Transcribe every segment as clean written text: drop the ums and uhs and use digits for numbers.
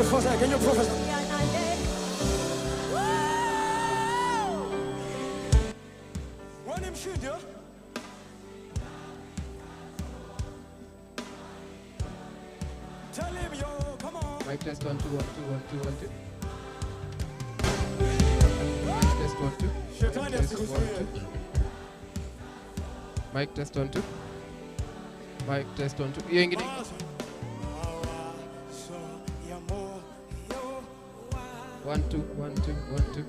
Professor, can you prophesy? What him should do? Tell him, yo, come on. Mic test 1 2 1 2 1 2 1 2. Mic test 1 2. Mic test 1 2. Mic test 1 2. You ain't getting. 1 2 1 2 1 2.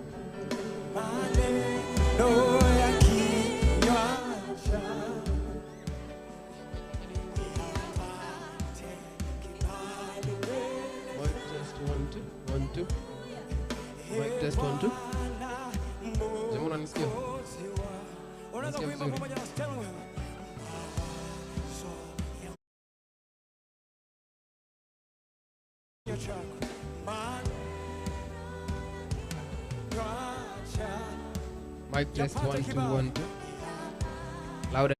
Mic test 1 2 1 2. Mic test 1 2. Jamaa unanisikia? Unasikia vizuri? Mic test 1 2 1 2. Louder.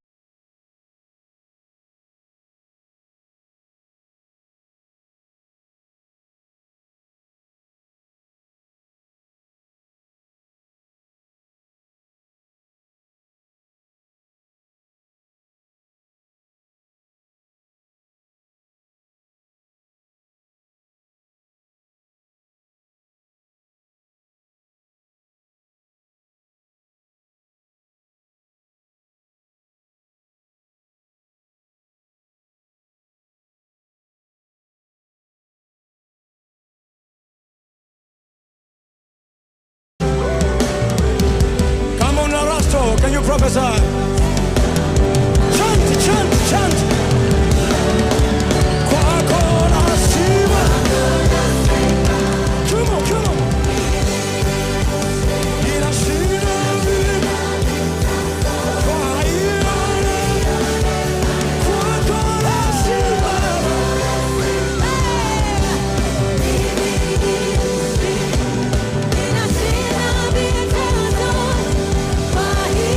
Can you prophesy? Chant, chant, chant. Come on, come on. Bye.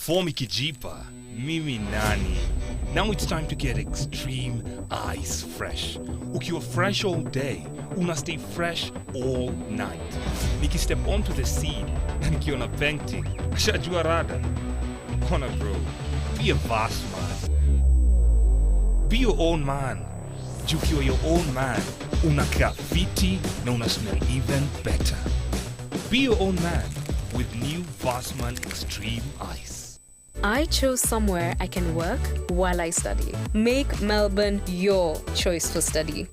Fomi kijipa, mimi nani. Now it's time to get extreme ice fresh. Ukiwa fresh all day, una stay fresh all night. Niki step onto the seed, na nikiona painting, ashajua rada. Kona bro, be a vast man. Be your own man. Ukiwa your own man, unakaa fiti na una smell even better. Be your own man with new Vastman Extreme Ice. I chose somewhere I can work while I study. Make Melbourne your choice for study.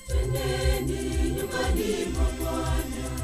Tendeni nyumbani mwa Bwana.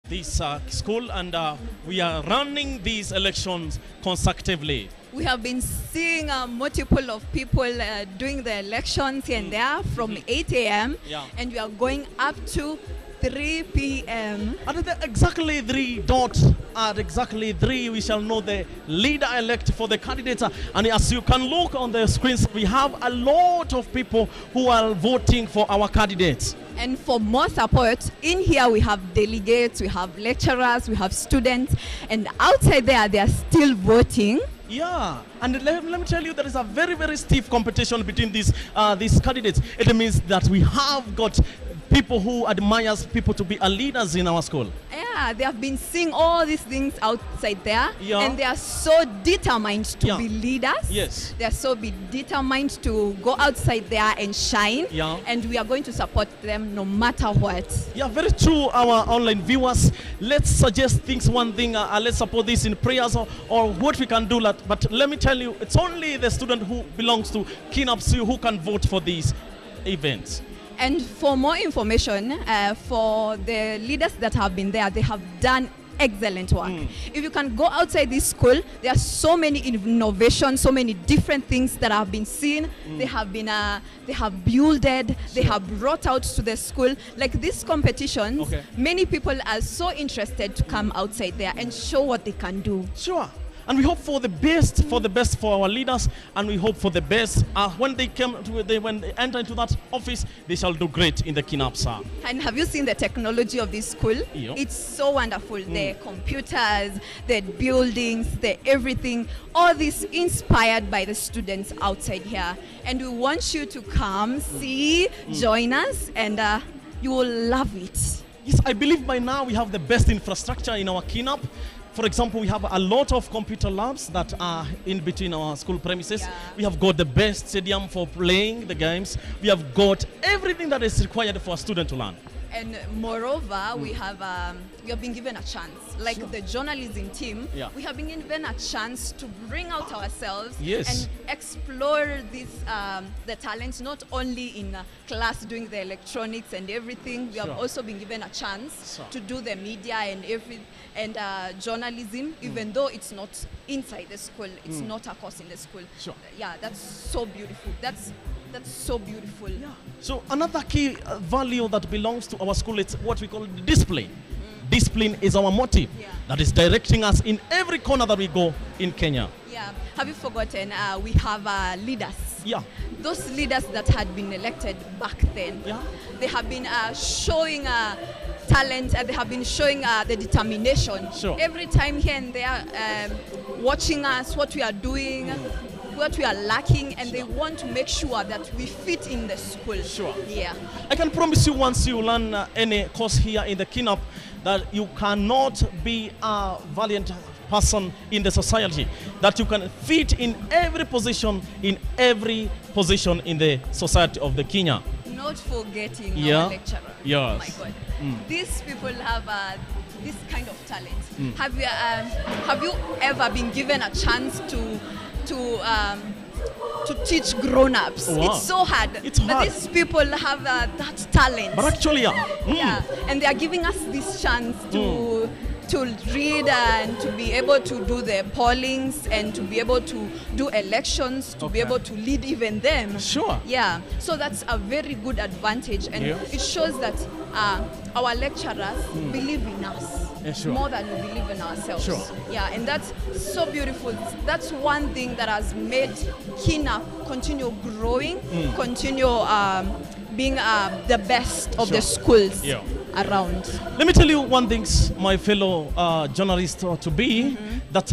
This school, and we are running these elections consecutively. We have been seeing multiple of people doing the elections here and there from 8 a.m. Yeah. and we are going up to 3 p.m. At exactly 3 dots, at exactly 3, we shall know the leader-elect for the candidates. And as you can look on the screens, we have a lot of people who are voting for our candidates. And for more support, in here we have delegates, we have lecturers, we have students, and outside there they are still voting. Yeah, and let me tell you, there is a very, very stiff competition between these candidates. It means that we have got people who admires people to be leaders in our school. Yeah, they have been seeing all these things outside there, Yeah. and they are so determined to Yeah. be leaders. Yes. They are so determined to go outside there and shine. Yeah. And we are going to support them no matter what. Yeah, very true, our online viewers. Let's suggest things, one thing, let's support this in prayers or what we can do. But let me tell you, it's only the student who belongs to Kinapsa who can vote for these events. And for more information, for the leaders that have been there, they have done excellent work. If you can go outside this school, there are so many innovations, so many different things that have been seen. They have been, they have builded, they have brought out to the school. Like these competitions, Okay. many people are so interested to come outside there and show what they can do. Sure. And we hope for the best for our leaders, and we hope for the best when they when they enter into that office, they shall do great in the Kinapsa. And have you seen the technology of this school? Yeah. It's so wonderful. The computers, the buildings, the everything, all this inspired by the students outside here. And we want you to come, see, join us, and you will love it. Yes, I believe by now we have the best infrastructure in our Kinap. For example, we have a lot of computer labs that are in between our school premises. Yeah. We have got the best stadium for playing the games. We have got everything that is required for a student to learn. And moreover, we have been given a chance. Like the journalism team, Yeah. we have been given a chance to bring out ourselves Yes. and explore this, the talents, not only in class doing the electronics and everything. We have Sure. also been given a chance Sure. to do the media and journalism, even though it's not inside the school. It's not a course in the school. Sure. Yeah, that's so beautiful. That's That's so beautiful. Yeah. So another key value that belongs to our school is what we call discipline. Discipline is our motive that is directing us in every corner that we go in Kenya. Yeah. Have you forgotten? We have leaders. Yeah. Those leaders that had been elected back then. Yeah. They have been showing talent, and they have been showing the determination. Sure. Every time here and there, watching us, what we are doing, what we are lacking, and they want to make sure that we fit in the school. Sure. Yeah. I can promise you, once you learn any course here in the Kinap, that you cannot be a valiant person in the society, that you can fit in every position in the society of the Kenya. Not forgetting Yeah. our lecturer. Yes. Oh my God. These people have this kind of talent. Have you ever been given a chance to teach grown-ups? Wow. It's so hard. It's but hard. these people have that talent. But actually, Yeah, and they are giving us this chance to read and to be able to do the pollings and to be able to do elections, to be able to lead even them. Sure. Yeah, so that's a very good advantage, and it shows that our lecturers believe in us more than we believe in ourselves. Sure. Yeah, and that's so beautiful. That's one thing that has made Kina continue growing, continue being the best of the schools around. Let me tell you one thing, my fellow journalists, to be that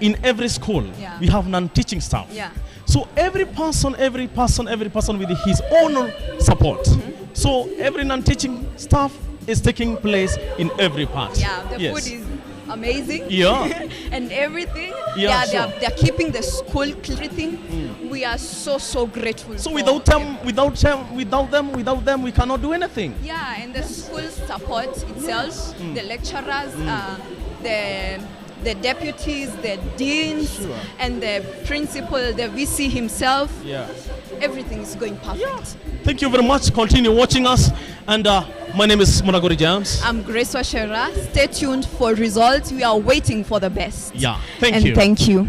in every school we have non-teaching staff. Yeah. So every person with his own support. So every non-teaching staff is taking place in every part. Yeah, the food is amazing. Yeah. And everything. Yeah, they're keeping the school, everything. We are so grateful. So for without them, we cannot do anything. Yeah, and the school supports itself, the lecturers, the deputies, the deans, and the principal, the VC himself. Yeah. Everything is going perfect. Yeah. Thank you very much. Continue watching us. And my name is Monagori James. I'm Grace Washera. Stay tuned for results. We are waiting for the best. Yeah. Thank you. Thank you.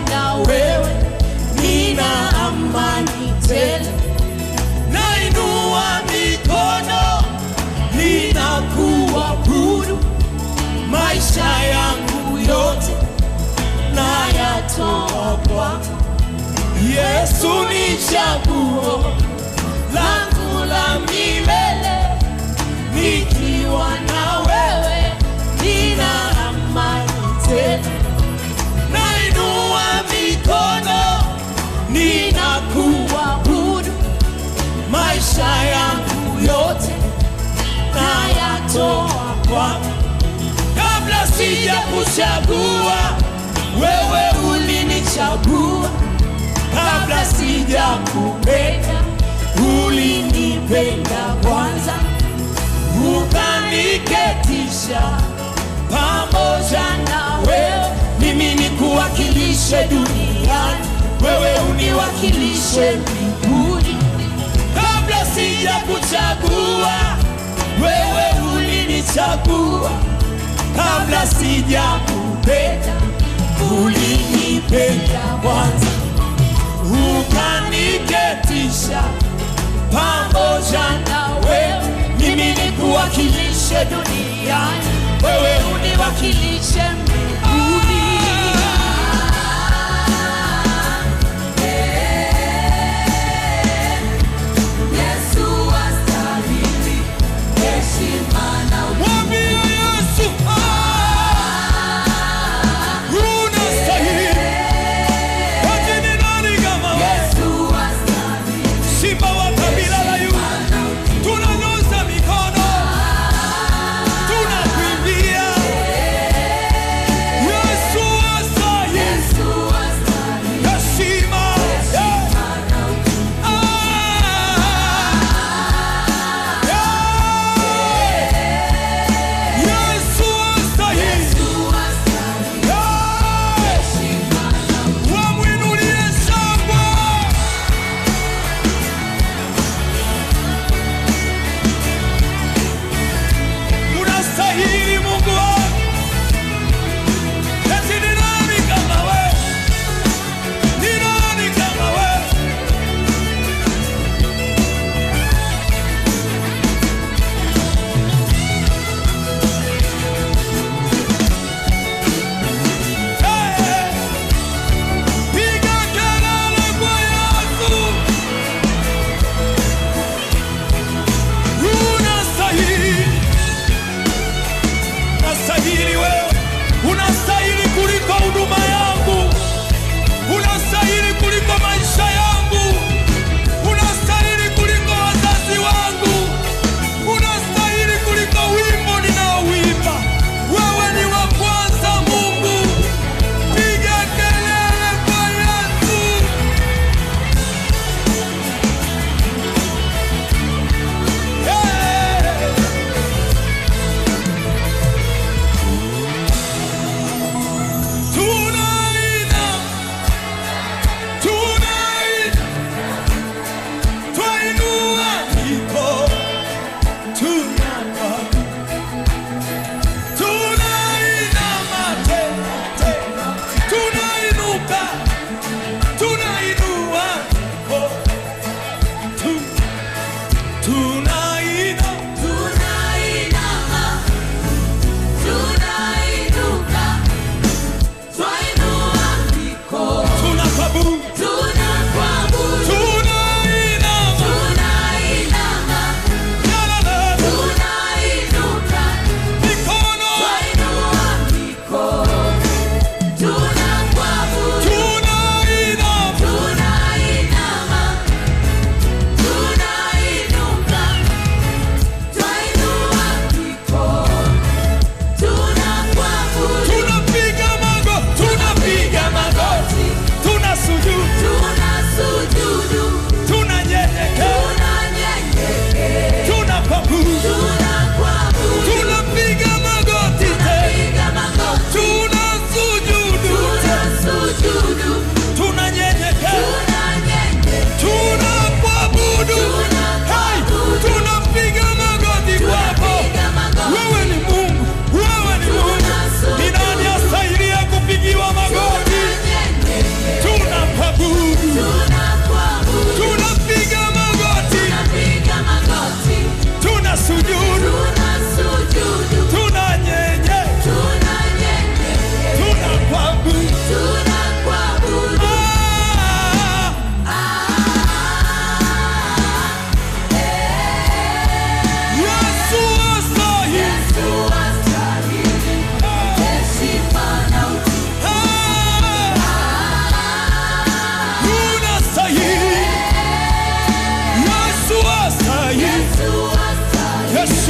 na wewe nina amani tele. Nainua mikono ninakuabudu, maisha yangu yote nayatoa kwako. Yesu ni chaguo langu la milele, nikiwa na wewe nina amani tele. Nainua mikono ninakuabudu, maisha yangu yote nayatoa kwako. Kabla sija kuchagua wewe ulinichagua, kabla sija kupenda ulinipenda kwanza, ukaniketisha pamoja na wewe, mimi nikuwakilishe duniani, wewe uniwakilishe mbinguni. Kabla sija kuchagua wewe ulinichagua, kabla sija kupenda ulinipenda kwanza, ukaniketisha pamoja na wewe, mimi nikuwakilishe duniani, wewe uniwakilishe mbinguni. Yesu astahili heshima na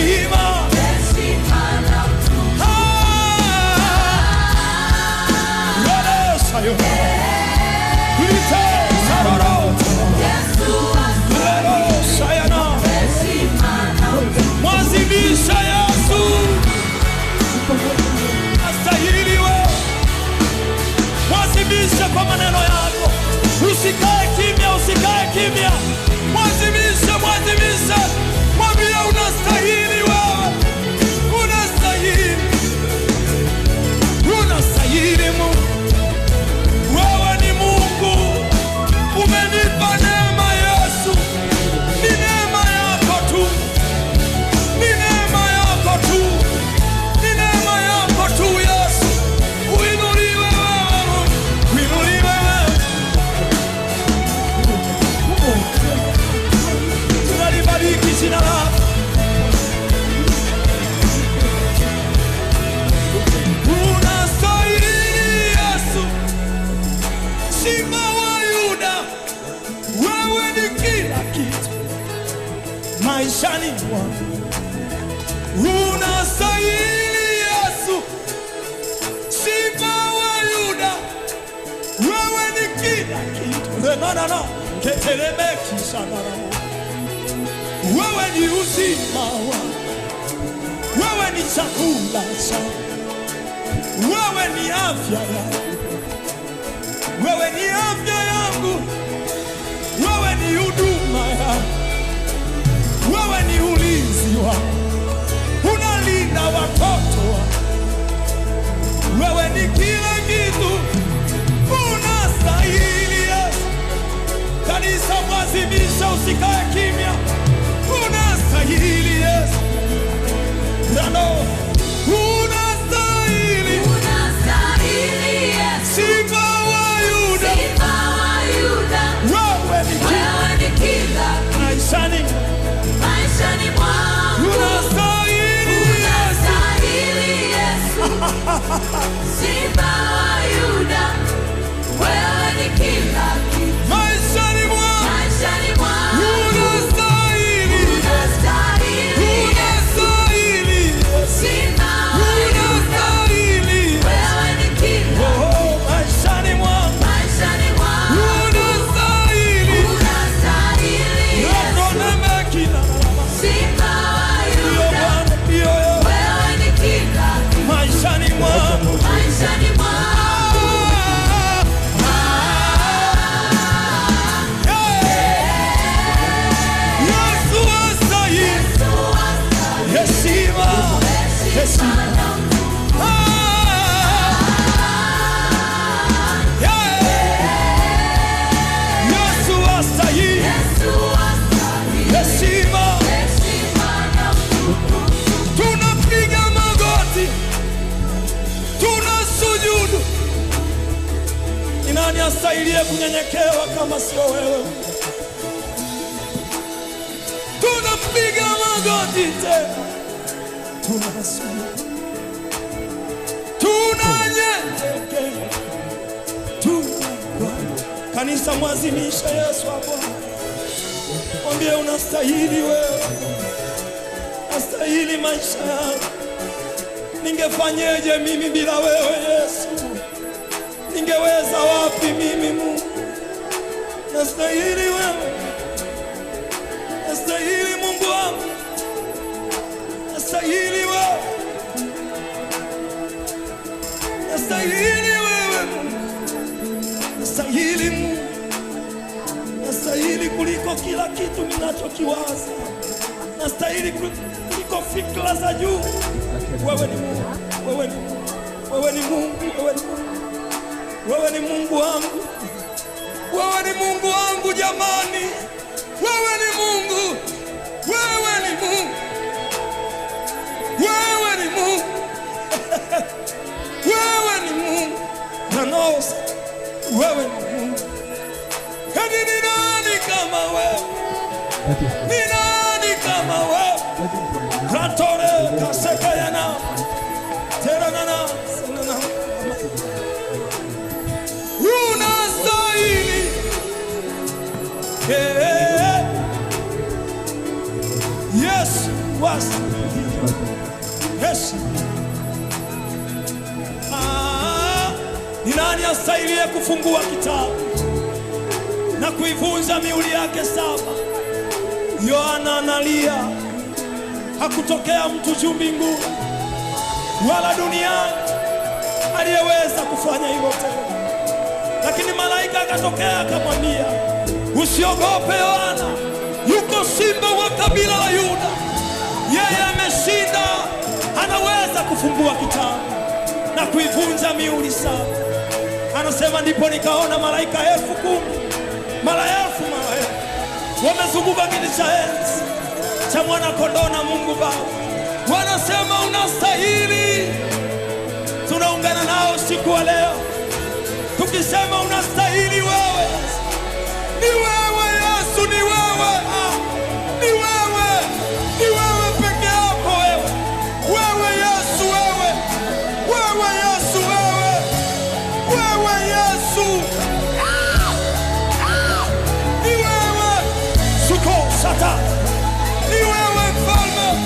heshima. Mwazimisha Yesu, astahili wewe. Mwazimisha kwa maneno yako, usikae kimya, usikae kimya. Mwazimisha, mwazimisha, mwambie unastahili wewe, unastahili, unastahili Mungu. Wewe ni Mungu, umenipa neema Yesu, ni neema yako tu, ni neema yako tu, ni neema yako tu Yesu. Uinuliwe wewe, uinuliwe wewe. Tunalibariki jina lako. Unastahili Yesu, Simba wa Yuda, wewe ni kila kitu maishani mwangu. Unastahili Yesu, Simba wa Yuda, wewe ni kila kitu. No. Ketelemeki sana. Wewe ni uzima wangu, wewe ni chakula changu, wewe ni afya yangu, wewe ni afya yangu, wewe ni huduma yangu, wewe ni ulinzi wangu, unalinda watoto wangu, wewe ni kila kitu. Unastahili Yesu. Kanisa mwazimisha, usikae kimya. Unastahili Yesu. Rano, unastahili. Unastahili Yesu. Simba wa Yuda, Simba wa Yuda, wewe ni kila maishani mwangu. unastahili Yesu. Unastahili Yesu. Simba wa Yuda, wewe ni kila kitu Maishani mwangu unastahili. Unastahili Yesu. Simba wa Yuda, wewe ni kila Oh, maishani mwangu unastahili. Unastahili Yesu. Ronemekina. Simba wa Ndio Yuda, Bwana, ndio wewe. wewe ni kila kitu Maishani mwangu maishani mwangu. Yesu astahili. Heshima, heshima. Yesu astahili. Heshima. Tunapiga magoti, tunasujudu. Ni nani astahiliye kunyenyekewa kama sio wewe? Tunapiga magoti tena, tunasujudu, tunanyenyekea, kanisa mwazimisha Yesu hapo. Mwambie unastahili wewe, unastahili maisha yangu. Ningefanyeje mimi bila wewe Yesu? Ningeweza wapi mimi Mungu? Nastahili wewe, nastahili Mungu wangu, nastahili wewe, nastahili wewe Mungu, nastahili Mungu, nastahili kuliko kila kitu ninachokiwaza, nastahili kuliko fikra za juu. Wewe ni Mungu, wewe ni Mungu, wewe ni Mungu, wewe ni Mungu, wewe ni Mungu wangu, wewe ni Mungu wangu jamani, wewe ni Mungu, wewe ni Mungu, wewe ni Mungu, wewe ni Mungu, nanosa, wewe ni Mungu. Hadi ni nani kama wewe? Ni nani kama wewe? Ratore kaseka yana teranana sanana. Unastahili. Yes, was Yes. Ni nani astahiliye kufungua kitabu na kuivunja mihuri yake 7? Yohana analia. Hakutokea mtu juu mbinguni wala duniani aliyeweza kufanya hivyo tena. Lakini malaika akatokea akamwambia, usiogope Yohana, yuko simba wa kabila la Yuda. Yeye ameshinda, anaweza kufungua kitabu na kuivunja mihuri 7. Anasema ndipo nikaona malaika 10,000 mara elfu wamezunguka kiti cha enzi cha mwana kondoo na Mungu Baba. Wanasema unastahili. Tunaungana nao siku wa leo tukisema unastahili wewe. Ni wewe Yesu, ni wewe. Ni wewe. Ni wewe peke yako wewe. Wewe Yesu wewe. Wewe Yesu wewe. Wewe Yesu. Ni wewe. Suko sata. Ni wewe mfalme.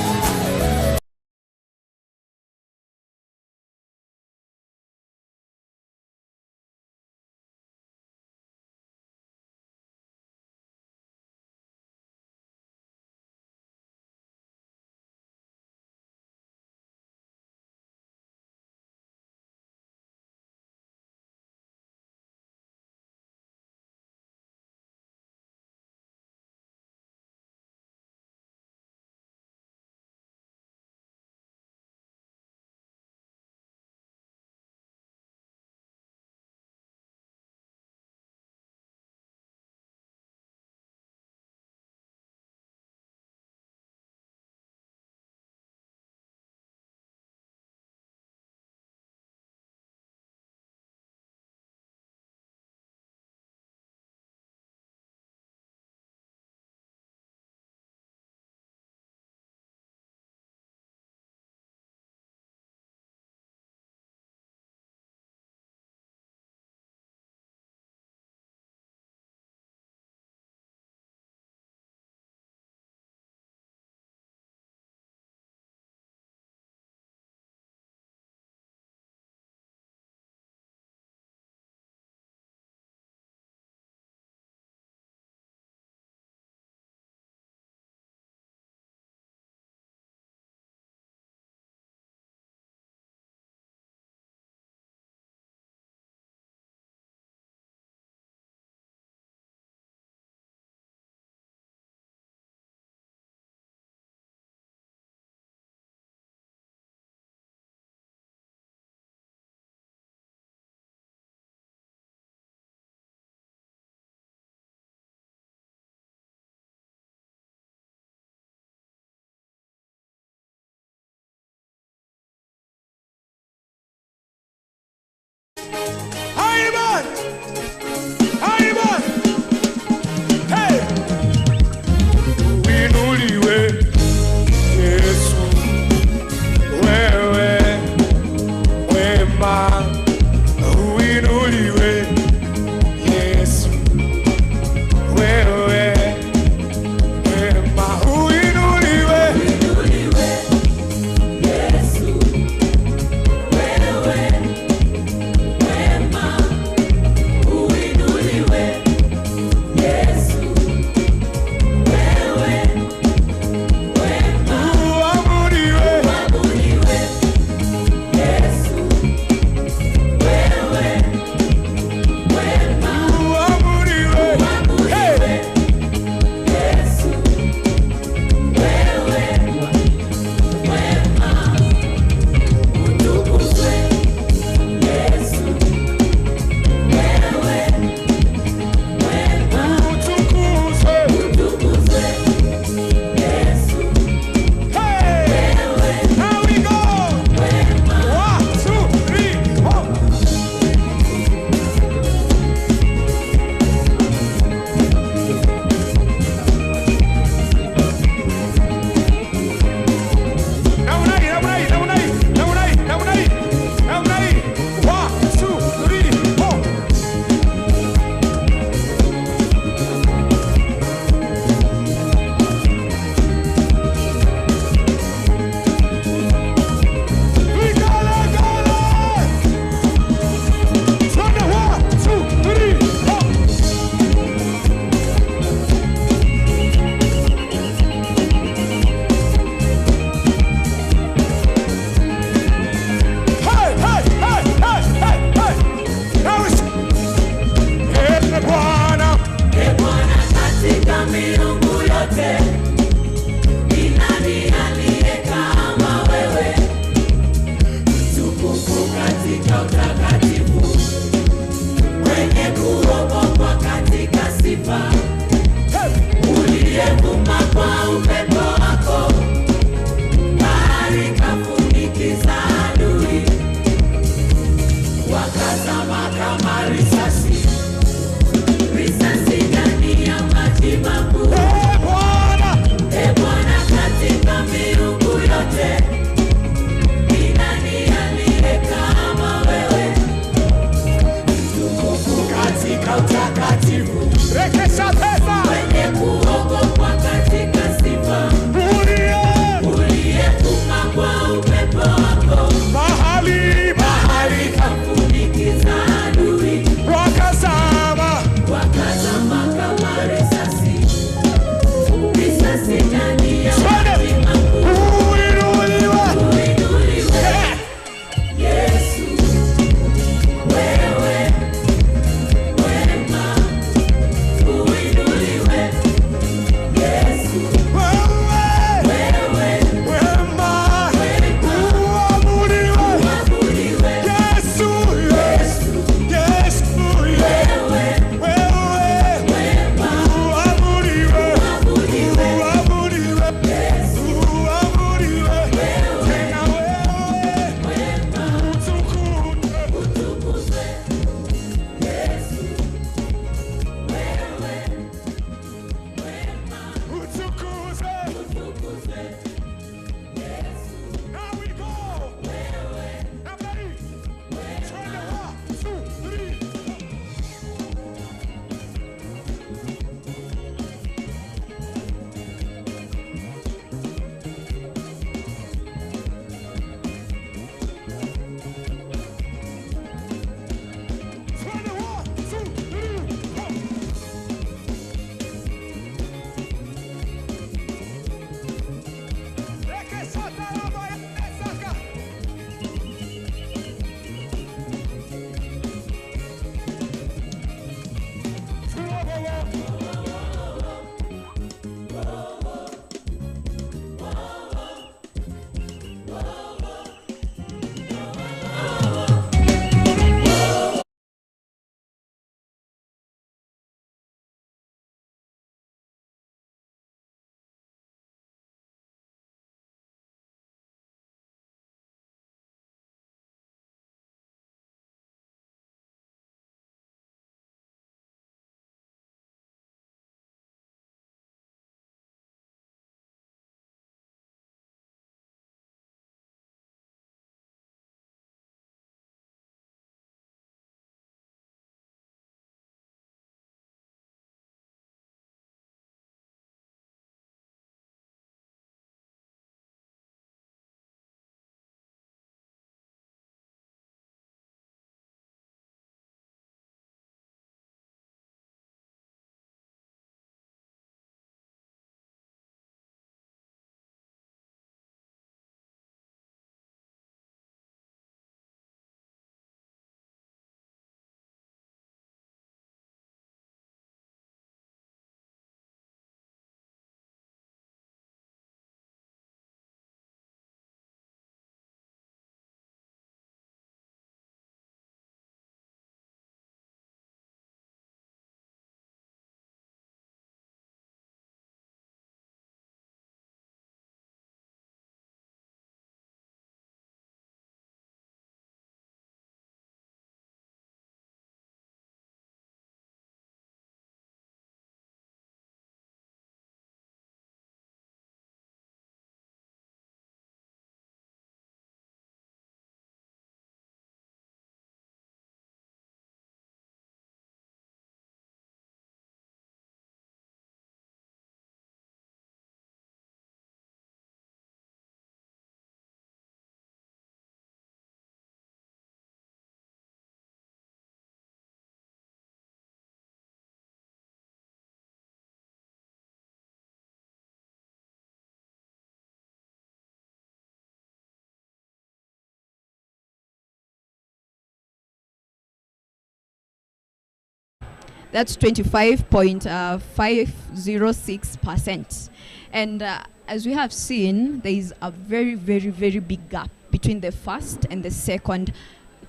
That's 25.506%. And as we have seen, there is a very, very, very big gap between the first and the second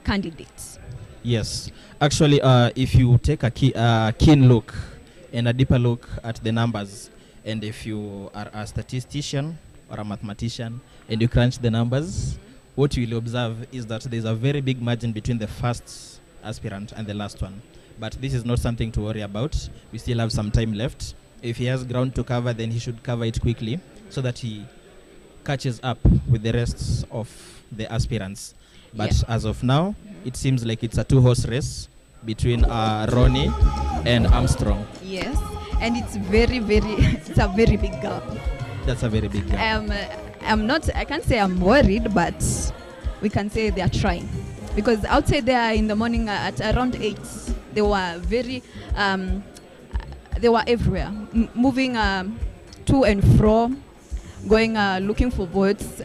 candidates. Yes, actually, if you take a keen look and a deeper look at the numbers, and if you are a statistician or a mathematician and you crunch the numbers, what you will observe is that there's a very big margin between the first aspirant and the last one. But this is not something to worry about. We still have some time left. If he has ground to cover, then he should cover it quickly so that he catches up with the rest of the aspirants. But as of now, it seems like it's a two-horse race between Ronnie and Armstrong. Yes, and it's very, very, it's a very big gap. That's a very big gap. I can't say I'm worried, but we can say they are trying. Because outside there in the morning at around 8, they were very, they were everywhere, moving to and fro, going, looking for votes,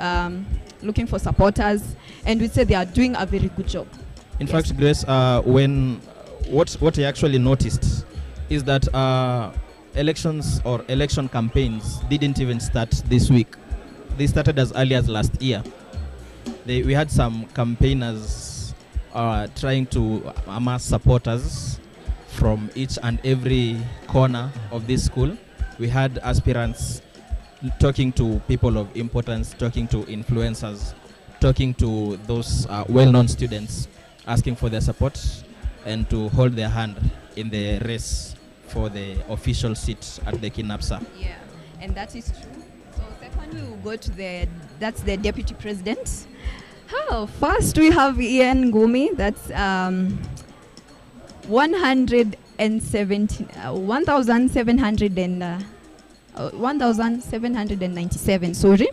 looking for supporters, and we say they are doing a very good job. In fact, Grace, what I actually noticed is that elections or election campaigns didn't even start this week. They started as early as last year. We had some campaigners trying to amass supporters from each and every corner of this school. We had aspirants talking to people of importance, talking to influencers, talking to those well-known students, asking for their support and to hold their hand in the race for the official seat at the Kinapsa. Yeah, and that is true. So second we will go to that's the deputy president. First we have Ian Gumi, that's 1,797, sorry.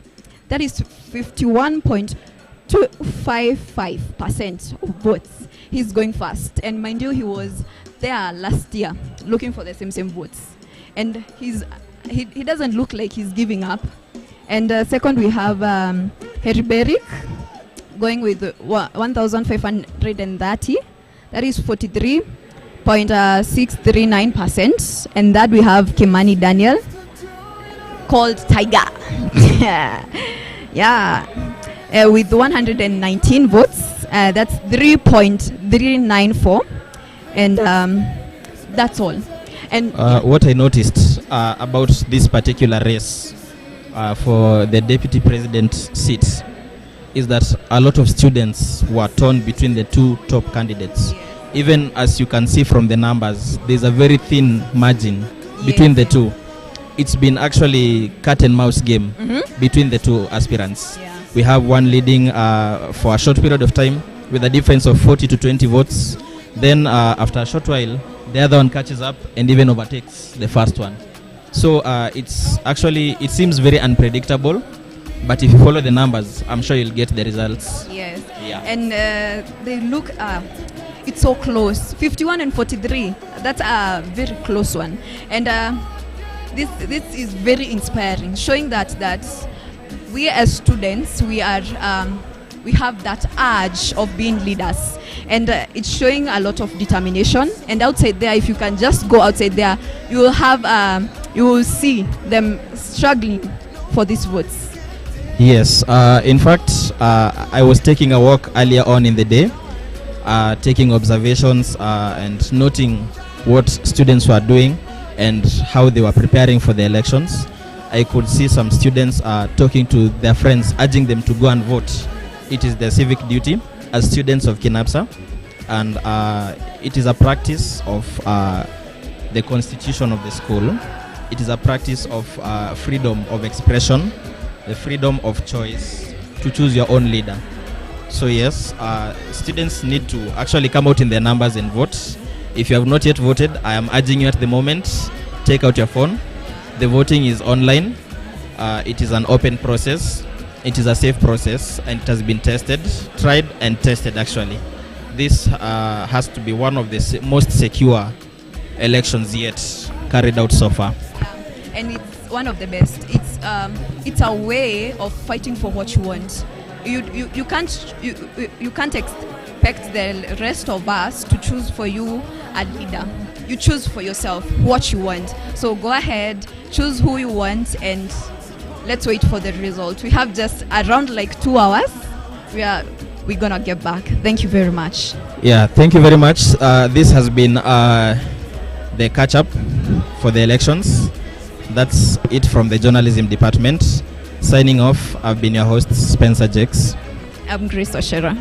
That is 51.255% of votes. He's going fast. And mind you, he was there last year looking for the same votes. And he doesn't look like he's giving up. And second, we have Harry Beric going with 1,530. That is 43.639%. And that we have Kimani Daniel, called Tiger. Yeah. With 119 votes. That's 3.394. And that's all. And what I noticed about this particular race for the deputy president seat is that a lot of students were torn between the two top candidates. Even as you can see from the numbers, there's a very thin margin between the two. It's been actually cat and mouse game between the two aspirants. We have one leading for a short period of time with a difference of 40 to 20 votes. Then after a short while, the other one catches up and even overtakes the first one. So it seems very unpredictable. But if you follow the numbers, I'm sure you'll get the results. Yes. Yeah. And they look, it's so close. 51 and 43. That's a very close one. And this is very inspiring, showing that we as students, we have that urge of being leaders. And it's showing a lot of determination. And outside there, if you can just go outside there, you will see them struggling for these votes. Yes, in fact, I was taking a walk earlier on in the day, taking observations and noting what students were doing and how they were preparing for the elections. I could see some students talking to their friends, urging them to go and vote. It is their civic duty as students of Kinapsa, and it is a practice of the constitution of the school. It is a practice of freedom of expression, the freedom of choice to choose your own leader. So yes, students need to actually come out in their numbers and vote. If you have not yet voted, I am urging you at the moment, take out your phone. The voting is online. It is an open process. It is a safe process, and it has been tested, tried and tested actually. This has to be one of the most secure elections yet carried out so far. And it's one of the best. It's a way of fighting for what you want. You can't expect the rest of us to choose for you a leader. You choose for yourself what you want. So go ahead, choose who you want, and let's wait for the result. We have just around like 2 hours. We're gonna get back. Thank you very much. Yeah, thank you very much. This has been the catch-up for the elections. That's it from the journalism department. Signing off, I've been your host, Spencer Jakes. I'm Grace Oshera.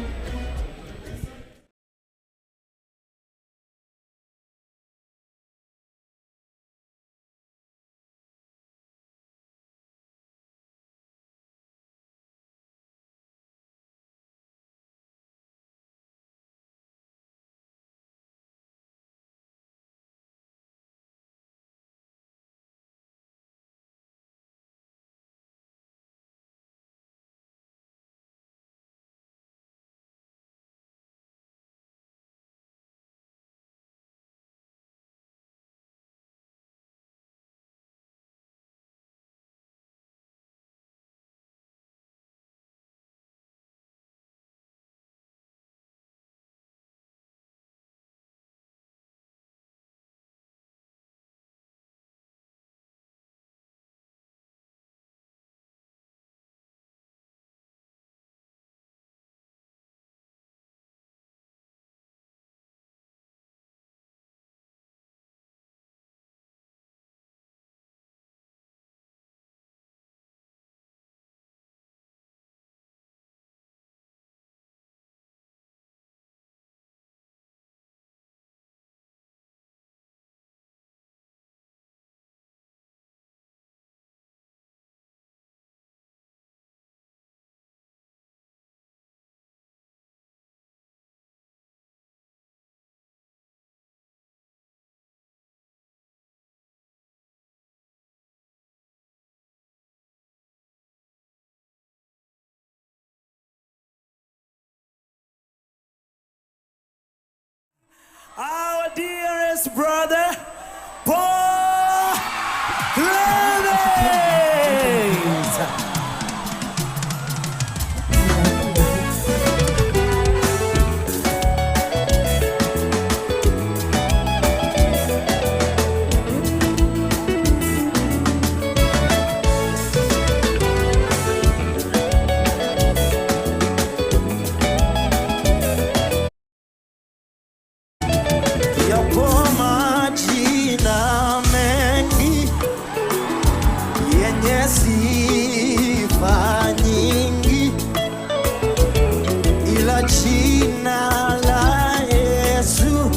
Our dearest brother, Paul Clemens. Yapo majina mengi yenye sifa nyingi, ila jina la Yesu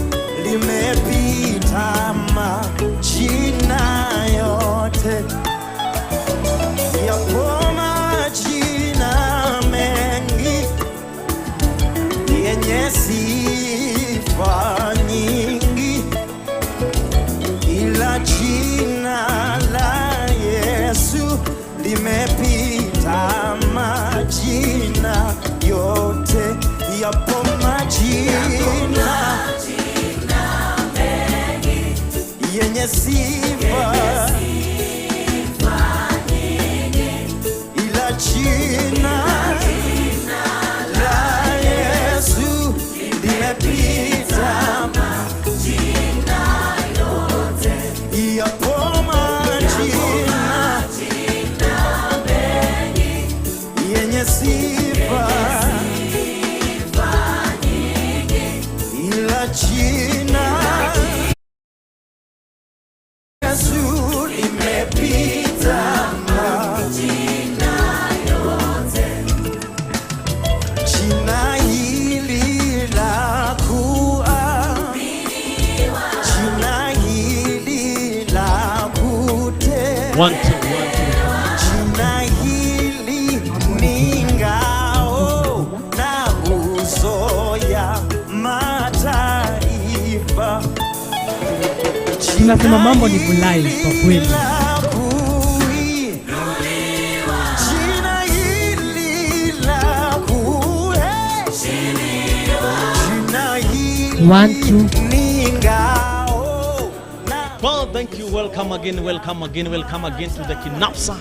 limepita majina yote. Yapo majina mengi yenye sifa nyingi, ila jina la Yesu limepita majina yote. Yapo majina yenye sifa, ila jina la Yesu limepita majina yote. Yapo majina yenye sifa, ila jina Yesu limepita majina yote. Jina hili la kuaminiwa, jina hili la kutegemewa, jina hili ni ngao na uso ya mataifa. Tunasema mambo ni bulai kwa kweli. Jina hili la jina hili ni ngao. Well, thank you. Welcome again to the Kinapsa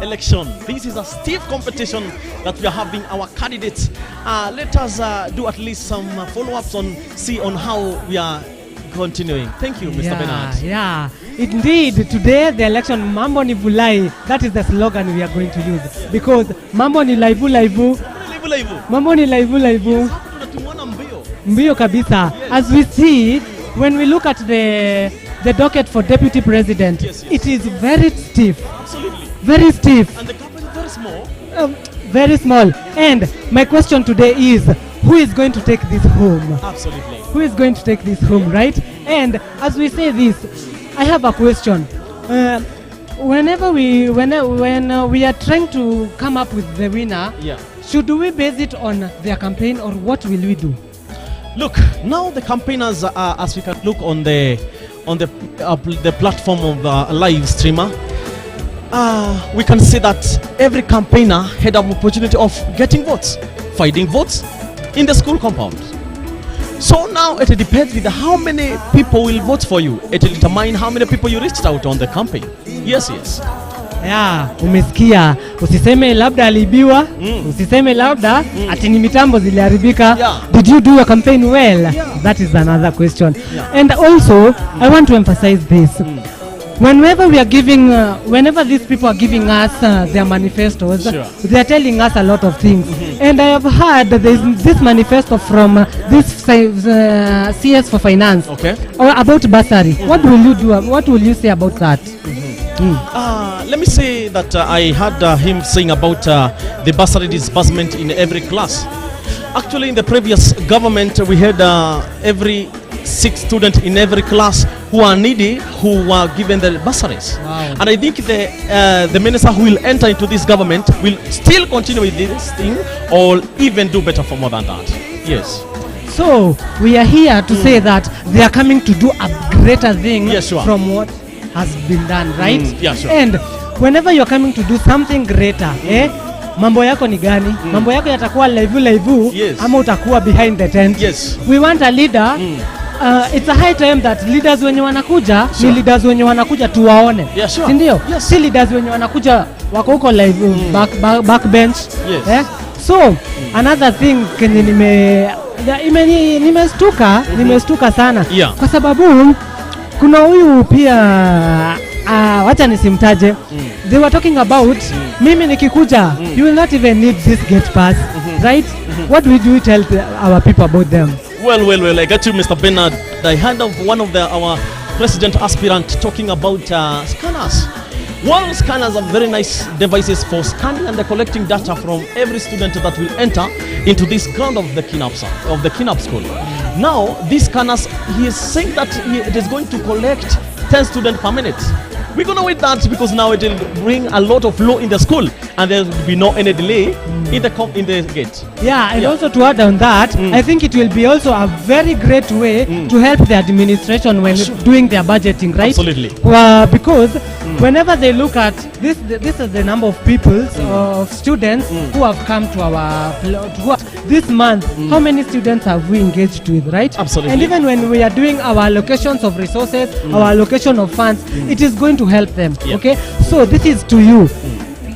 election. This is a stiff competition that we are having our candidates. Let us do at least some follow-ups on how we are continuing. Thank you, Mr. Bernard. Yeah, indeed. Today the election Mambo ni Vulai. That is the slogan we are going to use because Mambo ni laivu laivu. Mambo ni laivu laivu. Mbio kabisa. As we see, when we look at the docket for deputy president, it is very stiff. Absolutely. Very stiff. And the campaign is very small. Very small. And my question today is, who is going to take this home? Absolutely. Who is going to take this home, right? And as we say this, I have a question. When we are trying to come up with the winner, should we base it on their campaign or what will we do? Look, now the campaigners, as we can look on the platform of the live streamer, we can see that every campaigner had an opportunity of getting votes, finding votes in the school compound. So now it depends with how many people will vote for you. It will determine how many people you reached out on the campaign. Yes. Yeah, umesikia. Usiseme labda alibiwa, usiseme labda ati ni mitambo ziliharibika. Did you do your campaign well? That is another question. And also, I want to emphasize this. Whenever we are giving, whenever these people are giving us their manifestos, they are telling us a lot of things. And I have heard that there is this manifesto from this CS for Finance or about bursary. What will you do? What will you say about that? Let me say that I heard him saying about the bursary disbursement in every class. Actually, in the previous government, we had every 6 students in every class who are needy who were given the bursaries. Wow. And I think the minister who will enter into this government will still continue with this thing or even do better for more than that. Yes. So we are here to say that they are coming to do a greater thing from what has been done, right? And whenever you are coming to do something greater, mambo yako ni gani? Mambo yako yatakuwa live ama utakuwa behind the tent. We want a leader. It's a high time that leaders wenye wanakuja ni leaders wenye wanakuja tuwaone. Ndio? Si leaders wenye wanakuja wako huko live backbench. So another thing kenye nimestuka sana kwa sababu kuna huyu pia wacha nisimtaje. They were talking about mimi nikikuja you will not even need this gate pass, right? What would you tell our people about them? Well, I got you, Mr. Bernard. I heard of one of our president aspirant talking about scanners. Well, scanners are very nice devices for scanning and collecting data from every student that will enter into this ground of the Kinapsa school. Now, these scanners, he is saying that it is going to collect 10 students per minute. We're going to wait that because now it will bring a lot of flow in the school and there will be no any delay in the gate. Yeah, and also to add on that, I think it will be also a very great way to help the administration when doing their budgeting, right? Absolutely. Because whenever they look at this is the number of people, of students who have come to our this month, how many students have we engaged with, right? Absolutely. And even when we are doing our allocations of resources, our allocation of funds, it is going to help them. Okay, so this is to you.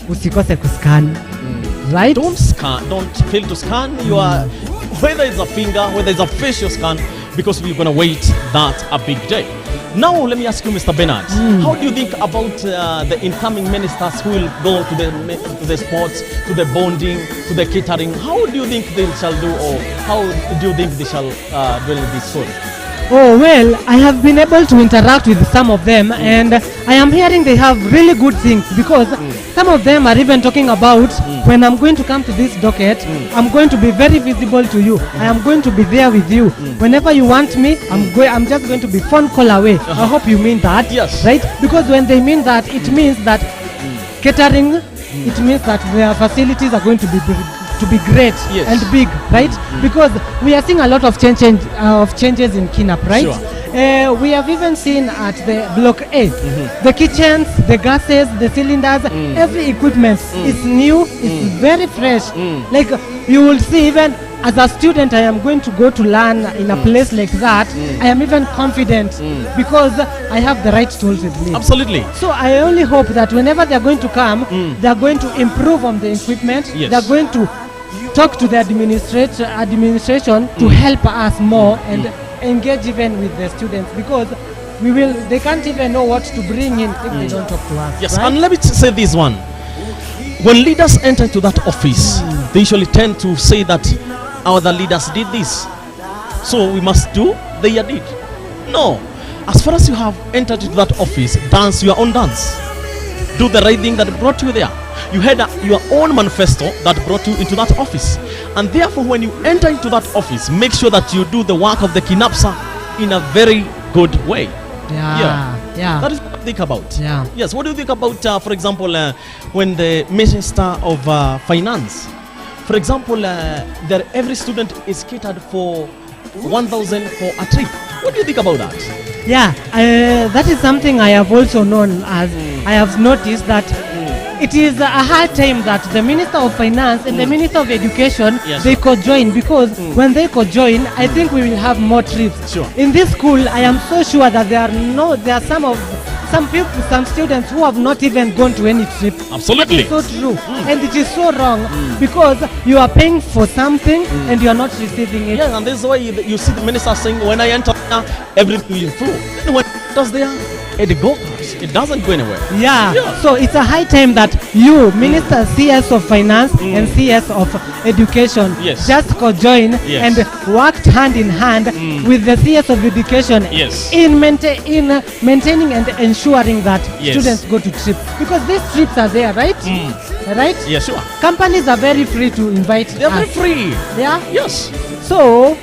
Usikose kuscan, right? Don't fail to scan your whether it's a finger, whether it's a facial scan, because we're gonna wait that a big day. Now let me ask you, Mr. Bernard, how do you think about the incoming ministers who will go to the sports, to the bonding, to the catering? How do you think they shall do, or how do you think they shall do this school? Oh, well, I have been able to interact with some of them and I am hearing they have really good things because some of them are even talking about when I'm going to come to this docket, I'm going to be very visible to you. I am going to be there with you. Whenever you want me, I'm just going to be phone call away. I hope you mean that, right? Because when they mean that, it means that catering, it means that their facilities are going to be great and big, right? Because we are seeing a lot of changes in Kinap, right? We have even seen at the block A, the kitchens, the gases, the cylinders, every equipment is new, it's very fresh. Like you will see even as a student, I am going to go to learn in a place like that. I am even confident because I have the right tools with me. Absolutely. So I only hope that whenever they are going to come, they are going to improve on the equipment. Yes. They are going to talk to the administration to help us more and engage even with the students, because they can't even know what to bring in if they don't talk to us. Yes, right? and let me say this one. When leaders enter into that office, they usually tend to say that our other leaders did this, so we must do they did. No. As far as you have entered into that office, dance your own dance. Do the right thing that brought you there. You had your own manifesto that brought you into that office. And therefore, when you enter into that office, make sure that you do the work of the Kinapsa in a very good way. Yeah. That is what I think about. Yeah. Yes. What do you think about, for example, when the Minister of Finance, for example, every student is catered for 1,000 for a trip. What do you think about that? Yeah, that is something I have also known, as I have noticed that it is a hard time that the Minister of Finance and the Minister of Education, they co-join, because when they co-join, I think we will have more trips. Sure. In this school, I am so sure that there are some students who have not even gone to any trip. Absolutely. That is so true. And it is so wrong, because you are paying for something and you are not receiving it. Yeah, and this is why you see the minister saying, when I enter, everything is full. Then when it does there, it goes. It doesn't go anywhere. Yeah. So it's a high time that you, Minister CS of Finance and CS of Education, just co-join and worked hand in hand with the CS of Education in maintaining and ensuring that students go to trips. Because these trips are there, right? Right? Yes, sure. Companies are very free to invite us. They're very free. Yeah? Yes. So,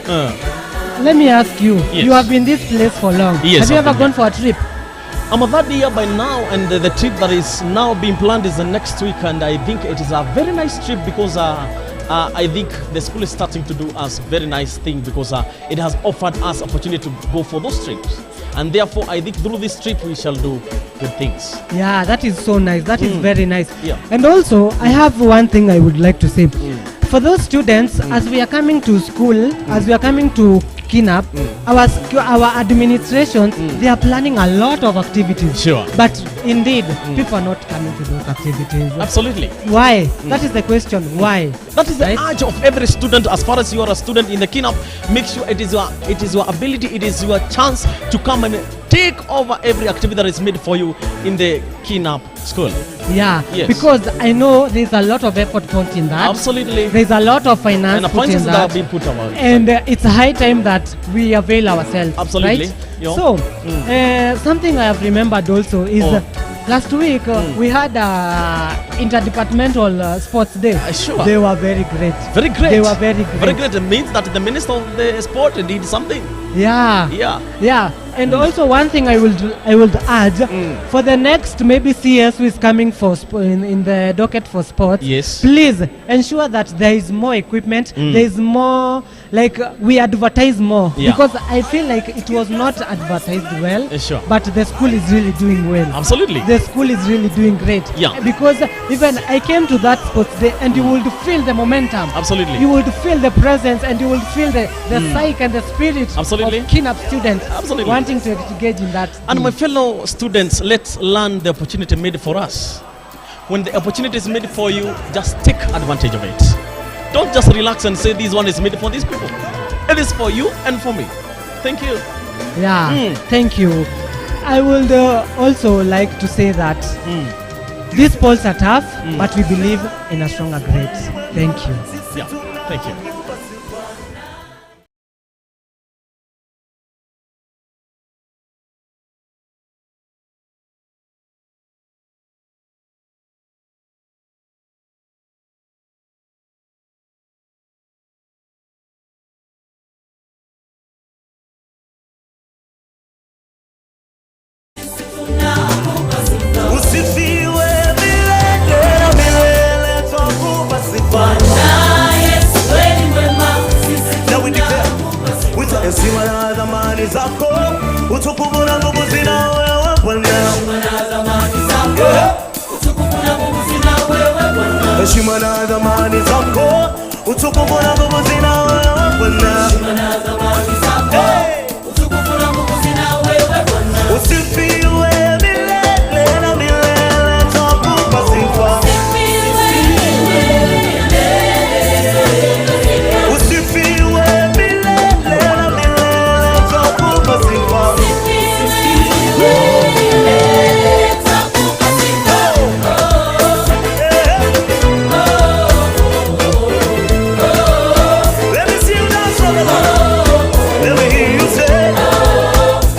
let me ask you, you have been this place for long. Yes, have you ever gone for a trip? I'm a third year by now, and the trip that is now being planned is the next week, and I think it is a very nice trip because I think the school is starting to do us very nice thing, because it has offered us opportunity to go for those trips, and therefore I think through this trip we shall do good things. Yeah, that is so nice. That is very nice. Yeah. And also, I have one thing I would like to say. For those students, as we are coming to school, as we are coming to Kinap, our administration, they are planning a lot of activities. Sure. But indeed, people are not coming to those activities. Absolutely. Why? That is the question. Why? That is the urge of every student. As far as you are a student in the Kinap, make sure it is your ability, it is your chance to come and take over every activity that is made for you in the Kinap school. Yeah, Yes. because I know there's a lot of effort put in that. Absolutely. There's a lot of finance And the put in finances that that. have been put about. And it's high time that we avail ourselves. Absolutely. Right? Yeah. So, something I have remembered also is last week we had interdepartmental sports day. Sure. They were very great. Very great. They were very great. Very great. It means that the minister of the sport did something. Yeah. Yeah. Yeah. And also one thing I will add, for the next maybe CS who is coming for in the docket for sports, please ensure that there is more equipment, there is more, like we advertise more, because I feel like it was not advertised well, Sure. but the school is really doing well. Absolutely. The school is really doing great. Yeah. Because even I came to that sports day and you would feel the momentum. Absolutely. You would feel the presence and you would feel the psyche and the spirit Absolutely. of Kinap students Absolutely. wanting to engage in that. And my fellow students, let's learn the opportunity made for us. When the opportunity is made for you, just take advantage of it. Don't just relax and say this one is made for these people. It is for you and for me. Thank you. Yeah, thank you. I would also like to say that these polls are tough, but we believe in a stronger grade. Thank you. Yeah, thank you. Usifiwe milele na milele, twakupa sifa. Bwana Yesu wewe ni mwema, sisi utukufu na nguvu zina wewe Bwana. Usifiwe milele na milele, twakupa sifa. Usifiwe milele na milele, twakupa sifa. Let me see you dance for the Lord. Let me hear you say.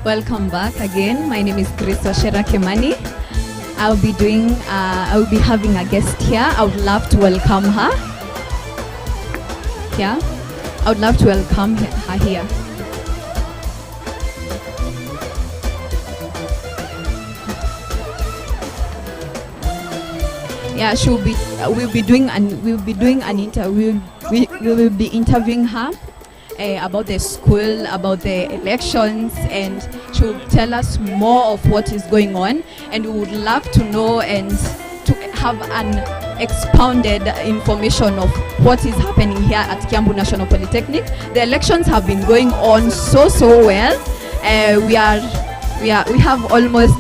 Welcome back again. My name is Grace Washera Kemani. I will be having a guest here. I would love to welcome her. Yeah, I would love to welcome her here. Yeah, we'll be doing an interview. We will be interviewing her about the school, about the elections, and she will tell us more of what is going on. And we would love to know and to have an expounded information of what is happening here at Kiambu National Polytechnic. The elections have been going on so well. We have almost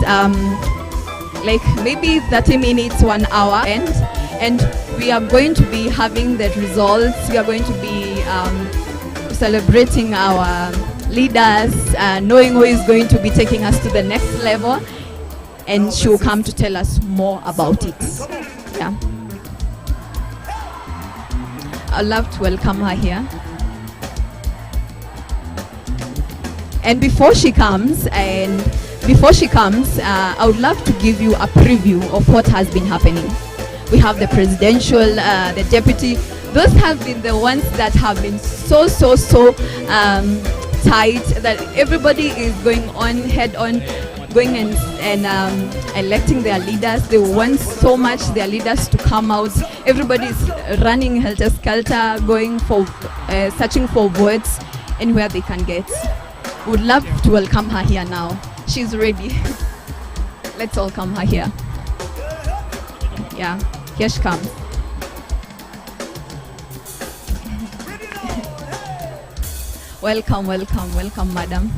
like maybe 30 minutes, 1 hour, and we are going to be having the results. We are going to be celebrating our leaders, knowing who is going to be taking us to the next level, and she will come to tell us more about it. Yeah, I'd love to welcome her here. And before she comes, I would love to give you a preview of what has been happening. We have the presidential, the deputy. Those have been the ones that have been so tight that everybody is going and electing their leaders. They want so much their leaders to come out. Everybody is running helter-skelter, going for searching for votes anywhere they can get. Would love to welcome her here now. She's ready. Let's welcome her here. Yeah, here she comes. Welcome, madam.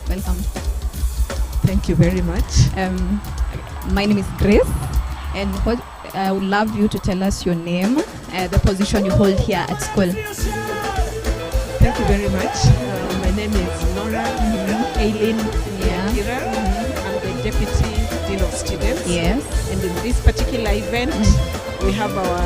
Welcome. Thank you very much. My name is Grace, and I would love you to tell us your name, the position you hold here at school. Thank you very much. My name is Nora Aileen Nyakira. I'm the Deputy Dean of Students. Yes. And in this particular event, we have our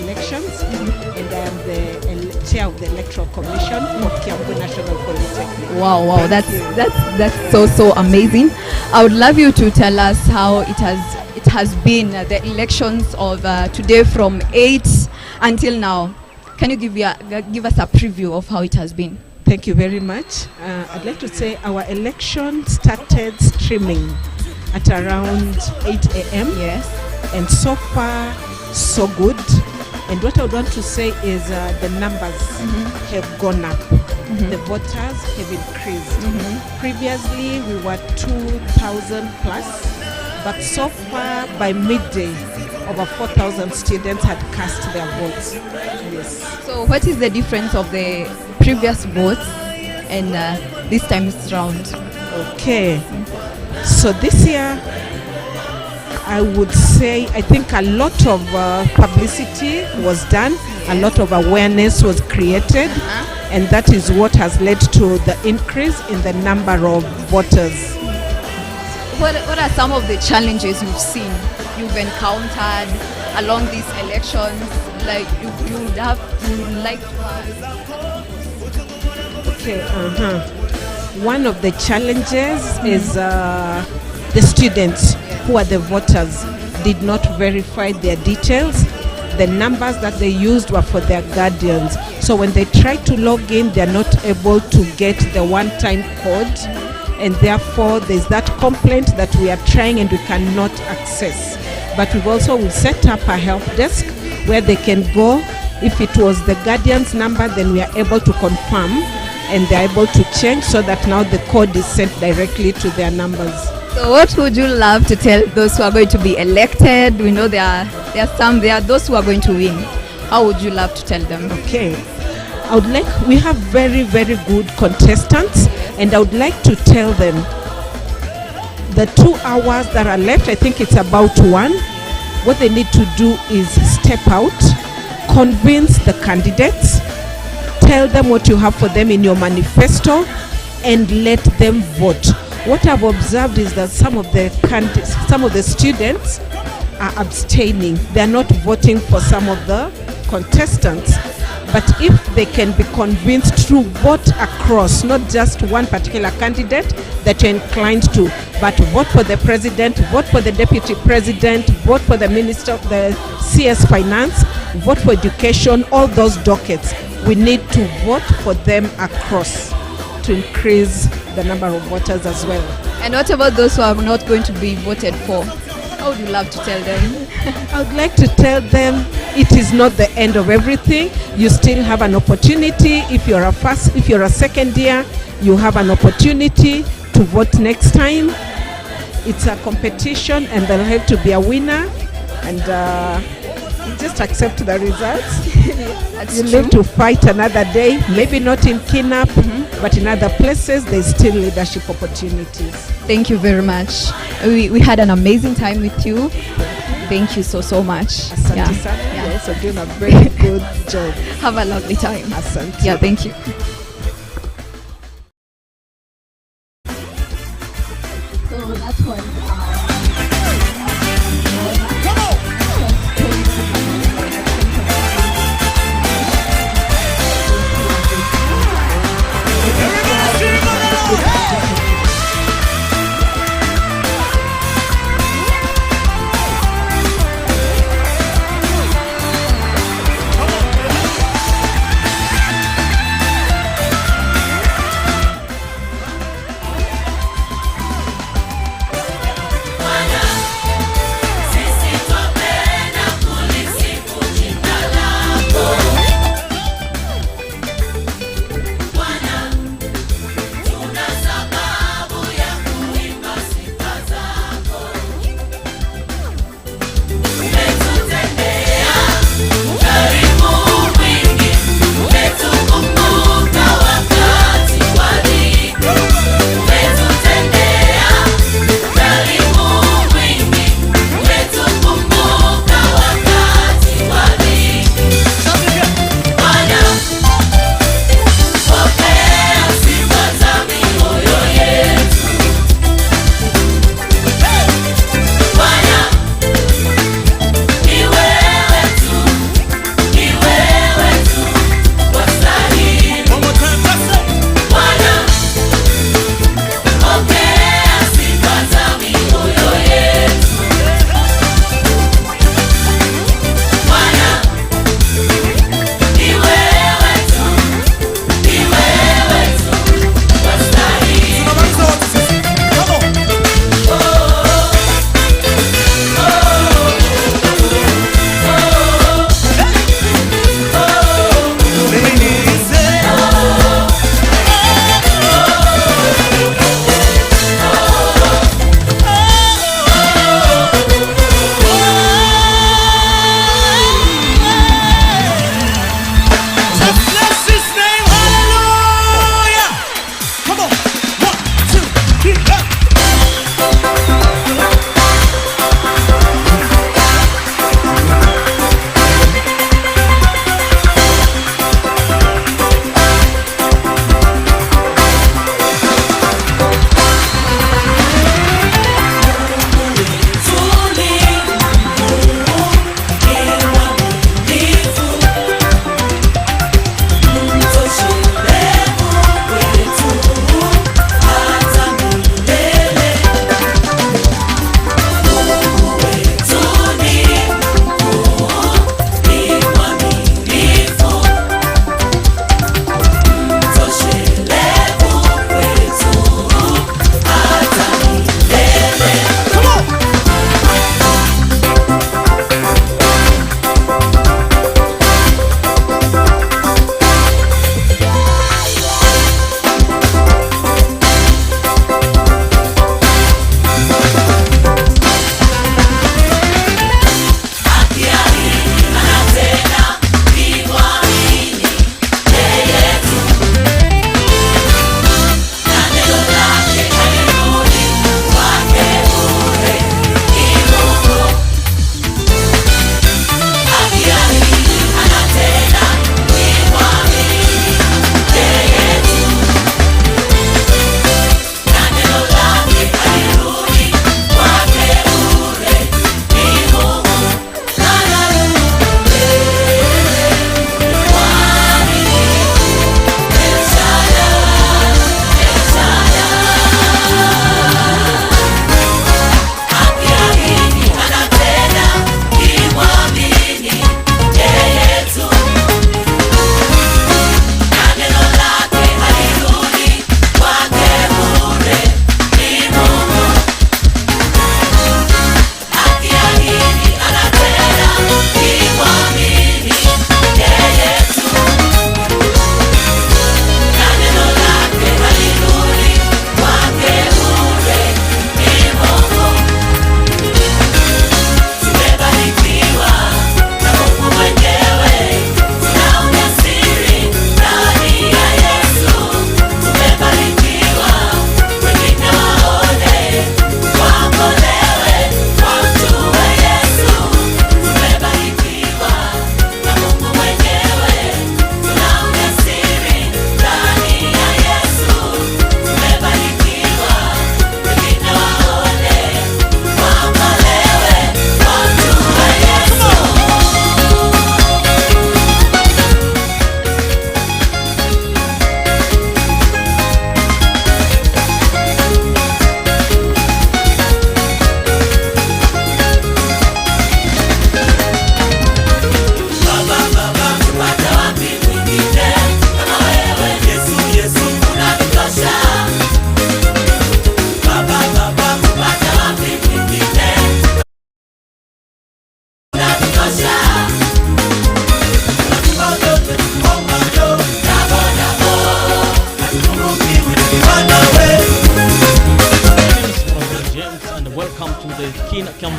elections, and I am the chair of the Electoral Commission of Kiambu National Polytechnic. Wow, that's so amazing. I would love you to tell us how it has been the elections of today from 8 until now. Can you give us a preview of how it has been? Thank you very much. I'd like to say our election started streaming at around 8 a.m. Yes. And so far, so good. And what I would want to say is the numbers have gone up. The voters have increased. Previously, we were 2,000 plus, but so far, by midday, over 4,000 students had cast their votes. Yes. So what is the difference of the previous votes and this time's round? Okay. So this year, I would say, I think a lot of publicity was done, a lot of awareness was created, and that is what has led to the increase in the number of voters. What are some of the challenges you've encountered along these elections? Like you would like to have? Okay. One of the challenges is the students who are the voters did not verify their details. The numbers that they used were for their guardians. So when they try to log in, they're not able to get the one-time code, and therefore there's that complaint that we are trying and we cannot access. But we've also set up a help desk where they can go. If it was the guardian's number, then we are able to confirm and they're able to change so that now the code is sent directly to their numbers. So what would you love to tell those who are going to be elected? We know there are those who are going to win. How would you love to tell them? Okay. We have very, very good contestants, and I would like to tell them the 2 hours that are left, I think it's about 1. What they need to do is step out, convince the candidates, tell them what you have for them in your manifesto, and let them vote. What I've observed is that some of the students are abstaining. They are not voting for some of the contestants. But if they can be convinced to vote across, not just one particular candidate that you're inclined to, but vote for the president, vote for the deputy president, vote for the minister of the CS Finance, vote for education, all those dockets, we need to vote for them across to increase the number of voters as well. And what about those who are not going to be voted for? How would you love to tell them? I would like to tell them it is not the end of everything. You still have an opportunity. If you're a second year, you have an opportunity to vote next time. It's a competition and there'll have to be a winner, and you just accept the results. That's You true. need to fight another day, maybe not in Kinap, but in other places there's still leadership opportunities. Thank you very much. We had an amazing time with you. Thank you so much. Asante sana. You're also doing a very good job. Have a lovely time. Asante. Yeah, thank you. So that was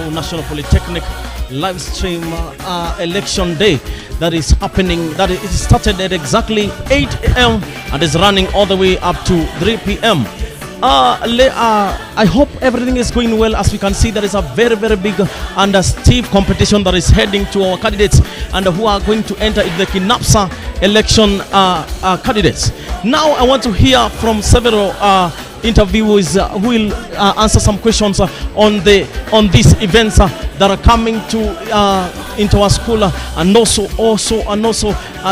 Kiambu National Polytechnic live stream election day that is happening. That it started at exactly 8 a.m. and is running all the way up to 3 p.m. I hope everything is going well. As we can see, there is a very, very big and stiff competition that is heading to our candidates and who are going to enter in the Kinapsa election candidates. Now I want to hear from several interviewers who will answer some questions on these events that are coming to into our school, and also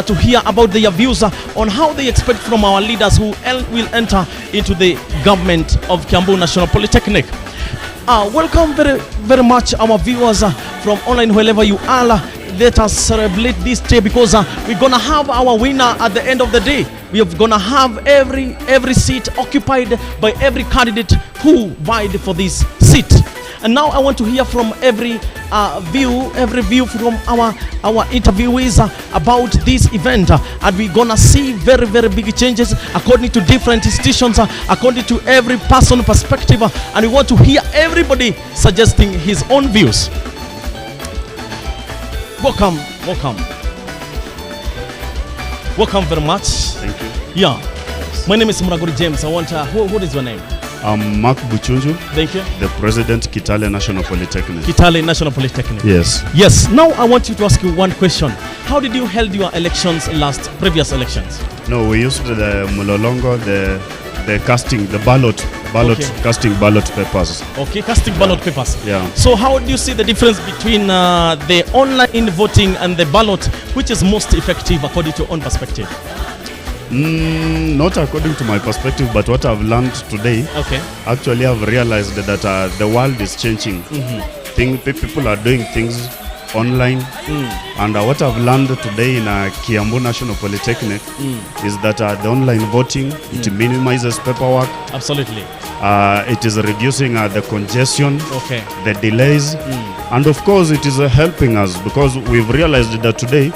to hear about their views on how they expect from our leaders who will enter into the government of Kiambu National Polytechnic. Welcome very, very much our viewers from online, wherever you are. Let us celebrate this day, because we're gonna have our winner at the end of the day. We are gonna have every seat occupied by every candidate who vied for this seat. And now I want to hear from every view from our interviewees about this event. And we're gonna see very, very big changes according to different institutions, according to every person's perspective, and we want to hear everybody suggesting his own views. Welcome very much. Thank you. Yeah. My name is Muraguri James. I want what is your name? I'm Mark Buchunju. Thank you. The President, Kitale National Polytechnic. Kitale National Polytechnic. Yes. Yes. Now I want you to ask you one question. How did you held your elections previous elections? No, we used the mulolongo, the casting, the ballot, okay. Casting ballot papers. Okay, casting ballot papers. Yeah. So how do you see the difference between the online voting and the ballot? Which is most effective according to your own perspective? Not according to my perspective, but what I've learned today. Okay. Actually, I've realized that the world is changing. People are doing things online, and what I've learned today in Kiambu National Polytechnic is that the online voting, it minimizes paperwork. Absolutely. It is reducing the congestion, okay, the delays, and of course it is helping us, because we've realized that today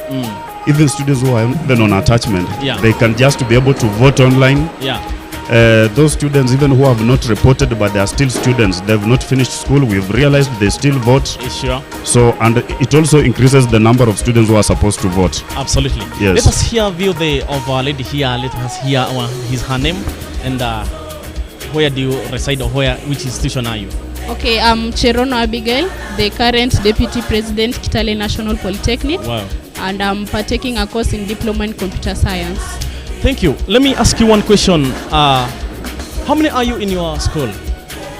even students who are even on attachment, they can just be able to vote online. Those students even who have not reported but they are still students, they've not finished school, we've realized they still vote. Sure. So, and it also increases the number of students who are supposed to vote. Absolutely. Yes. Let us hear view of our lady here. Let us hear her name and where do you reside, or which institution are you? Okay, I'm Cherono Abigail, the current Deputy President, Kitale National Polytechnic. Wow. And I'm partaking a course in Diploma in Computer Science. Thank you. Let me ask you one question. How many are you in your school?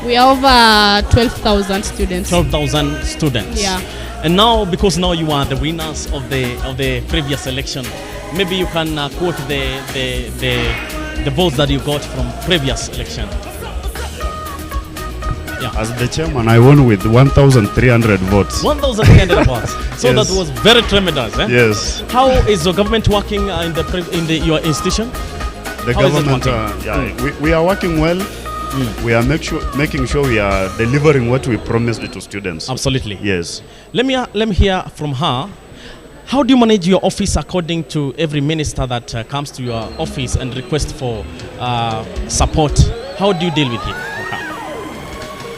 We are over 12,000 students. 12,000 students. Yeah. And now, because now you are the winners of the previous election, maybe you can quote the votes that you got from previous election. Yeah. As the chairman, I won with 1,300 votes. 1,300 votes. So yes. That was very tremendous. Eh? Yes. How is the government working in your institution? The How government, we are working well. We are making sure we are delivering what we promised to students. Absolutely. Yes. Let me hear from her. How do you manage your office according to every minister that comes to your office and requests for support? How do you deal with it?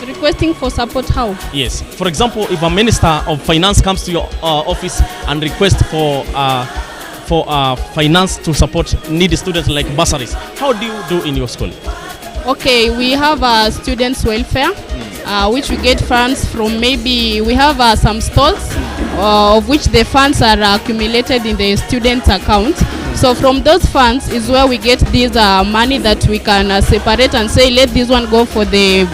Requesting for support how? Yes. For example, if a minister of finance comes to your office and requests for finance to support needy students like bursaries, how do you do in your school? Okay, we have students' welfare, which we get funds from. Maybe we have some stalls of which the funds are accumulated in the students' account. So from those funds is where we get this money that we can separate and say, let this one go for the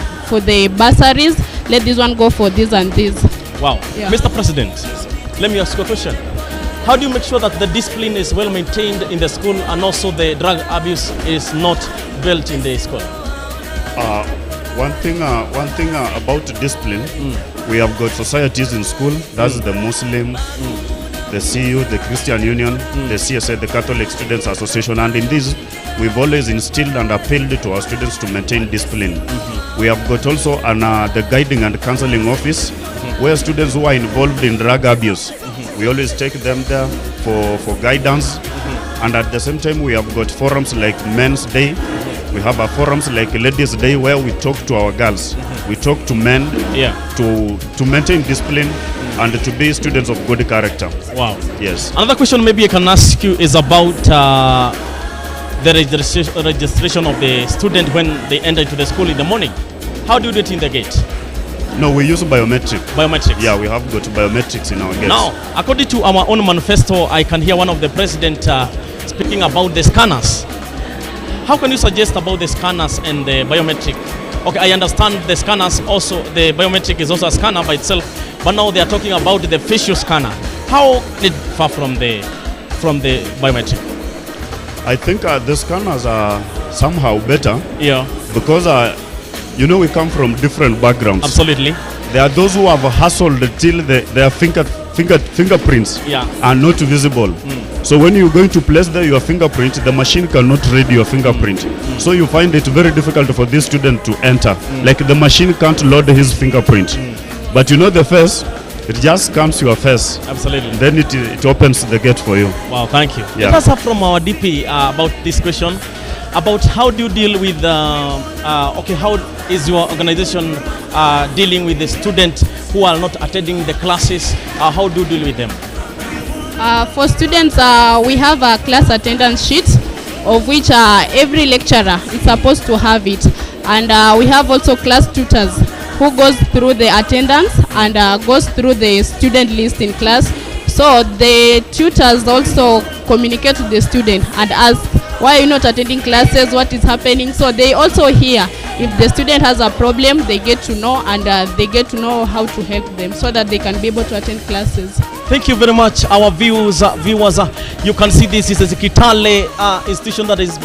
bursaries, let this one go for this and this. Wow. Yeah. Mr. President, let me ask you a question. How do you make sure that the discipline is well maintained in the school and also the drug abuse is not built in the school? One thing about discipline, we have got societies in school. That's the Muslim, the CU, the Christian Union, the CSA, the Catholic Students Association, and in this, we've always instilled and appealed to our students to maintain discipline. We have got also the guiding and counseling office, where students who are involved in drug abuse, we always take them there for guidance. And at the same time, we have got forums like Men's Day, We have our forums like Ladies' Day where we talk to our girls. We talk to men to maintain discipline and to be students of good character. Wow. Yes. Another question maybe I can ask you is about the registration of the student when they enter into the school in the morning. How do you do it in the gate? No, we use biometric. Biometrics? Yeah, we have got biometrics in our gates. Now, according to our own manifesto, I can hear one of the president speaking about the scanners. How can you suggest about the scanners and the biometric? Okay, I understand the scanners also, the biometric is also a scanner by itself, but now they are talking about the facial scanner. How it far from the biometric? I think the scanners are somehow better. Yeah. Because you know, we come from different backgrounds. Absolutely. There are those who have hustled till their fingerprints are not visible. So when you're going to place there your fingerprint, the machine cannot read your fingerprint. So you find it very difficult for this student to enter. Like the machine can't load his fingerprint. But you know the face, it just scans your face. Absolutely. Then it opens the gate for you. Wow, thank you. Yeah. Let us have from our DP about this question. About how do you deal with, how is your organization dealing with the students who are not attending the classes? How do you deal with them? For students, we have a class attendance sheet of which every lecturer is supposed to have it. And we have also class tutors who goes through the attendance and goes through the student list in class. So the tutors also communicate with the student and ask, why are you not attending classes? What is happening? So they also hear if the student has a problem, they get to know and they get to know how to help them so that they can be able to attend classes. Thank you very much, our viewers. You can see this is the Kitale institution that is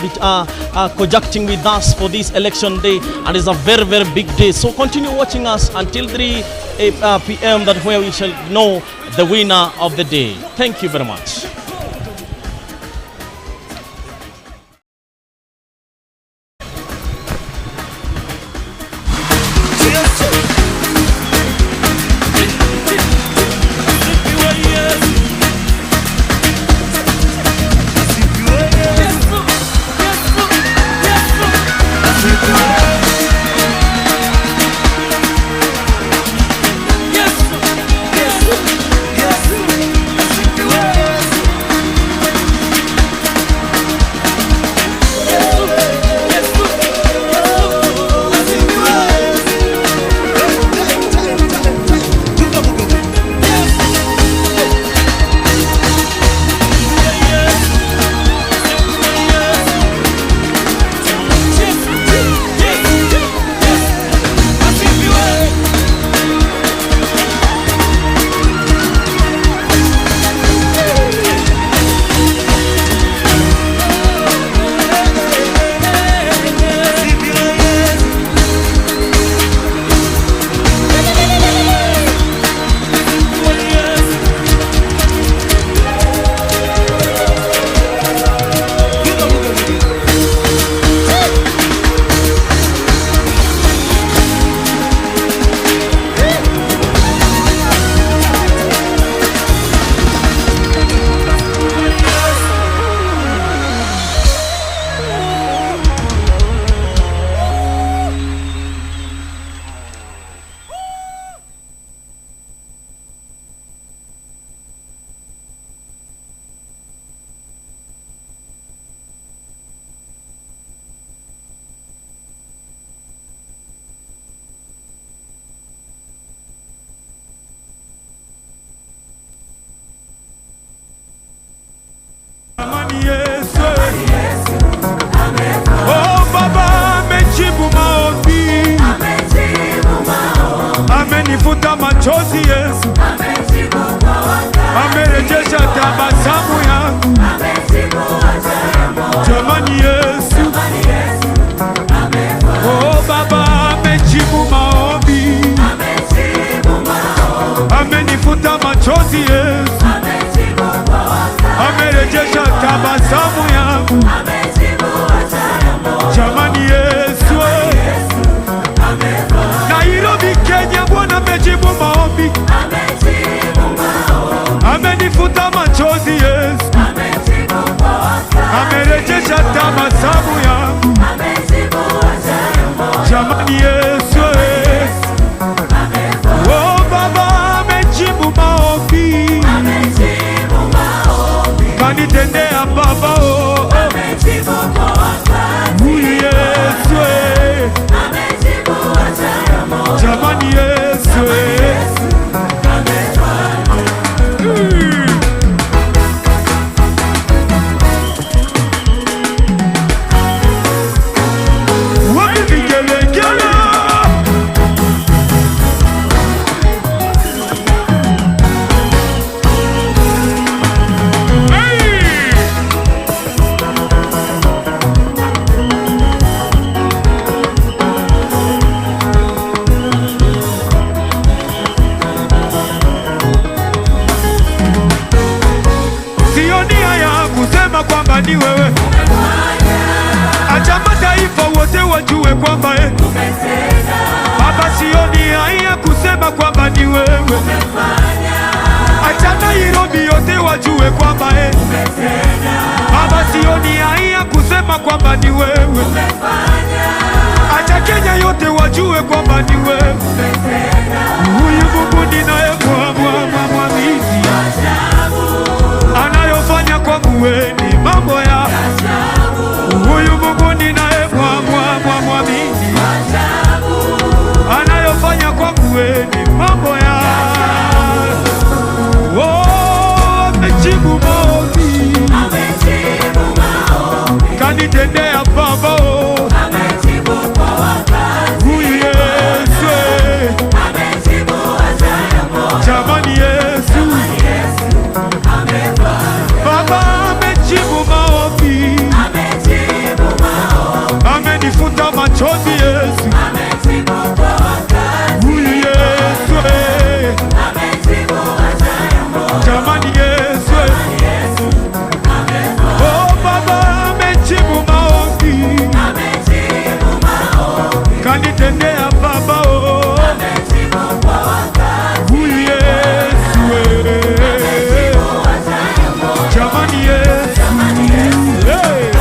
conducting with us for this election day, and it's a very, very big day. So continue watching us until 3 p.m. that where we shall know the winner of the day. Thank you very much. Amenifuta machozi Yesu, amerejesha tabasamu yangu, jamani Yesu, oh Baba amejibu maombi, amenifuta machozi Yesu, amerejesha tabasamu yangu, jamani Yesu, Nairobi Kenya Bwana amejibu maombi, amenifuta machozi Yesu, amerejesha tabasamu yangu, kwamba ni wewe. Acha mataifa wote wajue kwamba Baba, sioni haya kusema kwamba ni wewe. Acha Nairobi yote wajue kwamba Baba, sioni haya kusema kwamba ni wewe. Acha Kenya yote wajue kwamba ni wewe. Huyu Mungu ninaye mwamini, anayofanya kwangu ni mambo ya huyu Mungu ninaye mwamini, anayofanya kwangu ni mambo ya amejibu maombi, kanitendea Baba, huyu Yesu, jamani Yesu, Baba amejibu maombi, amenifuta machozi Yesu, huyu Yesu, jamani Yesu, oh Baba amejibu maombi, kanitendea Baba, huyu Yesu, jamani Yesu, hey.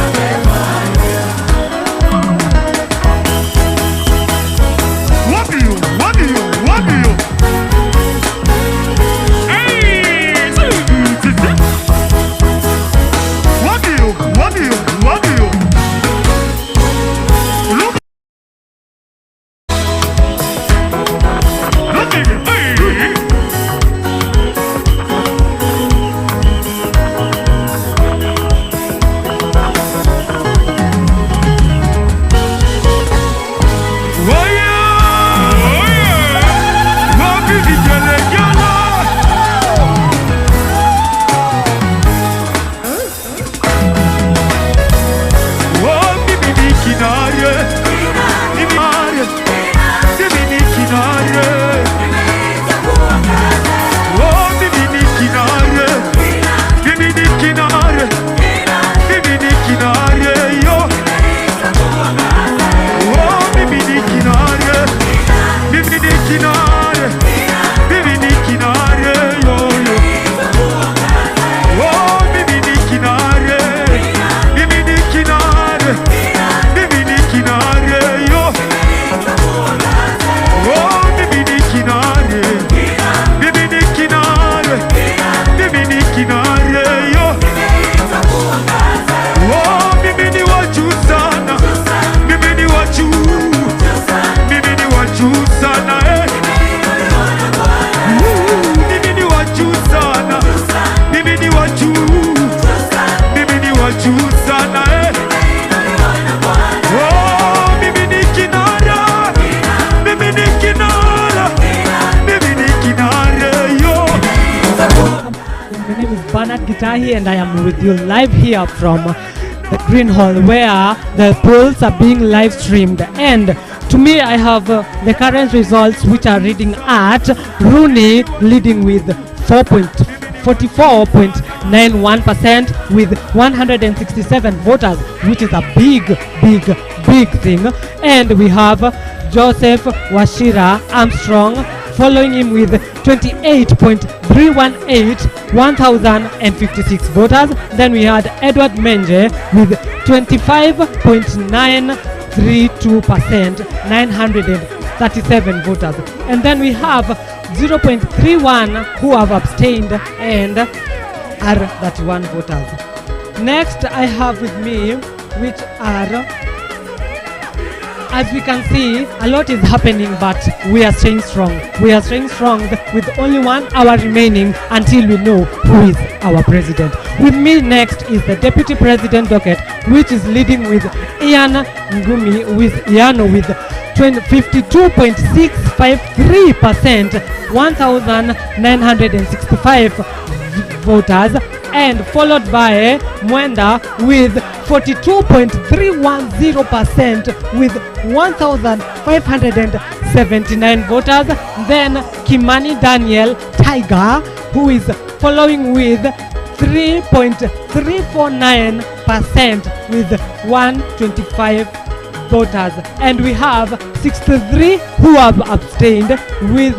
Gitahi, and I am with you live here from the Green Hall where the polls are being live streamed. And to me, I have the current results, which are reading at Rooney leading with 44.91% with 167 voters, which is a big thing. And we have Joseph Washira Armstrong following him with 28.318, 1,056 voters. Then we had Edward Menje with 25.932%, 937 voters. And then we have 0.31 who have abstained and are 31 voters. Next I have with me, which are, as we can see, a lot is happening, but we are staying strong. We are staying strong with only 1 hour remaining until we know who is our president. With me next is the deputy president docket, which is leading with Ian Ngumi with 52.653%, 1,965 voters, and followed by Mwenda with 42.310% with 1,579 voters. Then Kimani Daniel Tiger, who is following with 3.349% with 125 voters, and we have 63 who have abstained, with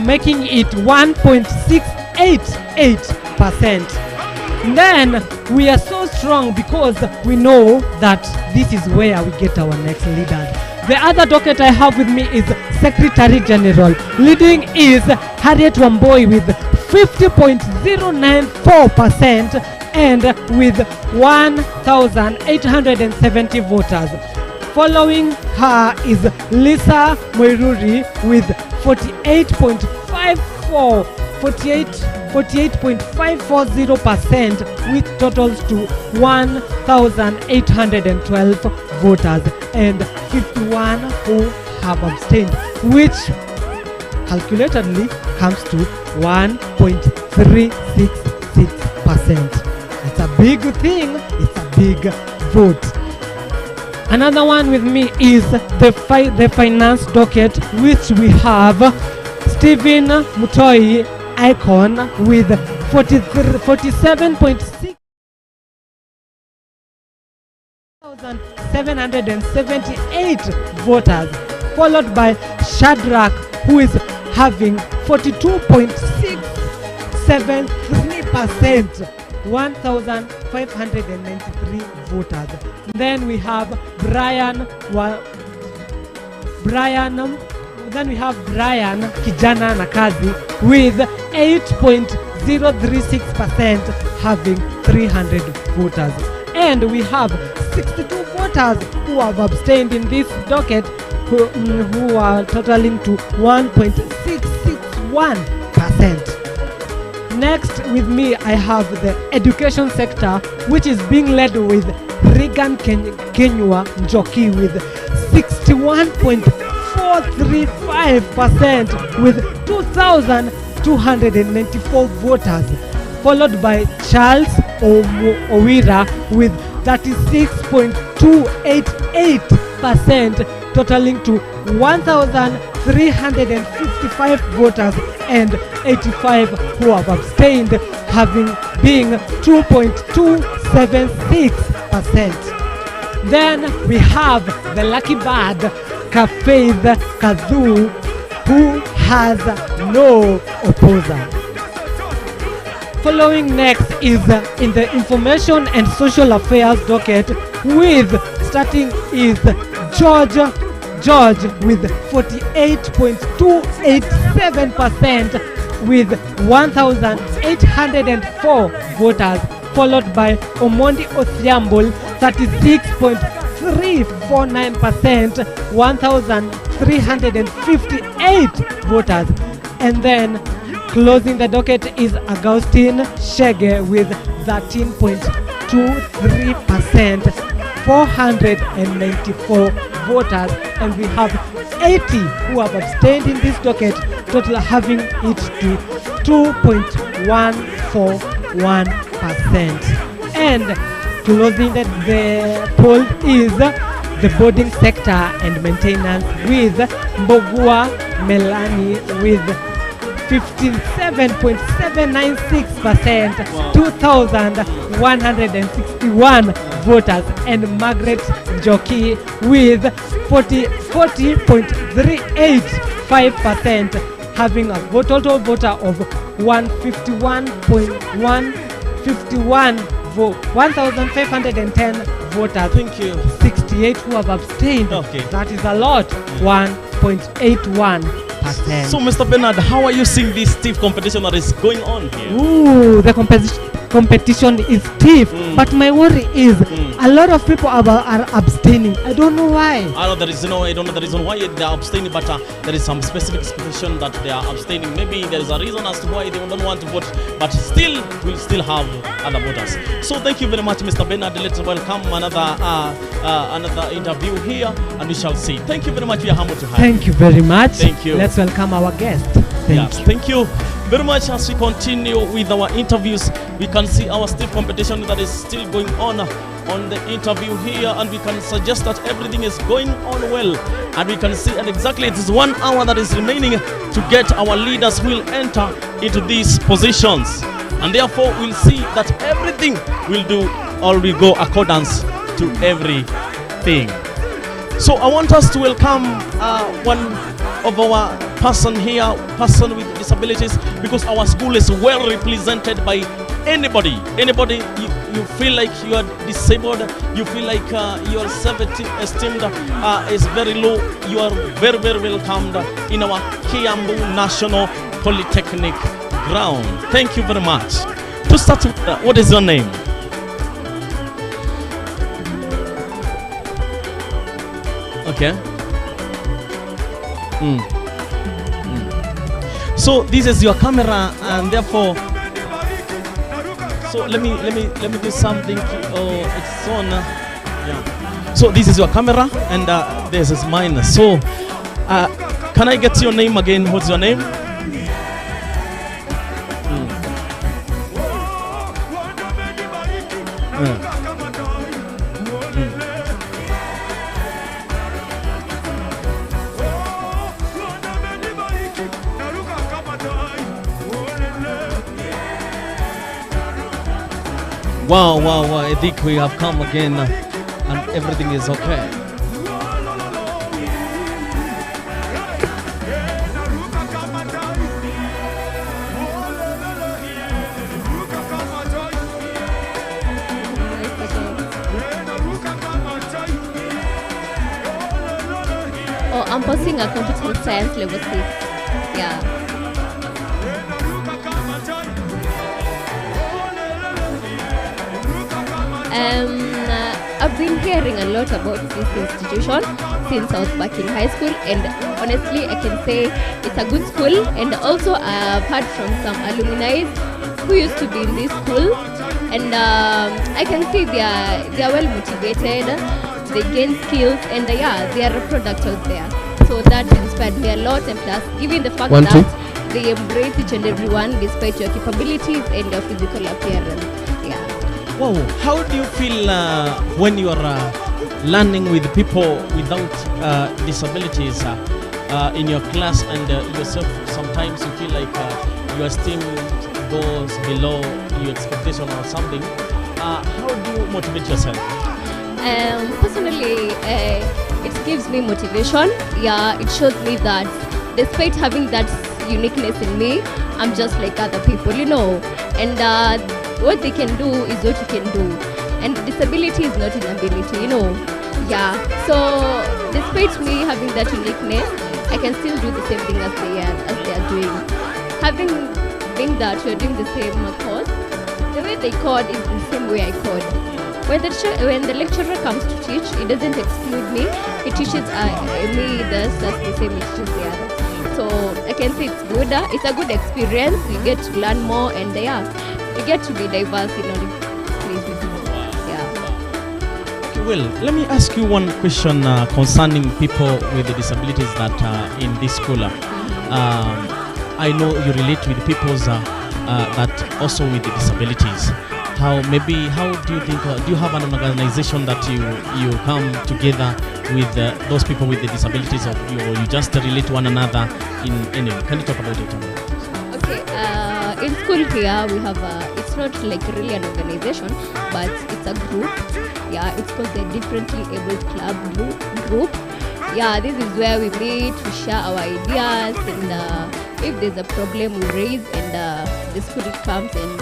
making it 1.688%. Then we are so strong because we know that this is where we get our next leaders. The other docket I have with me is Secretary General. Leading is Harriet Wamboi with 50.094% and with 1,870 voters. Following her is Lisa Moiruri with 48.540%, which totals to 1,812 voters, and 51 who have abstained, which calculatedly comes to 1.366%. It's a big thing, it's a big vote. Another one with me is the finance docket, which we have Stephen Mutoi Icon with 47.778 voters, followed by Shadrach, who is having 42.673%, 1,593 voters. Then we have Brian Kijana Nakazi with 8.036%, having 300 voters. And we have 62 voters who have abstained in this docket, who are totaling to 1.661%. Next with me I have the education sector, which is being led with Regan Kenywa Njoki with 61.435% with 2,294 voters, followed by Charles Owira with 36.288%, totaling to 1,355 voters, and 85 who have abstained, having being 2.276%. Then we have the lucky bird, Kafeith Kazu, who has no opposer. Following next is in the information and social affairs docket, with starting is George with 48.287% with 1,804 voters, followed by Omondi Othiambul 36.349%, 1,358 voters. And then closing the docket is Augustine Shege with 13.23%, 494 voters, and we have 80 who have abstained in this docket, total having it to 2.141%. And closing the poll is the boarding sector and maintenance, with Mbogua Melanie with 57.796%, 2,161 voters, and Margaret Njoki with 40.385%, having a total voter of 1,510 voters. Thank you. 68 who have abstained. Okay. That is a lot. 1.81%. So, Mr. Bernard, how are you seeing this stiff competition that is going on here? Ooh, the competition is stiff, but my worry is a lot of people are abstaining. I don't know why. I don't know the reason why they are abstaining, but there is some specific explanation that they are abstaining. Maybe there is a reason as to why they don't want to vote, but still, we'll still have other voters. So thank you very much, Mr. Bernard. Let's welcome another interview here, and we shall see. Thank you very much. We are humbled to have you. Thank you very much. Thank you. Let's welcome our guest. Thank you very much. As we continue with our interviews, we can see our stiff competition that is still going on the interview here, and we can suggest that everything is going on well, and we can see, and exactly it is 1 hour that is remaining to get our leaders who will enter into these positions. And therefore, we'll see that everything will do or will go accordance to everything. So I want us to welcome one of our person with disabilities, because our school is well represented by anybody you feel like you are disabled, you feel like your self-esteem is very low, you are very welcomed in our Kiambu National Polytechnic ground. Thank you very much. To start with, what is your name? Okay. So this is your camera, and therefore, so let me do something. Oh, it's on. Yeah. So this is your camera, and this is mine. So, can I get your name again? What's your name? Wow, I think we have come again and everything is okay. Oh, I'm pursuing a computer science level 6. Yeah. I've been hearing a lot about this institution since I was back in high school, and honestly I can say it's a good school. And also I've heard from some alumni who used to be in this school, and I can see they are well motivated, they gain skills, and they are a product out there. So that inspired me a lot, and plus given the fact that they embrace each and everyone despite your capabilities and your physical appearance. Wow, how do you feel when you are learning with people without disabilities in your class, and yourself sometimes you feel like your esteem goes below your expectation or something? How do you motivate yourself? Personally, it gives me motivation. Yeah, it shows me that despite having that uniqueness in me, I'm just like other people, and what they can do is what you can do, and disability is not inability, Yeah. So despite me having that uniqueness, I can still do the same thing as they are doing. Having being that we're doing the same course, the way they code is the same way I code. When the lecturer comes to teach, it doesn't exclude me. It teaches me just the same it teaches the others. So I can say it's good. It's a good experience. You get to learn more, and you get to be diverse in all places. Yeah. Well, let me ask you one question concerning people with disabilities that are in this school. I know you relate with people that also with disabilities. How do you think? Do you have an organization that you come together with those people with the disabilities, or you just relate to one another in any? Can you talk about it? Okay. In school here we have it's not like really an organization, but it's a group. Yeah, it's called the Differently Abled Club group. Yeah, this is where we meet, we share our ideas, and if there's a problem we raise, and the school comes and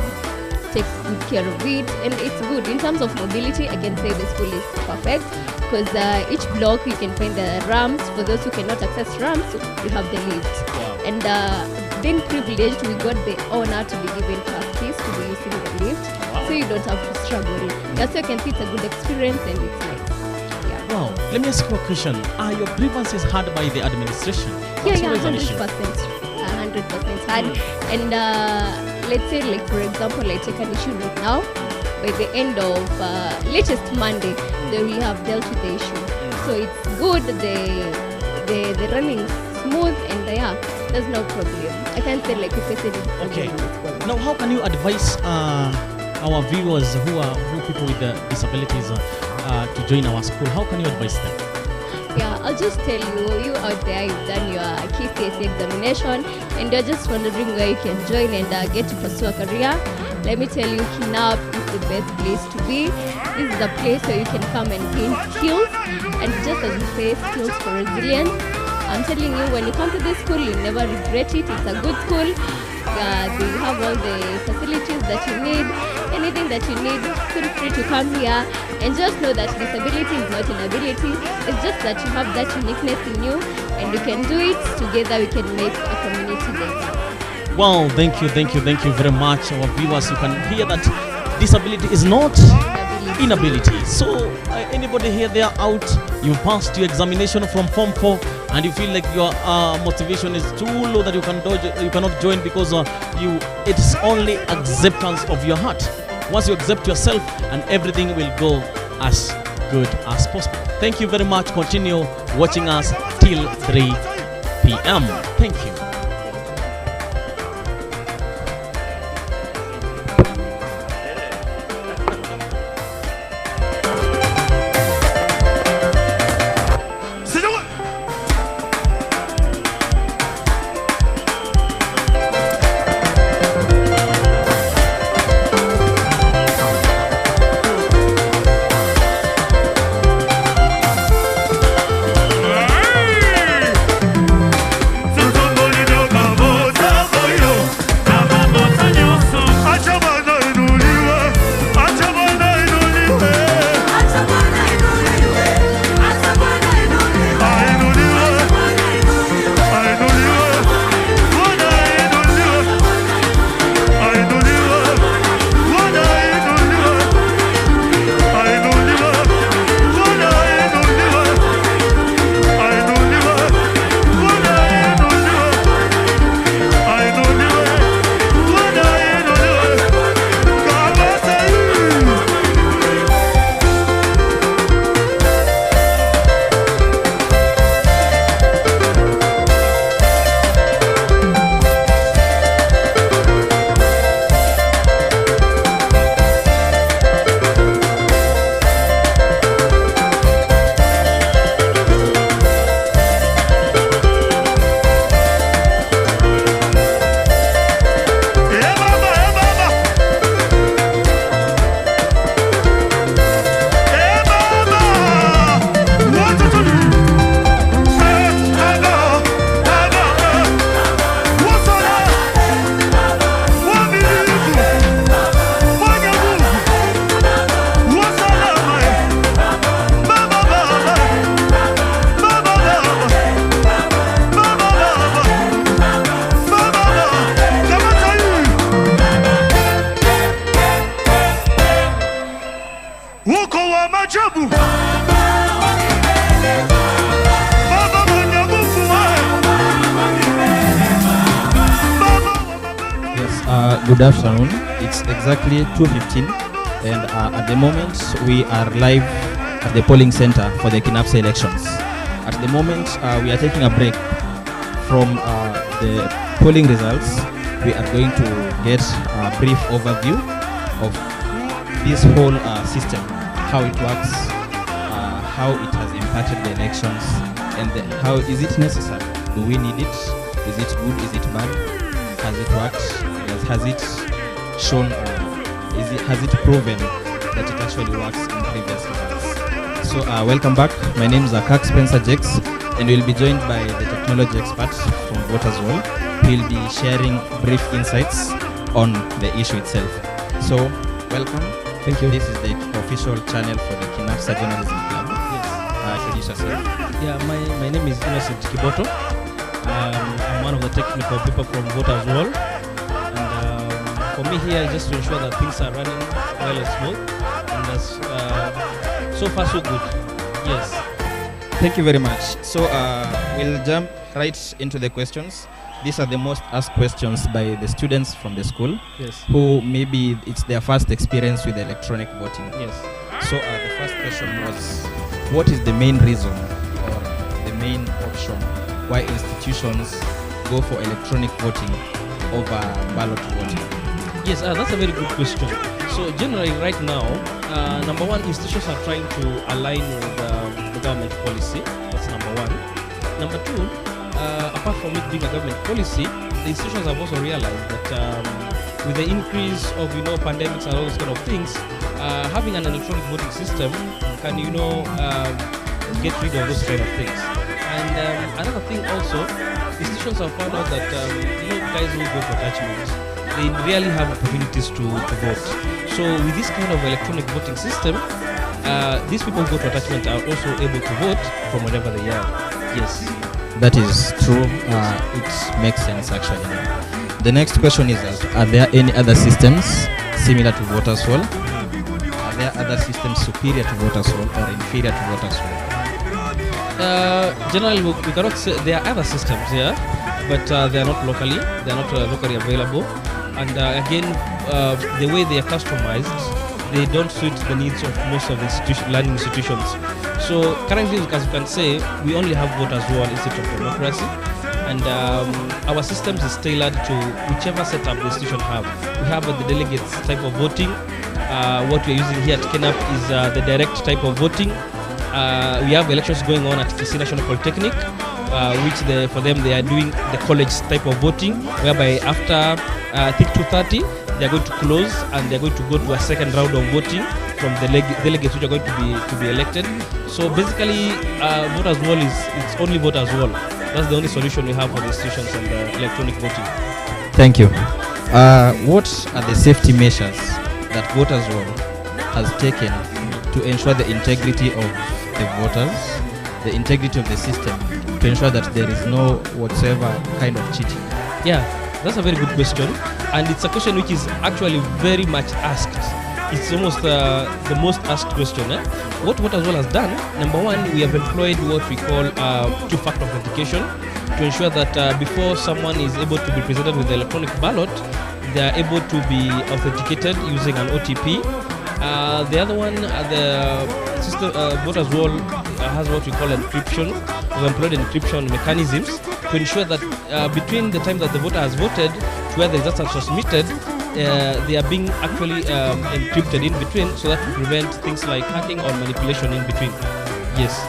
takes good care of it, and it's good. In terms of mobility, I can say the school is perfect, because each block you can find the ramps. For those who cannot access ramps, you have the lift. Wow. And being privileged, we got the honor to be given class keys to be using the lift. Wow. So you don't have to struggle. Yeah, so you can see it's a good experience, and it's nice. Yeah. Wow. Let me ask you a question. Are your grievances heard by the administration? Yeah, 100%. 100% heard. And let's say, like for example, I take an issue right now. By the end of latest Monday, they will have dealt with the issue. So it's good. They're running smooth, and there's no problem. I can't say like if I said it. Okay. Now, how can you advise our viewers who people with disabilities to join our school? How can you advise them? Yeah, I'll just tell you out there, you've done your KCSE examination and you're just wondering where you can join and get to pursue a career. Let me tell you, Kinap is the best place to be. This is a place where you can come and gain skills, and just as we say, skills for resilience. I'm telling you, when you come to this school, you'll never regret it. It's a good school. They have all the facilities that you need. Anything that you need, feel free to come here. And just know that disability is not inability. It's just that you have that uniqueness in you, and you can do it. Together we can make a community better. Wow, thank you very much, our viewers. You can hear that disability is not inability. So anybody here, they are out, you passed your examination from Form 4 and you feel like your motivation is too low that you cannot join because it's only acceptance of your heart. Once you accept yourself, and everything will go as good as possible. Thank you very much. Continue watching us till 3 p.m. Thank you. Good afternoon. It's exactly 2:15, and at the moment we are live at the polling center for the Kinapsa Elections. At the moment we are taking a break from the polling results. We are going to get a brief overview of this whole system, how it works, how it has impacted the elections, and how is it necessary? Do we need it? Is it good? Is it bad? Has it worked? Has it shown, has it proven that it actually works in previous results? So welcome back. My name is Akak Spencer Jakes, and we'll be joined by the technology expert from Voters Wall. He'll be sharing brief insights on the issue itself. So welcome. Thank you. This is the official channel for the Kinapsa Journalism Club. Yes. Introduce yourself. Yeah, my name is Innocent Kiboto. I'm one of the technical people from Voters Wall. For me here, just to ensure that things are running well and smooth, and so far so good. Yes. Thank you very much. So we'll jump right into the questions. These are the most asked questions by the students from the school, yes, who maybe it's their first experience with electronic voting. Yes. So the first question was, what is the main reason or the main option why institutions go for electronic voting over ballot voting? Yes, that's a very good question. So generally right now, number one, institutions are trying to align with the government policy. That's number one. Number two, apart from it being a government policy, the institutions have also realized that with the increase of pandemics and all those kind of things, having an electronic voting system can get rid of those kind of things. And another thing also, institutions have found out that guys who go for attachment, they rarely have opportunities to vote. So with this kind of electronic voting system, these people who go to attachment are also able to vote from wherever they are. Yes. That is true. It makes sense actually. The next question is, are there any other systems similar to voters roll? Are there other systems superior to voters roll or inferior to voters roll? Generally, we cannot say there are other systems here, but they are not locally available. And again, the way they are customized, they don't suit the needs of most of the learning institutions. So currently, as you can say, we only have voters roll instead of democracy. And our systems is tailored to whichever setup the institution have. We have the delegates type of voting. What we are using here at Kinap is the direct type of voting. We have elections going on at Kiambu National Polytechnic, which for them they are doing the college type of voting, whereby after I think 2:30 they are going to close and they are going to go to a second round of voting from the delegates which are going to be elected. So basically, voters roll it's only voters roll. That's the only solution we have for the institutions and electronic voting. Thank you. What are the safety measures that voters roll has taken to ensure the integrity of the voters, the integrity of the system, to ensure that there is no whatsoever kind of cheating? Yeah, that's a very good question, and it's a question which is actually very much asked. It's almost the most asked question. What voters roll has done, number one, we have employed what we call two-factor authentication to ensure that before someone is able to be presented with the electronic ballot, they are able to be authenticated using an OTP. The other one, the system, voters roll has what we call encryption. We've employed encryption mechanisms to ensure that between the time that the voter has voted to where the results are transmitted, they are being actually encrypted in between, so that to prevent things like hacking or manipulation in between. Yes.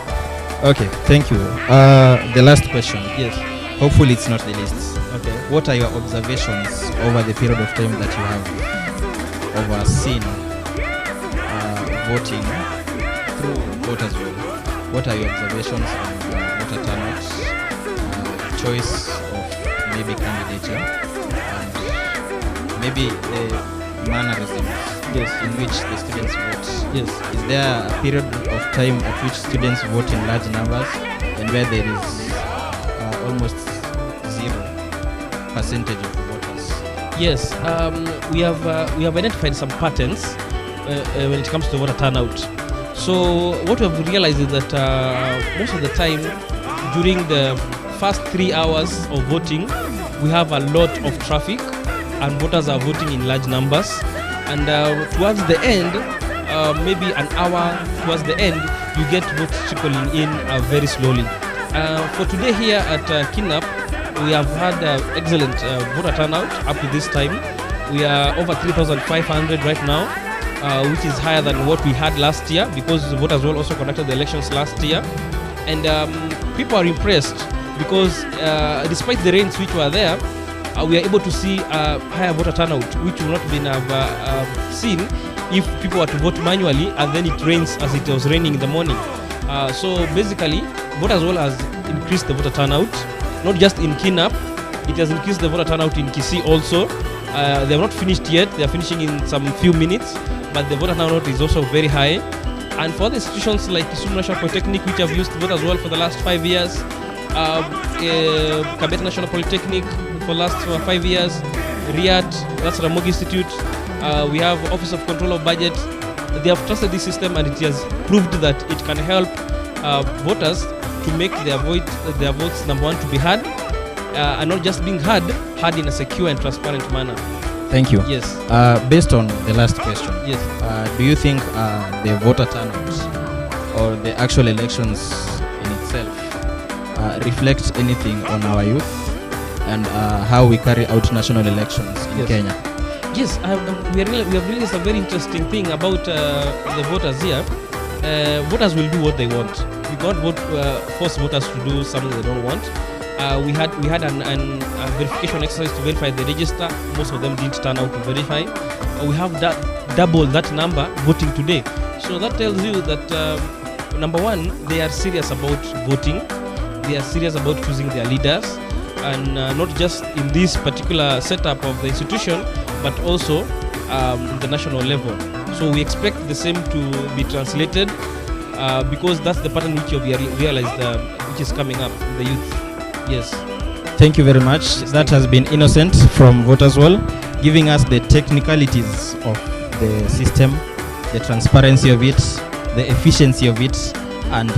Okay, thank you. The last question. Yes. Hopefully it's not the least. Okay. What are your observations over the period of time that you have overseen voting through voters roll? What are your observations on voter turnout, choice of maybe candidature, and maybe the mannerisms in which the students vote? Yes. Is there a period of time at which students vote in large numbers and where there is almost 0% of voters? Yes, we have identified some patterns when it comes to voter turnout. So what we have realized is that most of the time during the first 3 hours of voting, we have a lot of traffic and voters are voting in large numbers. And towards the end, maybe an hour towards the end, you get votes trickling in very slowly. For today here at Kinap, we have had excellent voter turnout up to this time. We are over 3,500 right now, which is higher than what we had last year because the voters roll also conducted the elections last year. And people are impressed because despite the rains which were there, we are able to see a higher voter turnout, which would not have seen if people were to vote manually and then it rains as it was raining in the morning. So basically, voters roll has increased the voter turnout, not just in Kinap, it has increased the voter turnout in Kisii also. They have not finished yet, they are finishing in some few minutes, but the voter turnout is also very high. And for the institutions like Kiambu National Polytechnic, which have used voters roll for the last 5 years, Kiambu National Polytechnic for the last 5 years, Riyadh, that's Ramogi Institute, we have Office of Control of Budget. They have trusted this system and it has proved that it can help voters to make their votes, number one, to be heard, and not just being heard in a secure and transparent manner. Thank you. Yes. Based on the last question, yes. Do you think the voter turnout or the actual elections in itself reflect anything on our youth and how we carry out national elections in Kenya? Yes, we have realized a very interesting thing about the voters here. Voters will do what they want. you can't force voters to do something they don't want. We had a verification exercise to verify the register. Most of them didn't turn out to verify. We have double that number voting today. So that tells you that number one, they are serious about voting. They are serious about choosing their leaders, and not just in this particular setup of the institution, but also the national level. So we expect the same to be translated because that's the pattern which we realized which is coming up in the youth. Yes. Thank you very much. That has been Innocent from Voters Wall, giving us the technicalities of the system, the transparency of it, the efficiency of it, and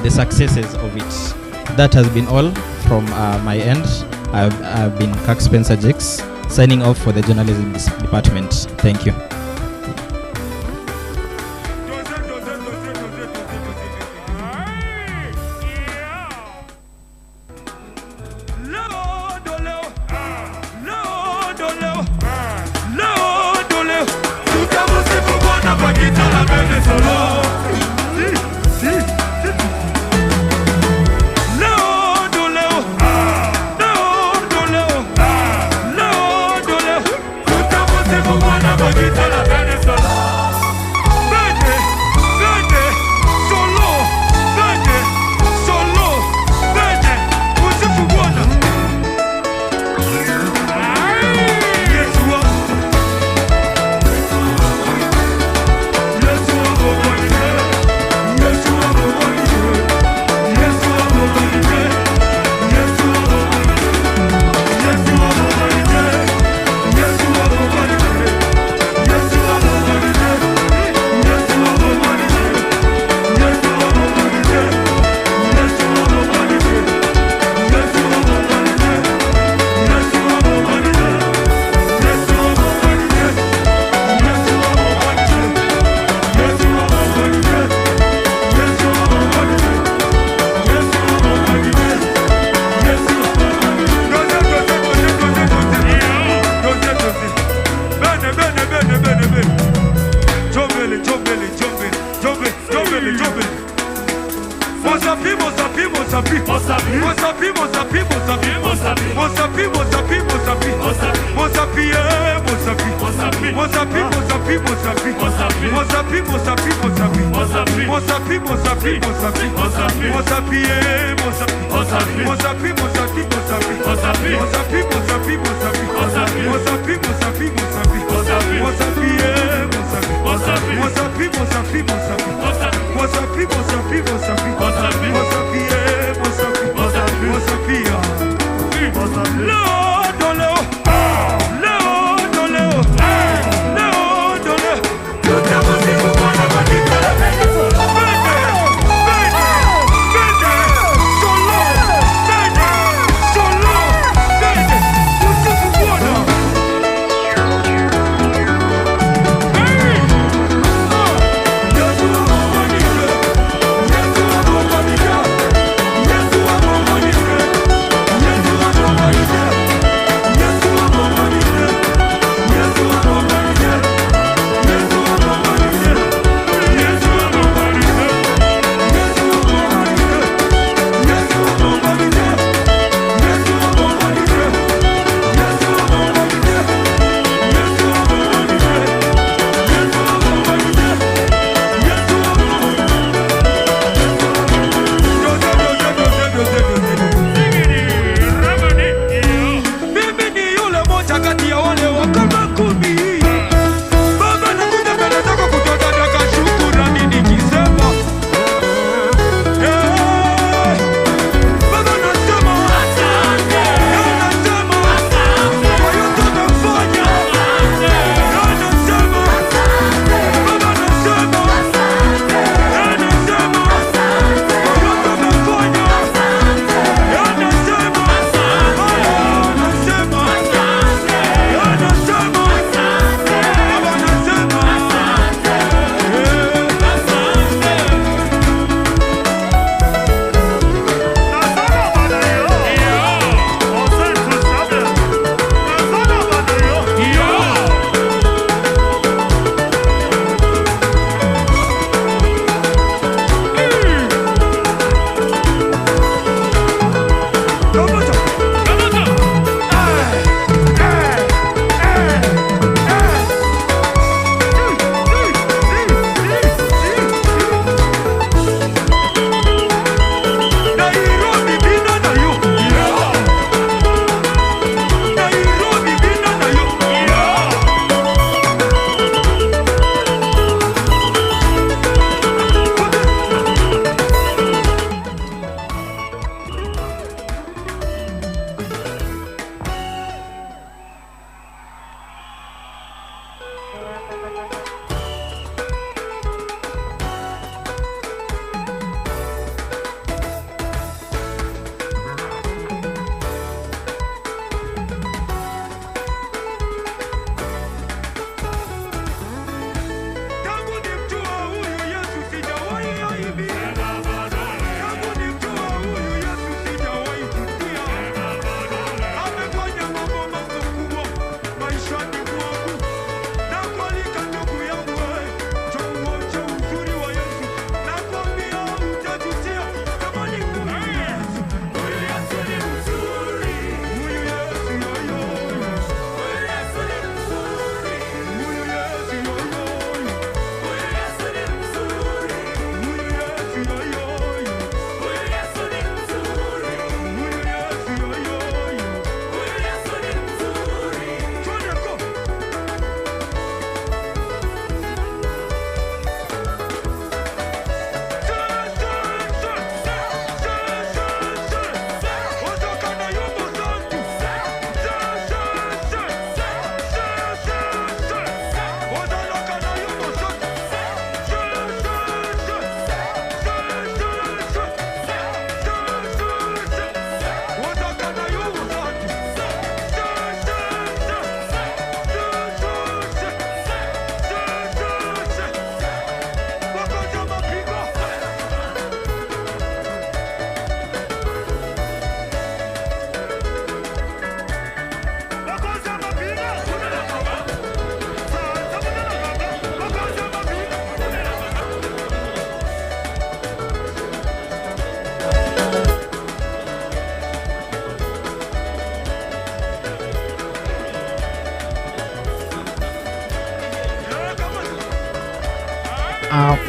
the successes of it. That has been all from my end. I've been Kirk Spencer Jakes, signing off for the journalism department. Thank you.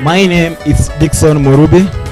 My name is Dixon Murubi.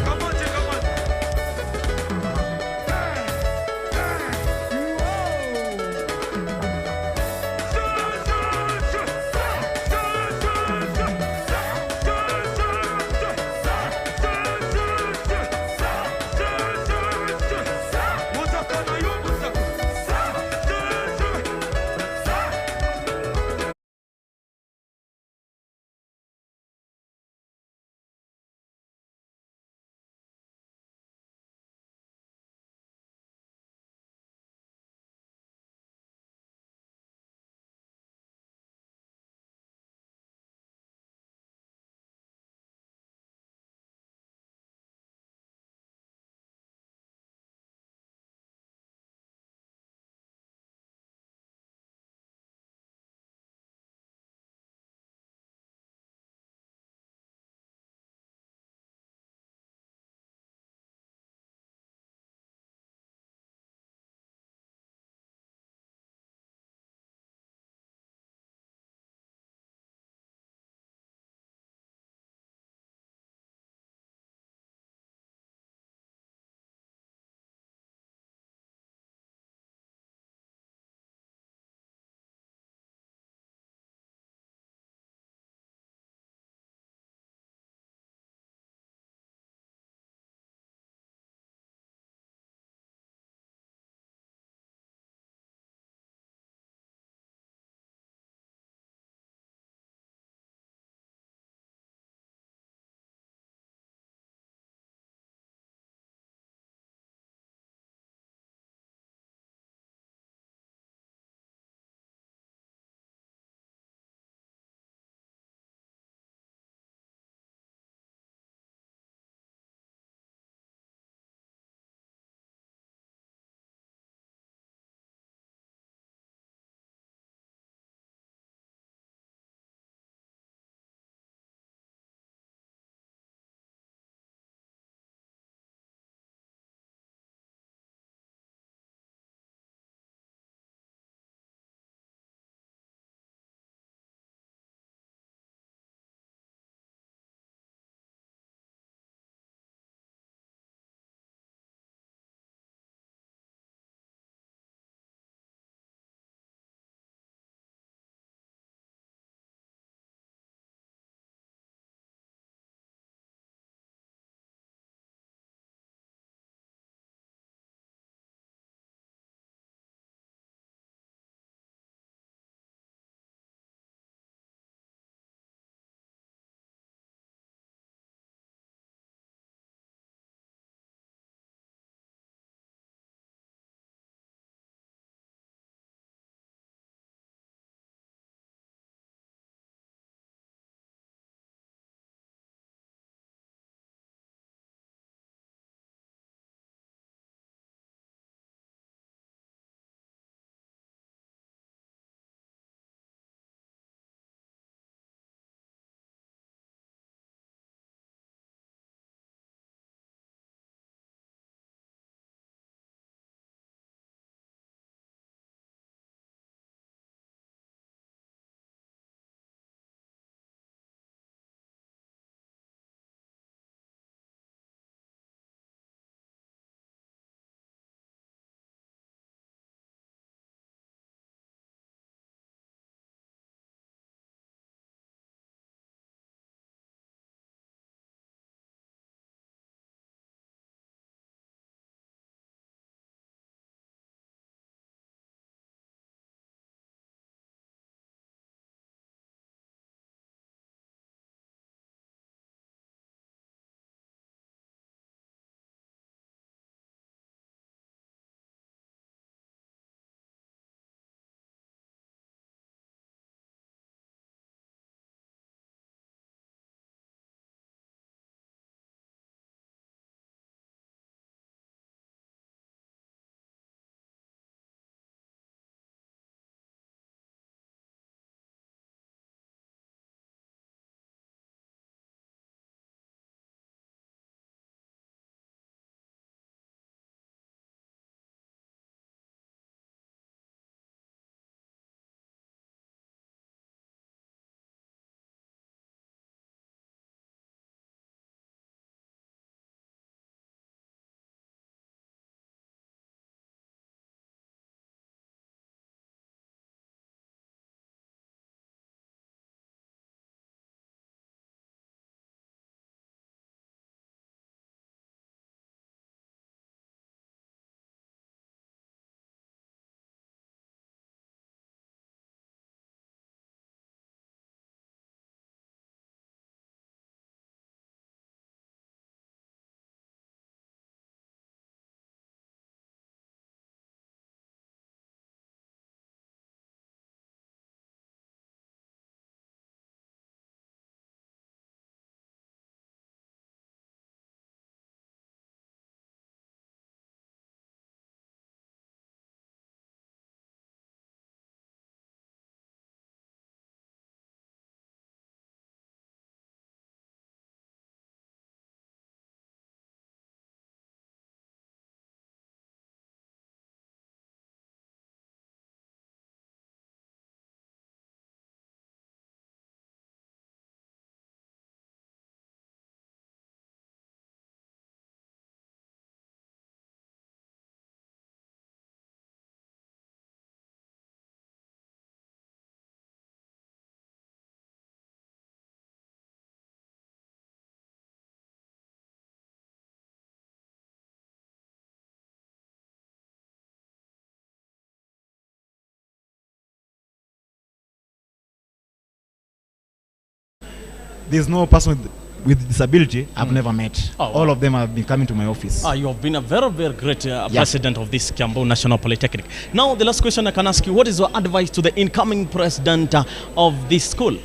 there's no person with disability I've never met. Oh, all of them have been coming to my office. You have been a very, very great president of this Kiambu National Polytechnic. Now, the last question I can ask you, what is your advice to the incoming president of this school?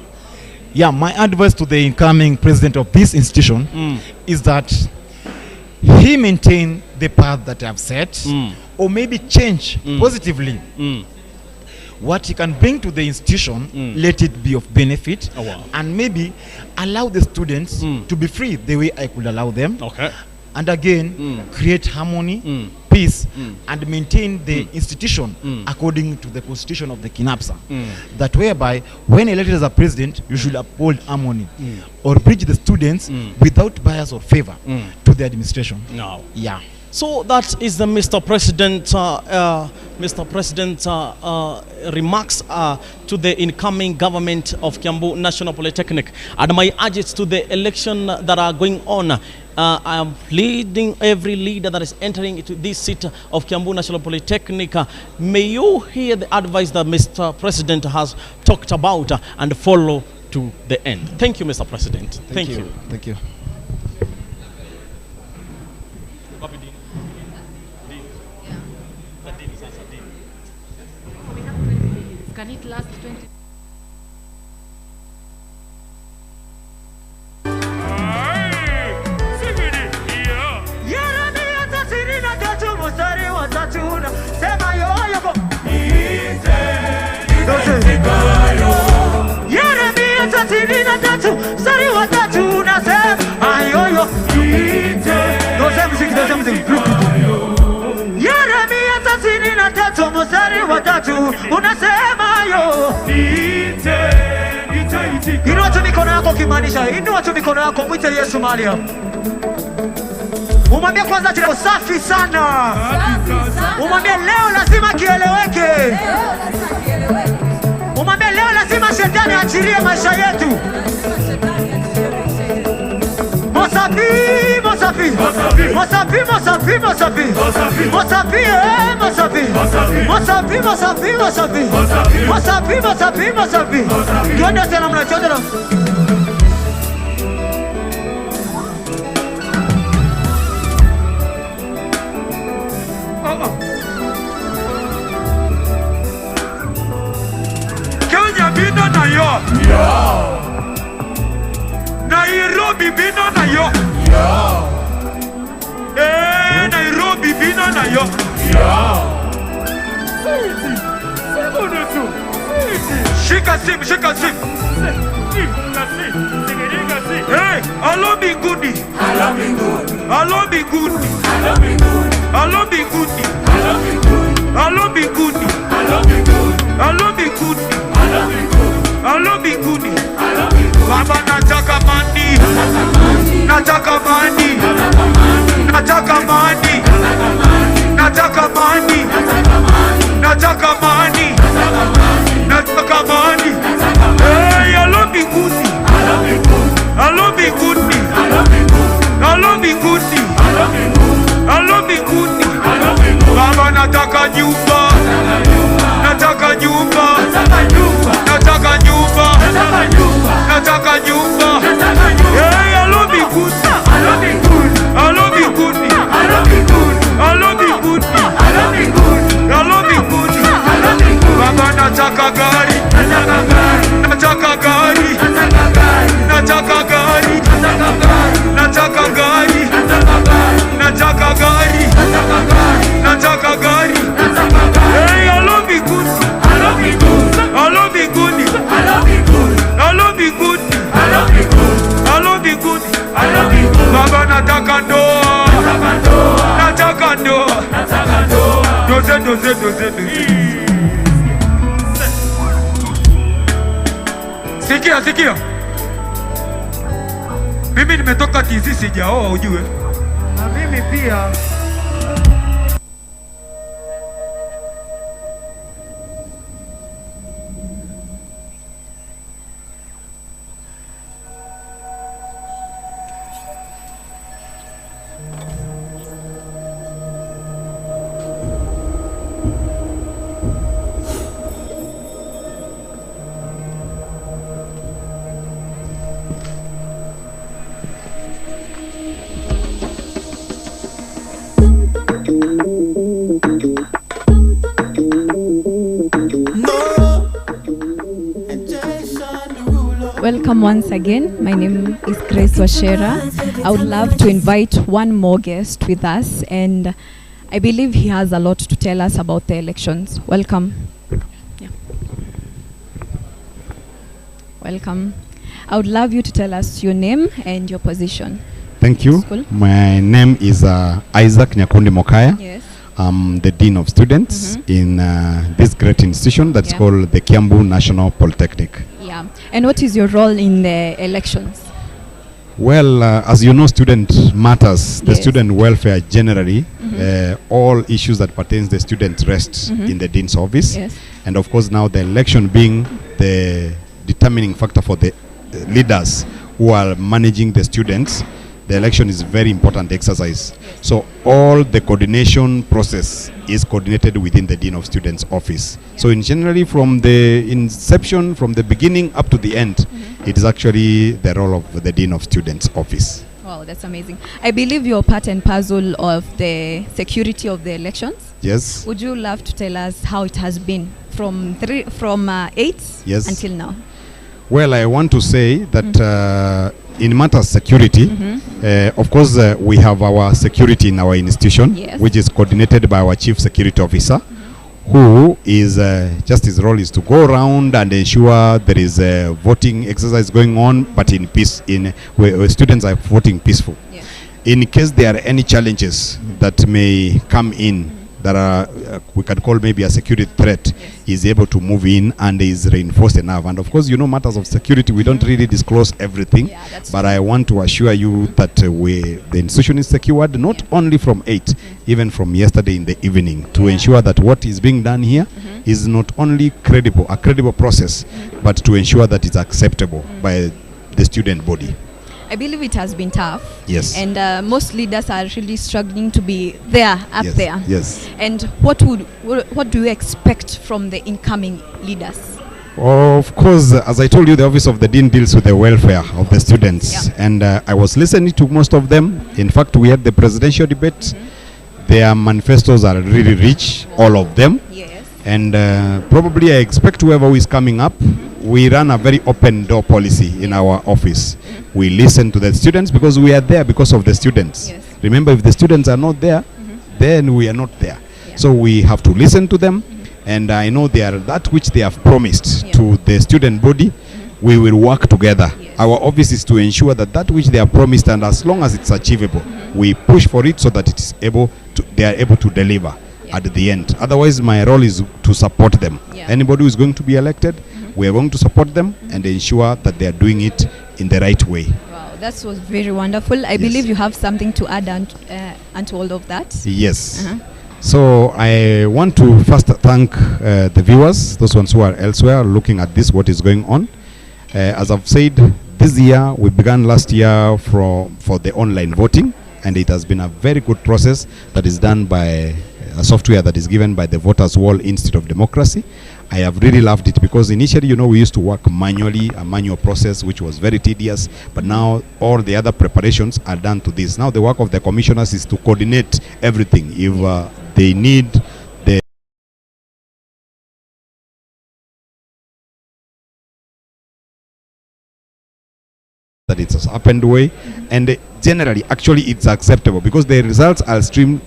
Yeah, my advice to the incoming president of this institution is that he maintain the path that I've set, or maybe change positively. What he can bring to the institution, let it be of benefit, and maybe allow the students to be free the way I could allow them. And again, create harmony, peace, and maintain the institution according to the constitution of the Kinapsa. That whereby, when elected as a president, you should uphold harmony or bridge the students without bias or favor to the administration. Yeah. So that is the Mr. President remarks to the incoming government of Kiambu National Polytechnic. And my urges to the election that are going on. I am pleading every leader that is entering into this seat of Kiambu National Polytechnic. May you hear the advice that Mr. President has talked about and follow to the end. Thank you, Mr. President. Thank you. Thank you. Can it last 20? Inua tu mikono yako kimaanisha, inua tu mikono yako, mwite Yesu Maria. Umwambie kwanza tena safi sana. Umwambie leo lazima kieleweke. Umwambie leo lazima shetani achilie maisha yetu. Mosafi, Mosafi, Mosafi, Mosafi, Mosafi, Mosafi, Mosafi, Mosafi, Mosafi, Mosafi, Mosafi, Mosafi, Mosafi. Twende tena mnacheza na Kenya bina na yo. Nairobi bina na yo. Nairobi bina na yo. Shika sim, shika sim. Hey, alo binguni. Alo binguni. Alo binguni. Alo binguni. Alo binguni. Alo binguni. Alo binguni. Baba nataka mani. Nataka mani. Nataka mani. Nataka mani. Nataka mani. Nataka mani. Hey, alo binguni. Alo binguni. Alo binguni. Alo binguni. Baba nataka nyumba. Nataka nyumba. Nataka nyumba. Nataka nyumba. Hey, alo binguni. Alo binguni. Alo binguni. Alo binguni. Alo binguni. Baba nataka gari. Nataka gari. Nataka gari. Nataka gari. Nataka gari. Nataka gari. Hey, alo binguni. Alo binguni. Alo binguni. Alo binguni. Baba nataka ndoa. Nataka ndoa. Doze, doze, doze, doze. Sikia, sikia. Mimi nimetoka Kizi, sijaoa ujue. Na mimi pia. Welcome once again. My name is Grace Washera. I would love to invite one more guest with us, and I believe he has a lot to tell us about the elections. Welcome. Yeah. Welcome. I would love you to tell us your name and your position. Thank you. School. My name is Isaac Nyakundi Mokaya. Yes. I'm the Dean of Students in this great institution that's called the Kiambu National Polytechnic. Yeah. And what is your role in the elections? Well, as you know, student matters, the student welfare generally, all issues that pertains the student rests in the Dean's office. Yes. And of course now the election being the determining factor for the leaders who are managing the students, the election is very important exercise. So all the coordination process is coordinated within the Dean of Students office. So in generally from the inception, from the beginning up to the end, it is actually the role of the Dean of Students office. Wow, that's amazing. I believe you're part and parcel of the security of the elections. Yes. Would you love to tell us how it has been from 8 Yes. until now? Well, I want to say that in matters security, of course, we have our security in our institution, which is coordinated by our Chief Security Officer, who is just his role is to go around and ensure there is a voting exercise going on, but in peace, where students are voting peaceful. In case there are any challenges that may come in, that are we can call maybe a security threat, is able to move in and is reinforced enough. And of course, you know, matters of security, we don't really disclose everything, but I want to assure you that the institution is secured not only from 8, even from yesterday in the evening, to ensure that what is being done here is not only a credible process, but to ensure that it's acceptable by the student body. I believe it has been tough. Yes. And most leaders are really struggling to be there, up there. Yes. And what do you expect from the incoming leaders? Of course, as I told you, the office of the Dean deals with the welfare of the students. And I was listening to most of them. In fact, we had the presidential debate. Their manifestos are really rich, all of them. And probably I expect whoever is coming up, we run a very open door policy in our office. We listen to the students because we are there because of the students. Remember, if the students are not there, then we are not there. So we have to listen to them. And I know they are that which they have promised to the student body, we will work together. Our office is to ensure that that which they have promised, and as long as it's achievable, we push for it so that it is they are able to deliver at the end. Otherwise, my role is to support them. Anybody who is going to be elected, we are going to support them and ensure that they are doing it in the right way. Wow, that was very wonderful. I believe you have something to add onto all of that. Yes. So I want to first thank the viewers, those ones who are elsewhere looking at this, what is going on. As I've said, this year, we began last year for the online voting, and it has been a very good process that is done by a software that is given by the Voters Wall Institute of Democracy. I have really loved it because initially, you know, we used to work manually, a manual process which was very tedious, but now all the other preparations are done to this. Now the work of the commissioners is to coordinate everything. If they need the that it's a happened way, and generally actually it's acceptable because the results are streamed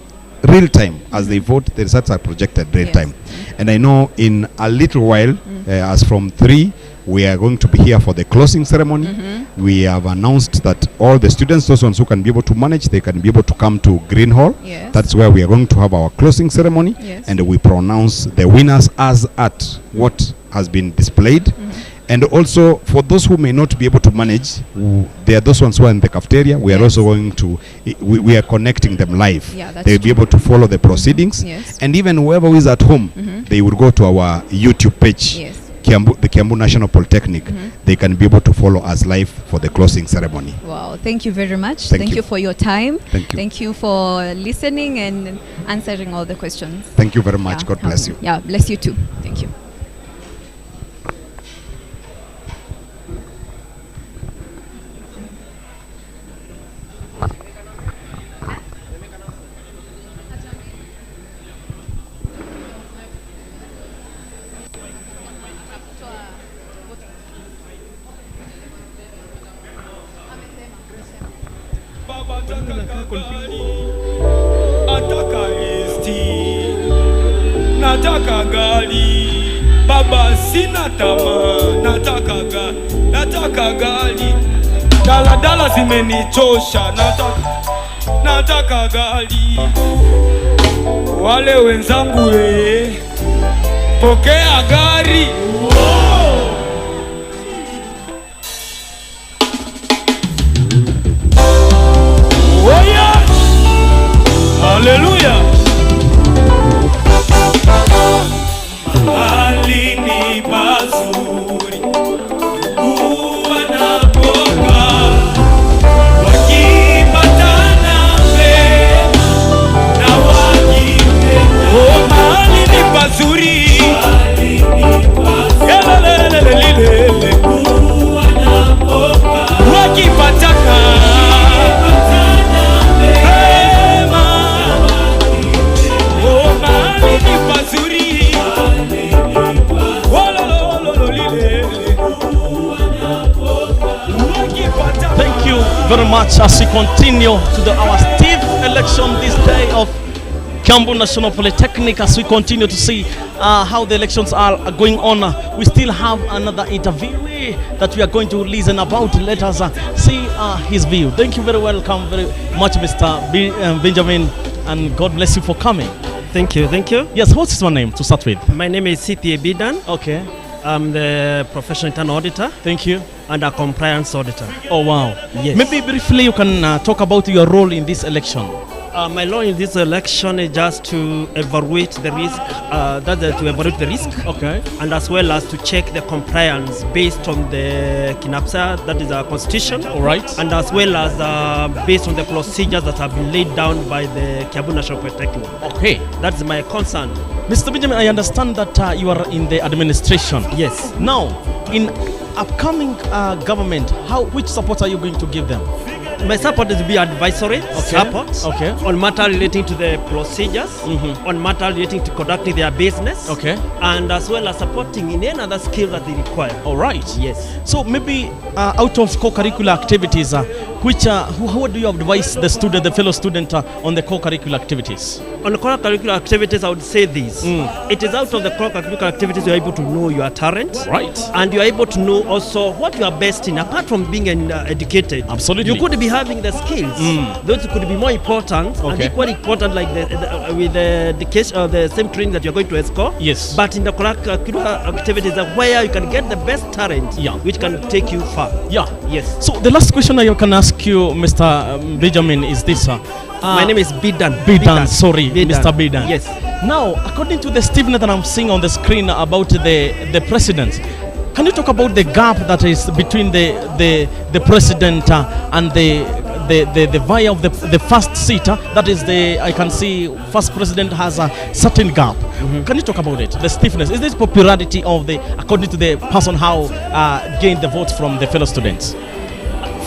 real time. As they vote, the results are projected real time. And I know in a little while, as from 3, we are going to be here for the closing ceremony. We have announced that all the students, those ones who can be able to manage, they can be able to come to Green Hall. That's where we are going to have our closing ceremony, and we pronounce the winners as at what has been displayed. And also, for those who may not be able to manage, there are those ones who are in the cafeteria. We are also going to, we are connecting them live. They'll be able to follow the proceedings. And even whoever is at home, they will go to our YouTube page, the Kiambu National Polytechnic. They can be able to follow us live for the closing ceremony. Wow, thank you very much. Thank you. For your time. Thank you. Thank you for listening and answering all the questions. Thank you very much. God bless you. Yeah, bless you too. Thank you. Ataka esti, nataka gari. Baba sina tamaa, nataka gari. Daladala zimenichosha, nataka gari. Wale wenzangu pokea gari. Oh yes! Hallelujah! Hali ni pazuri wanapoka wakipatana mema na wakipenda. Oh, hali ni pazuri lelelelelelele wakipatana mema. Oh, hali ni pazuri. Thank you very much as we continue to our Steve election this day of Kiambu National Polytechnic. As we continue to see how the elections are going on, we still have another interviewee that we are going to listen about. Let us see his view. Thank you very very much, Mr. Benjamin, and God bless you for coming. Thank you. Yes, what's your name to start with? My name is CPA Bidan. Okay. I'm the professional internal auditor. Thank you. And a compliance auditor. Oh wow. Yes. Maybe briefly you can talk about your role in this election. My role in this election is just to evaluate the risk. Okay. And as well as to check the compliance based on the Kinapsa, that is our constitution. All right. And as well as based on the procedures that have been laid down by the Kiambu National Polytechnic. Okay. That's my concern. Mr. Benjamin, I understand that you are in the administration. Yes. Now, in upcoming government, which support are you going to give them? My support is to be advisory support on matter relating to the procedures, on matter relating to conducting their business, and as well as supporting in any other skill that they require. All right. Yes. So maybe out of co-curricular activities, how do you advise the fellow student on the co-curricular activities? On the co-curricular activities, I would say this. It is out of the co-curricular activities you are able to know your talent. Right. And you are able to know also what you are best in, apart from being educated. Absolutely. You could be having the skills. Those could be more important and equally important, like with the education, the same training that you are going to escort. Yes. But in the co-curricular activities, where you can get the best talent, which can take you far. Yeah. Yes. So the last question I can ask you, Mr. Benjamin, is this. My name is Bidan. Sorry, Mr. Bidan. Yes. Now, according to the statement that I'm seeing on the screen about the president, can you talk about the gap that is between the president and the vice of the first seat? That is I can see first president has a certain gap. Can you talk about it? The stiffness. Is this popularity of according to the person how gained the votes from the fellow students?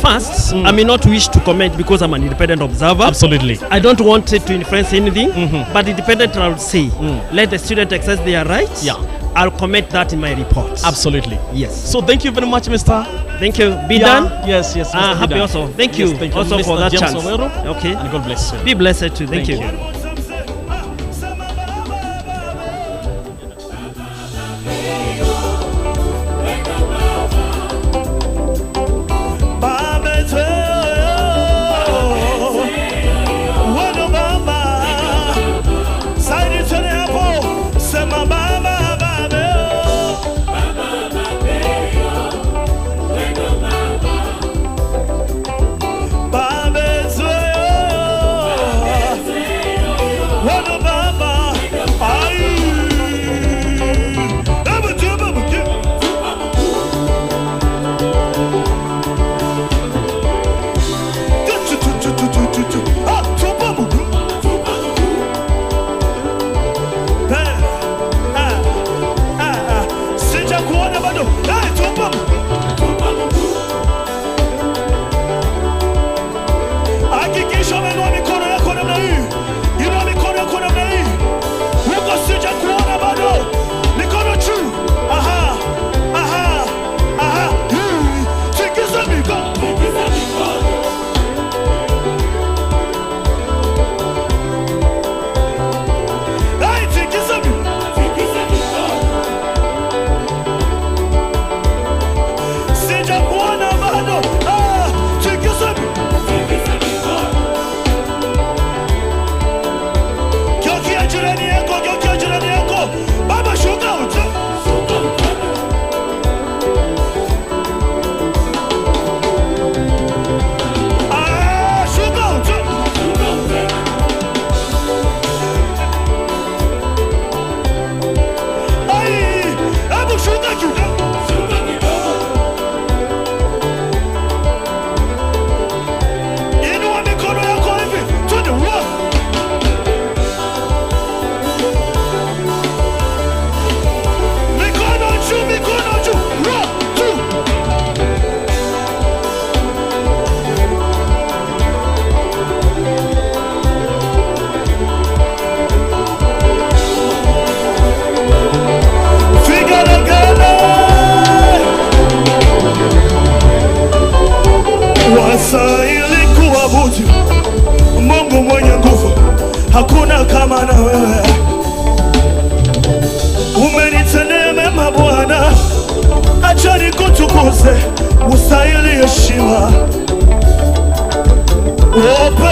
First, I may not wish to comment because I'm an independent observer. Absolutely. I don't want it to influence anything, but independent, I would say, let the student exercise their rights. Yeah. I'll comment that in my report. Absolutely. Yes. So thank you very much, Mr. Thank you. Bidan. Yes. Mr. Happy Bidan. also. Thank you. Yes, thank you. Also Mr. for that James chance. Owero. Okay. And God bless you. Be blessed too. Thank you.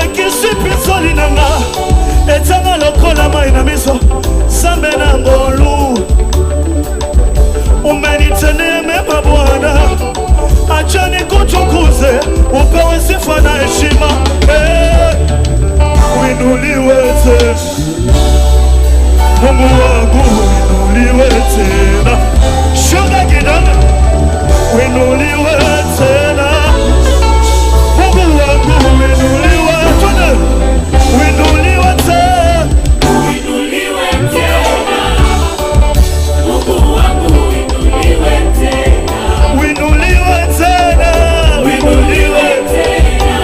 ekisipi nanga etanga lokola mai na miso sambe na ngolu umenitendea mema Bwana acha nikutukuze upewe sifa na heshima uinuliwe tena Mungu wangu uinuliwe tena shuka kidogo uinuliwe tena Mungu wangu uinuliwe tena uinuliwe tena uinuliwe tena Mungu wangu uinuliwe tena uinuliwe tena uinuliwe tena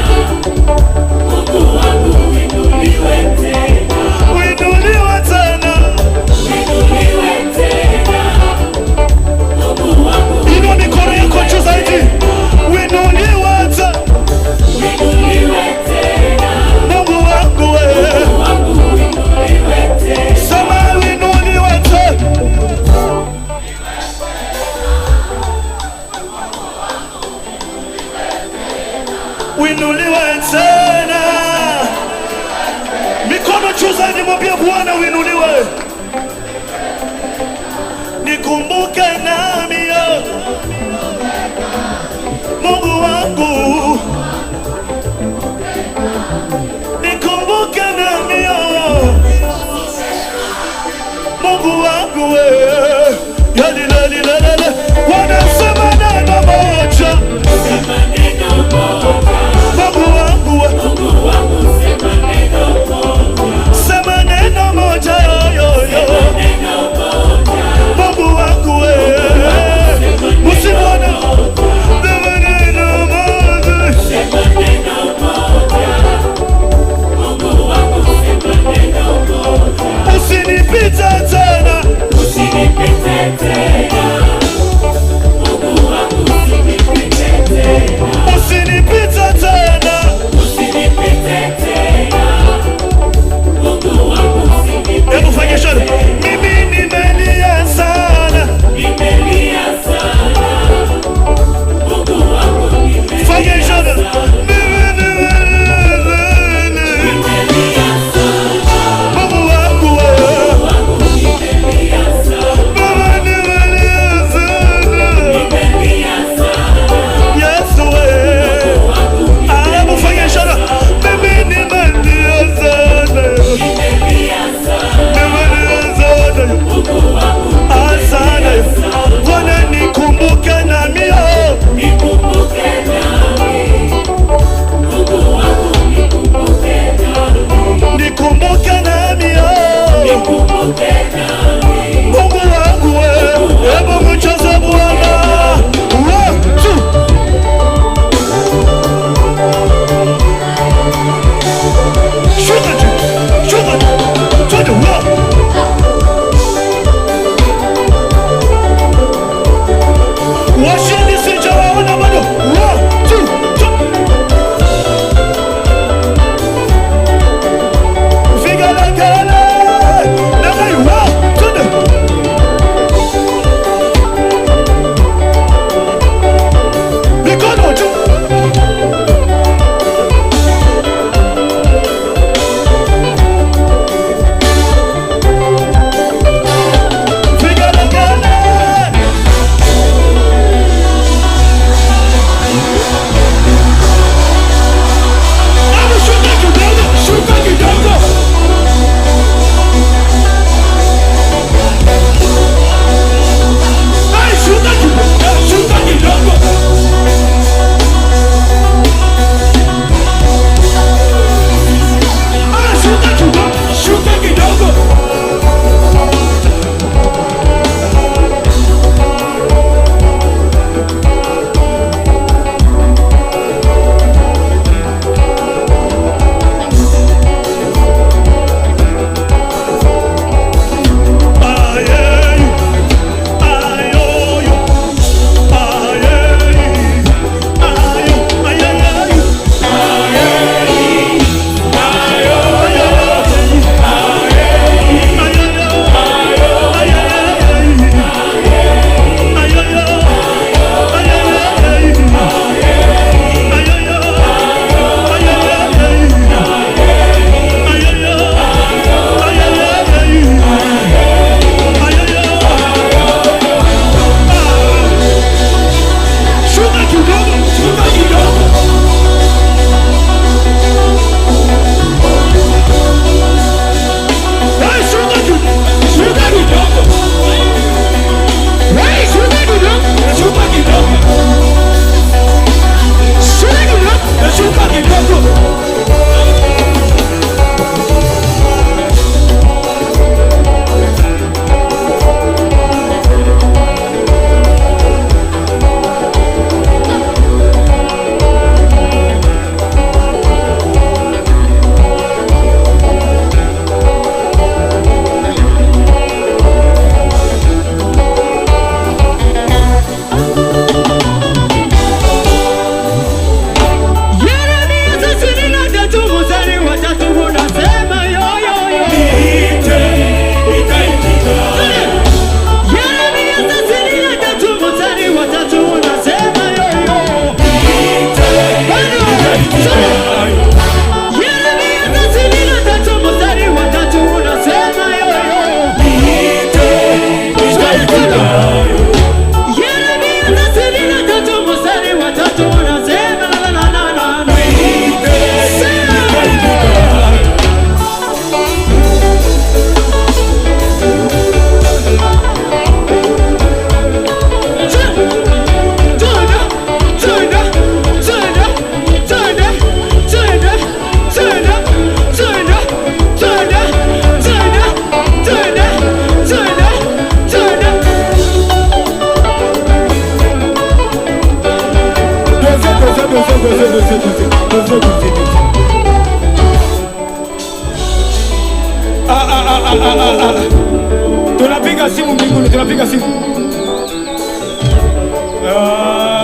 piga simu.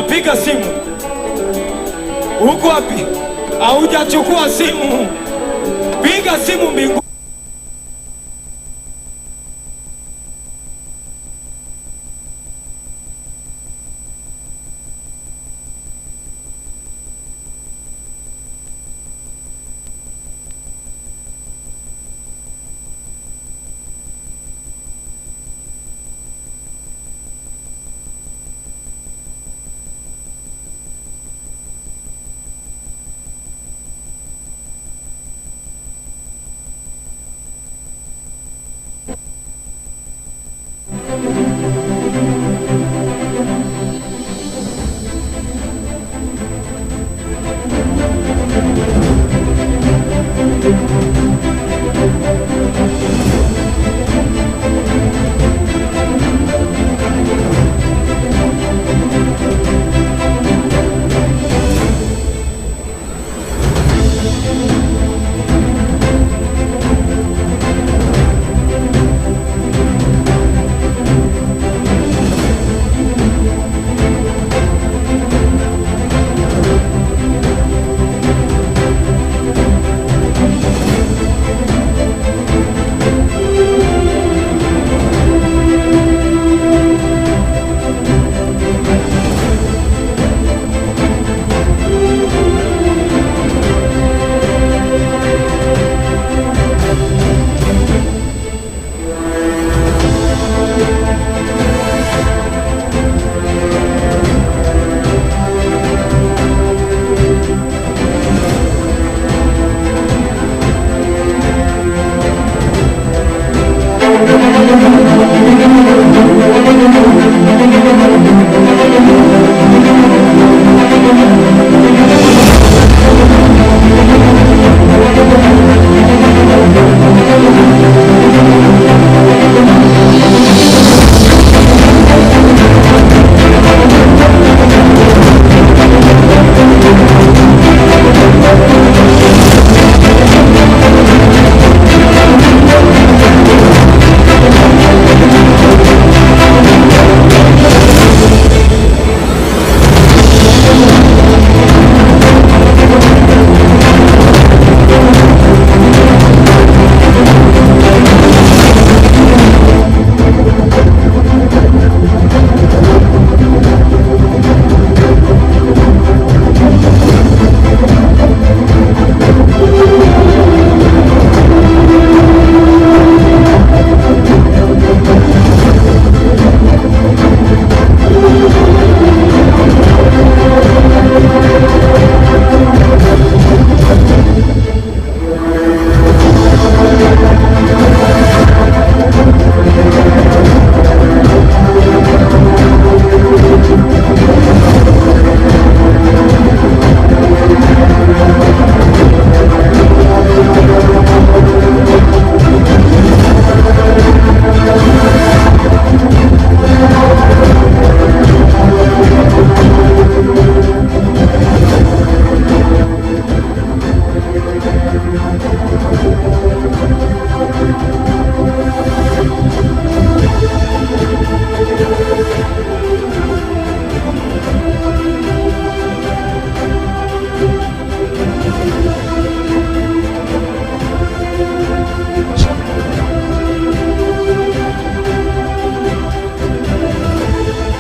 Piga simu. Uko wapi? Haujachukua simu. Piga simu mbingu.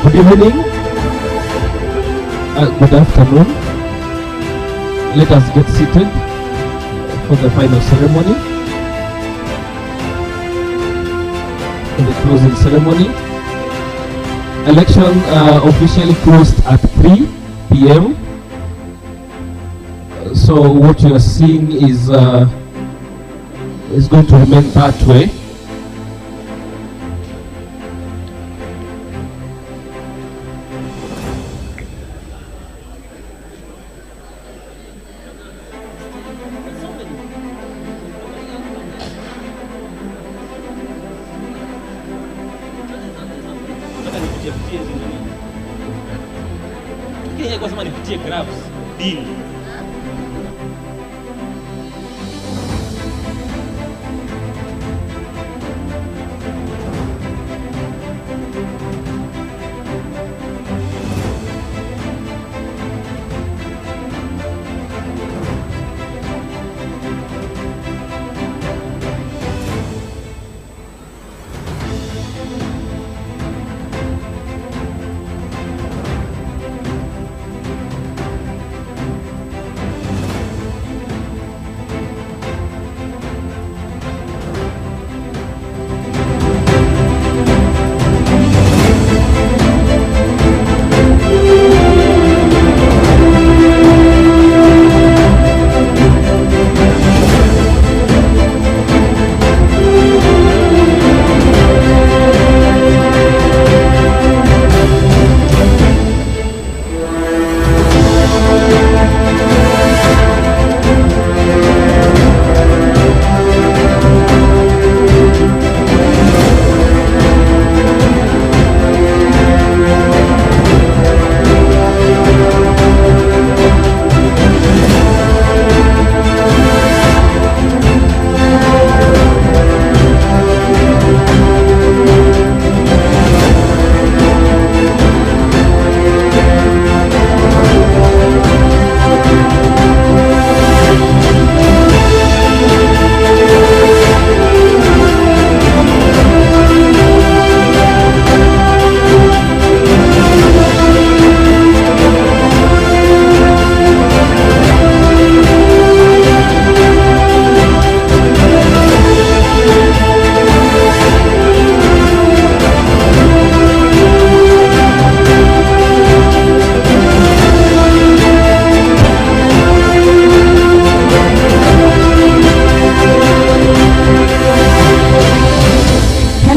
Good evening, good afternoon. Let us get seated for the final ceremony. For the closing ceremony. Election officially closed at 3 p.m. So what you are seeing is going to remain that way.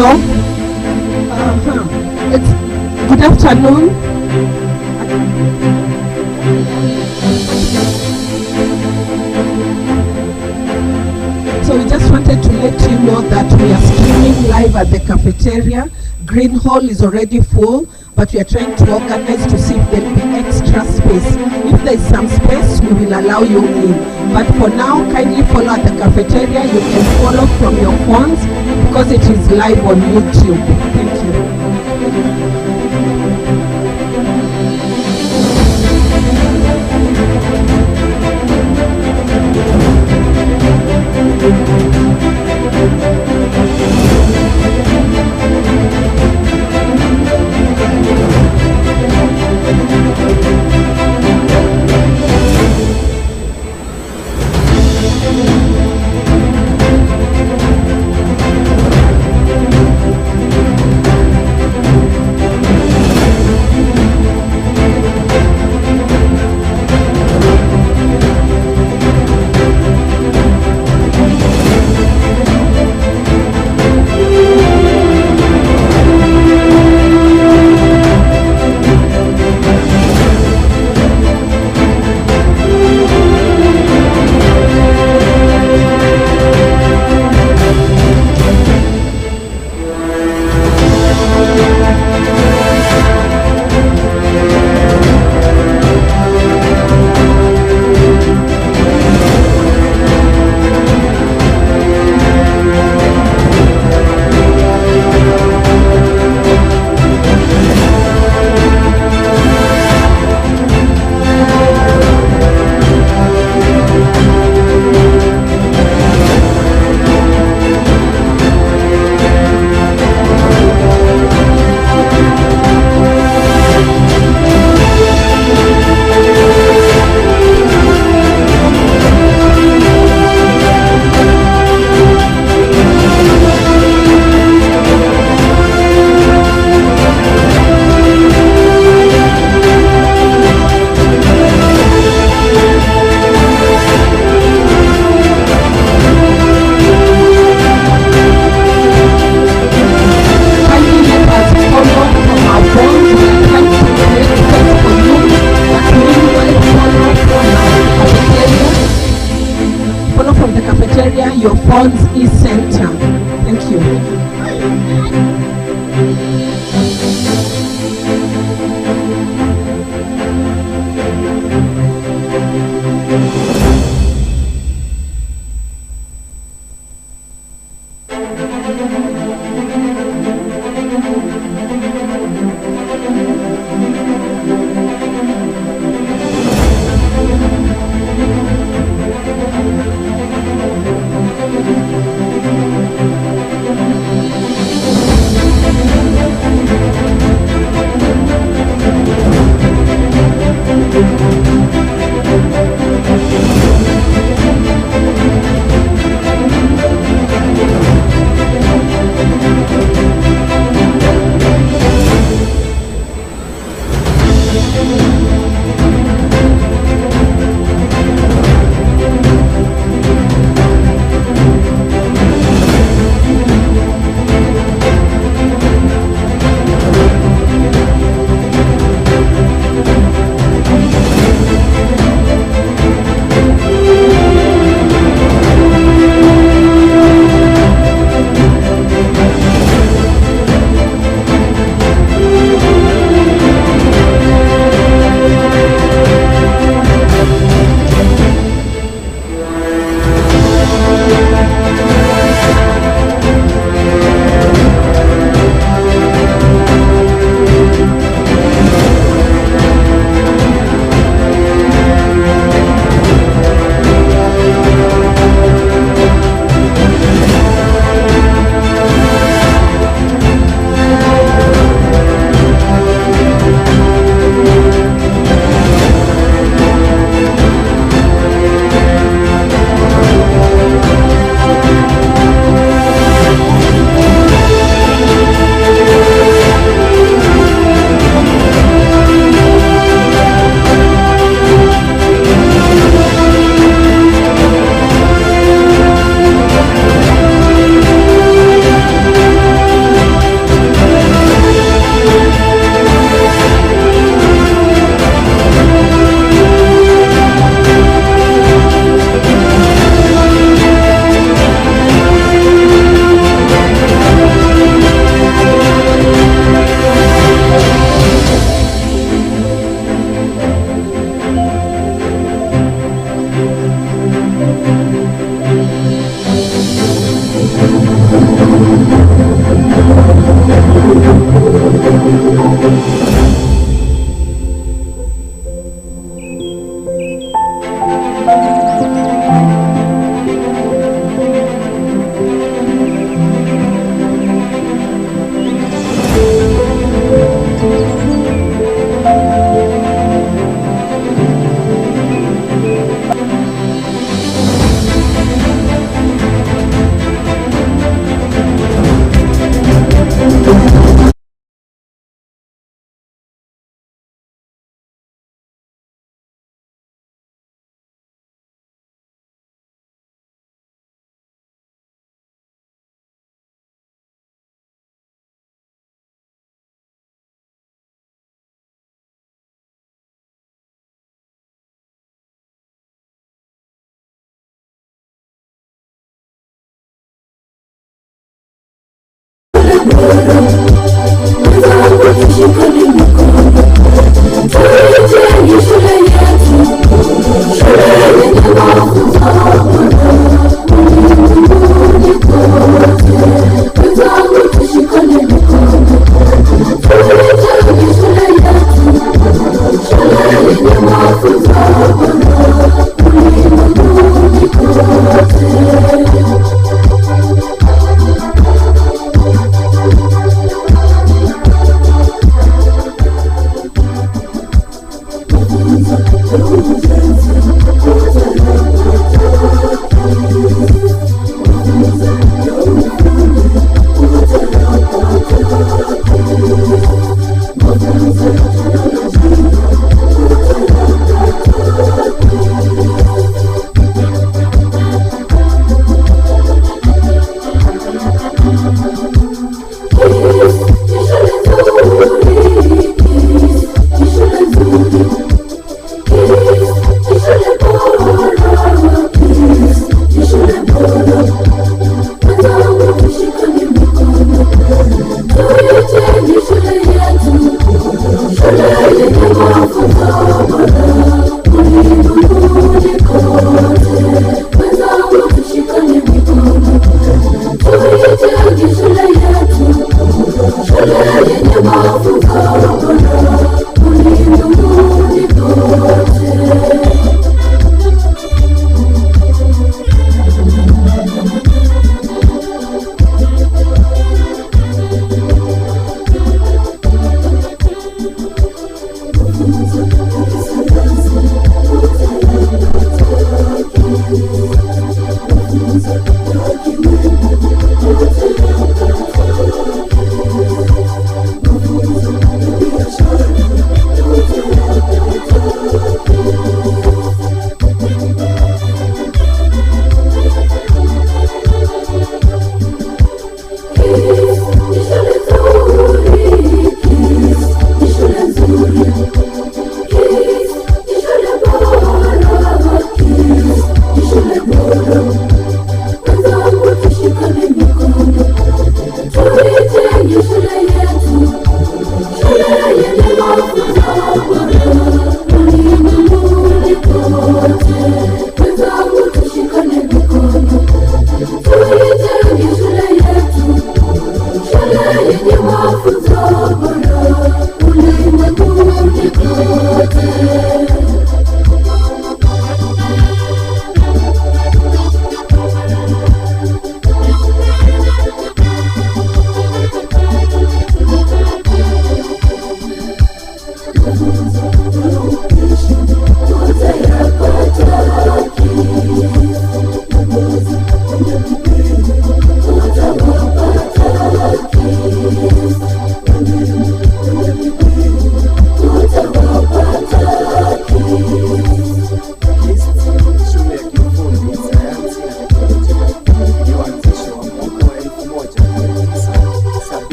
Hello. It's good afternoon. So we just wanted to let you know that we are streaming live at the cafeteria. Green Hall is already full, but we are trying to organize to see if there will be extra space. If there is some space, we will allow you in. But for now, kindly follow at the cafeteria. You can follow from your phones because it is live on YouTube. Thank you. Your phones e-center. Thank you.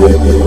Thank you.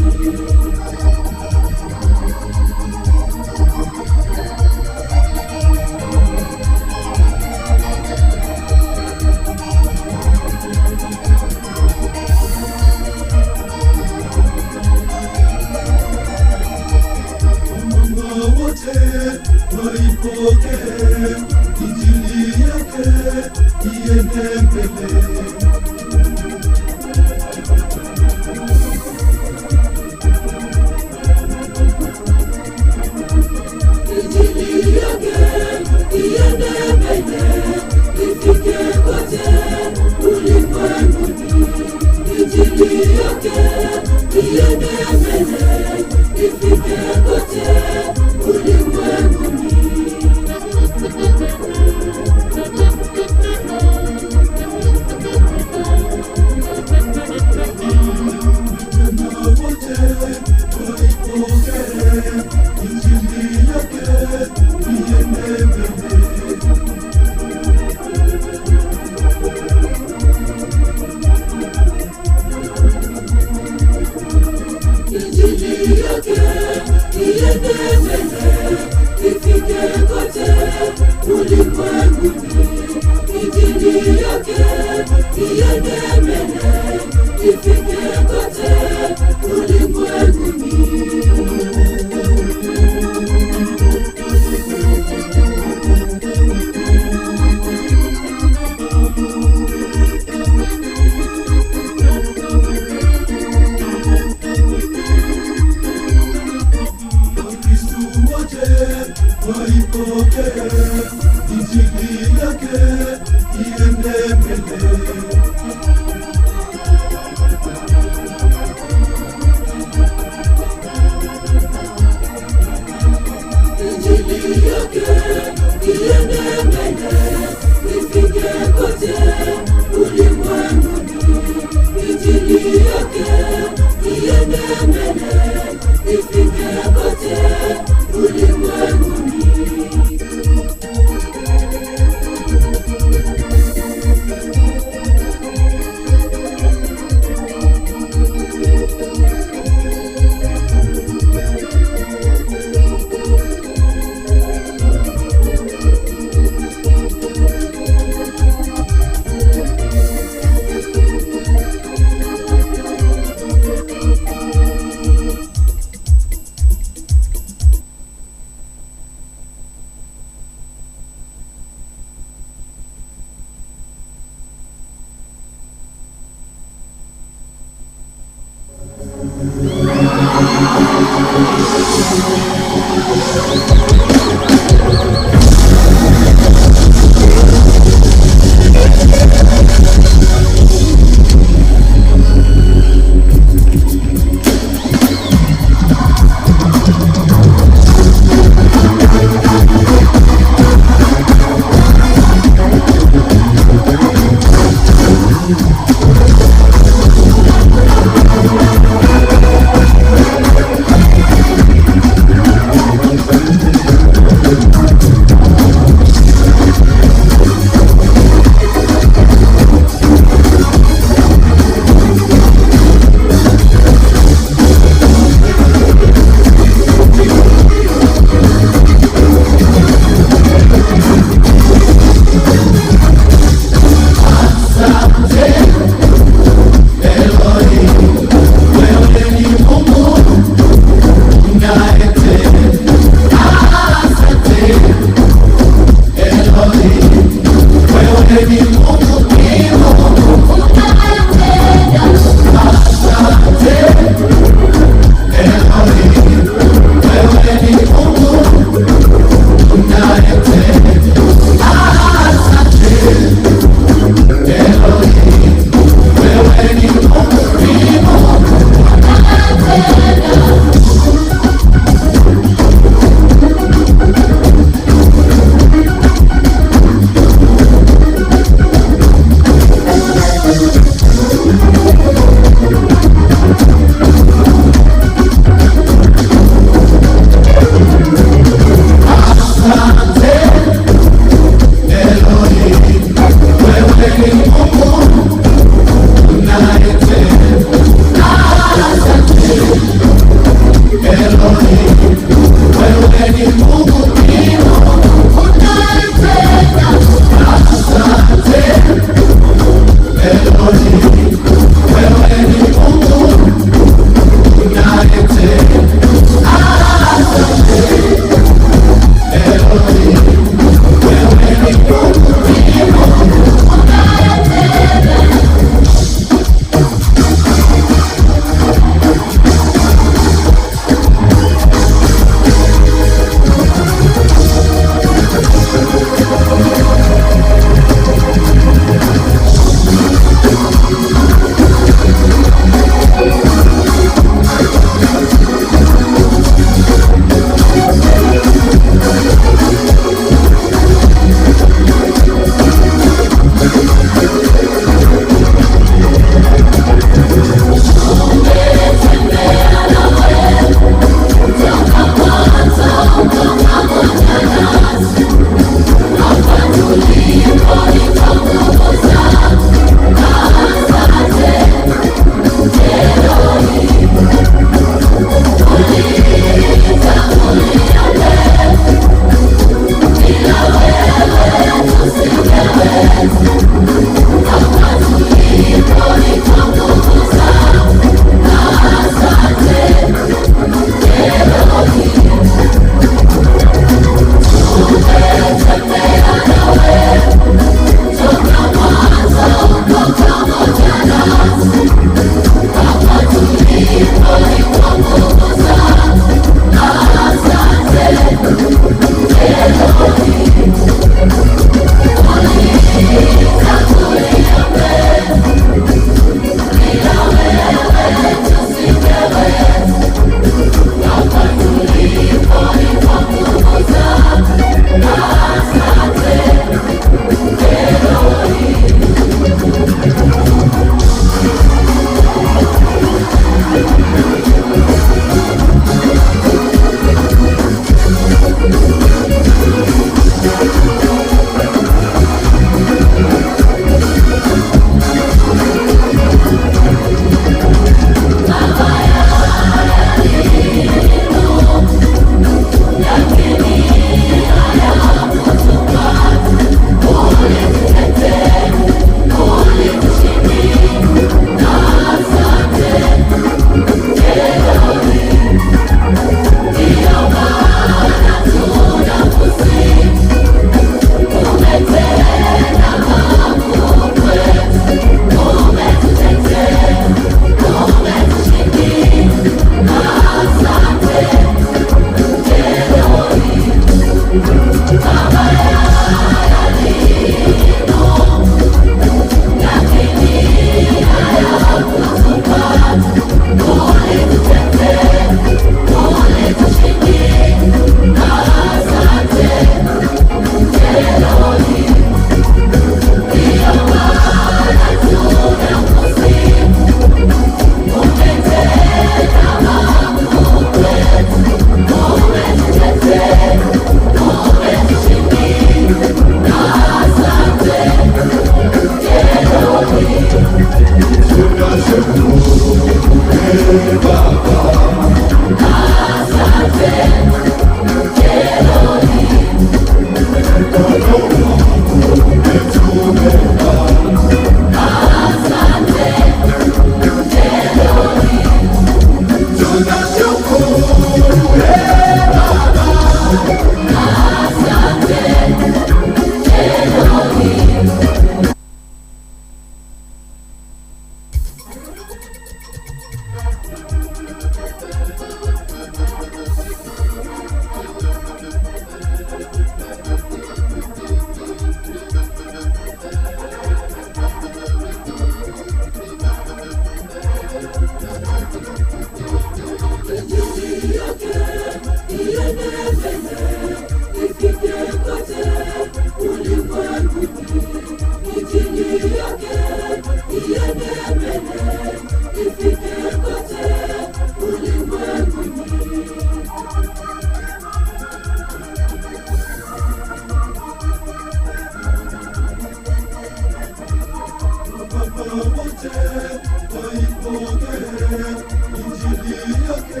Injili yake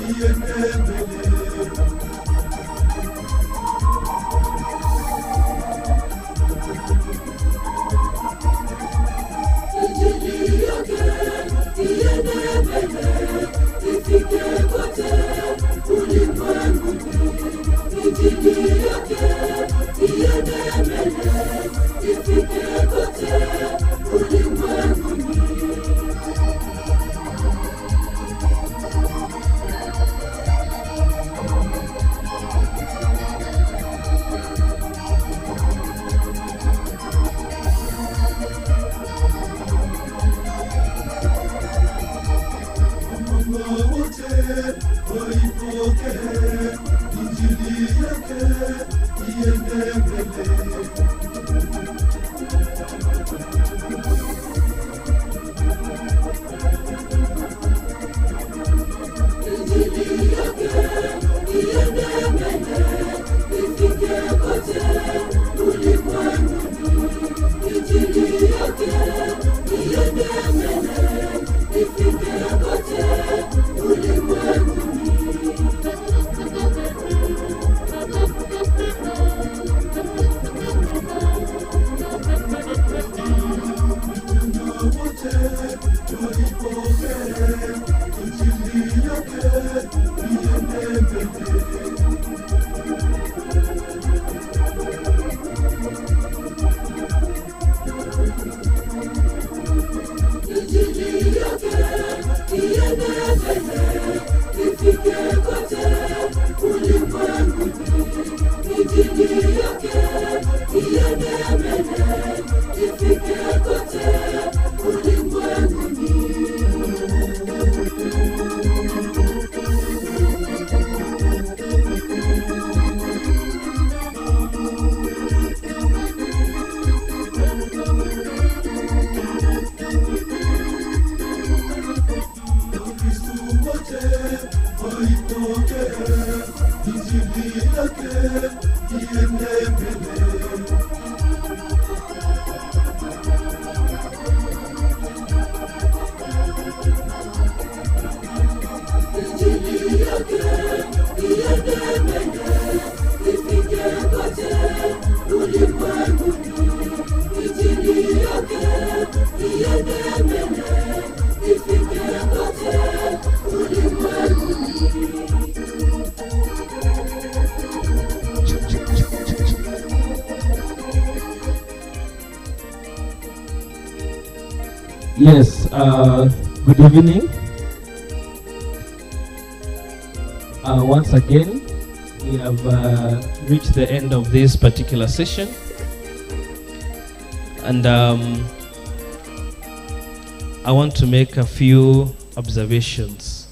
iende mbele. Yes, good evening. Once again, we have reached the end of this particular session. And I want to make a few observations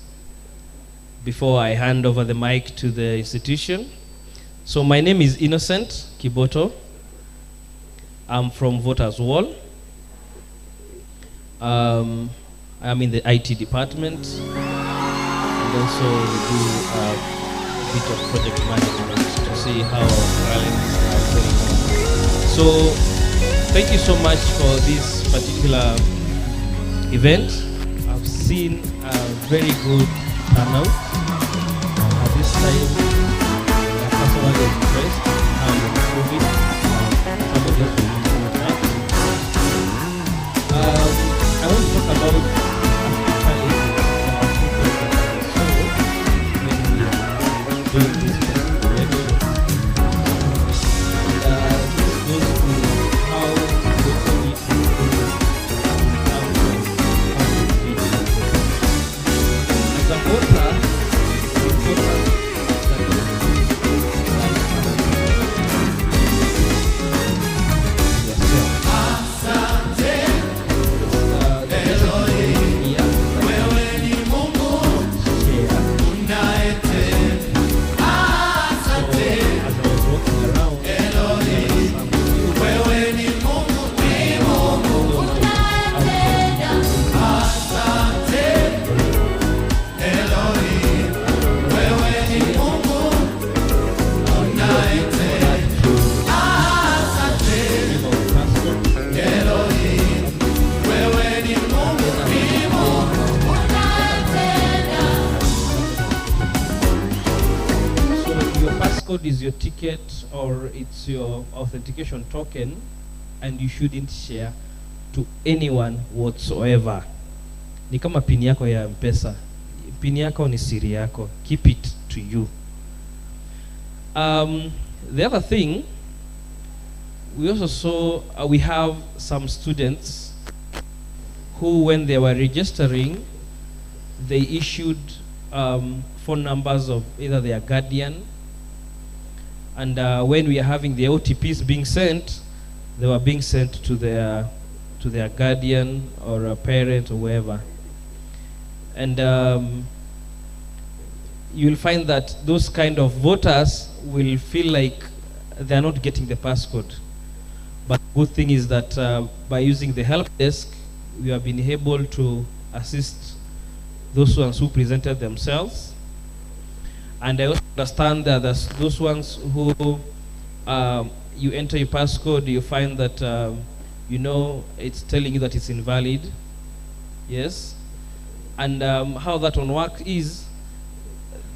before I hand over the mic to the institution. So my name is Innocent Kiboto. I'm from Voters Wall. I am in the IT department, and also we do a bit of project management to see how our clients are going on. So thank you so much for this particular event. I've seen a very good turnout. At this time, the customer is impressed how you're improving. Somebody else will improve that. I want to talk about doing this election. This goes to how we as a voter, it's important is your ticket or it's your authentication token, and you shouldn't share to anyone whatsoever. Ni kama pin yako ya M-Pesa. Pin yako ni siri yako. Keep it to you. The other thing, we also saw we have some students who, when they were registering, they issued phone numbers of either their guardian, and when we are having the OTPs being sent, they were being sent to their guardian or a parent or whoever. And you'll find that those kind of voters will feel like they're not getting the passcode. But the good thing is that by using the help desk, we have been able to assist those ones who presented themselves. And I also understand that those ones who you enter your passcode, you find that you know it's telling you that it's invalid. Yes. And how that one works is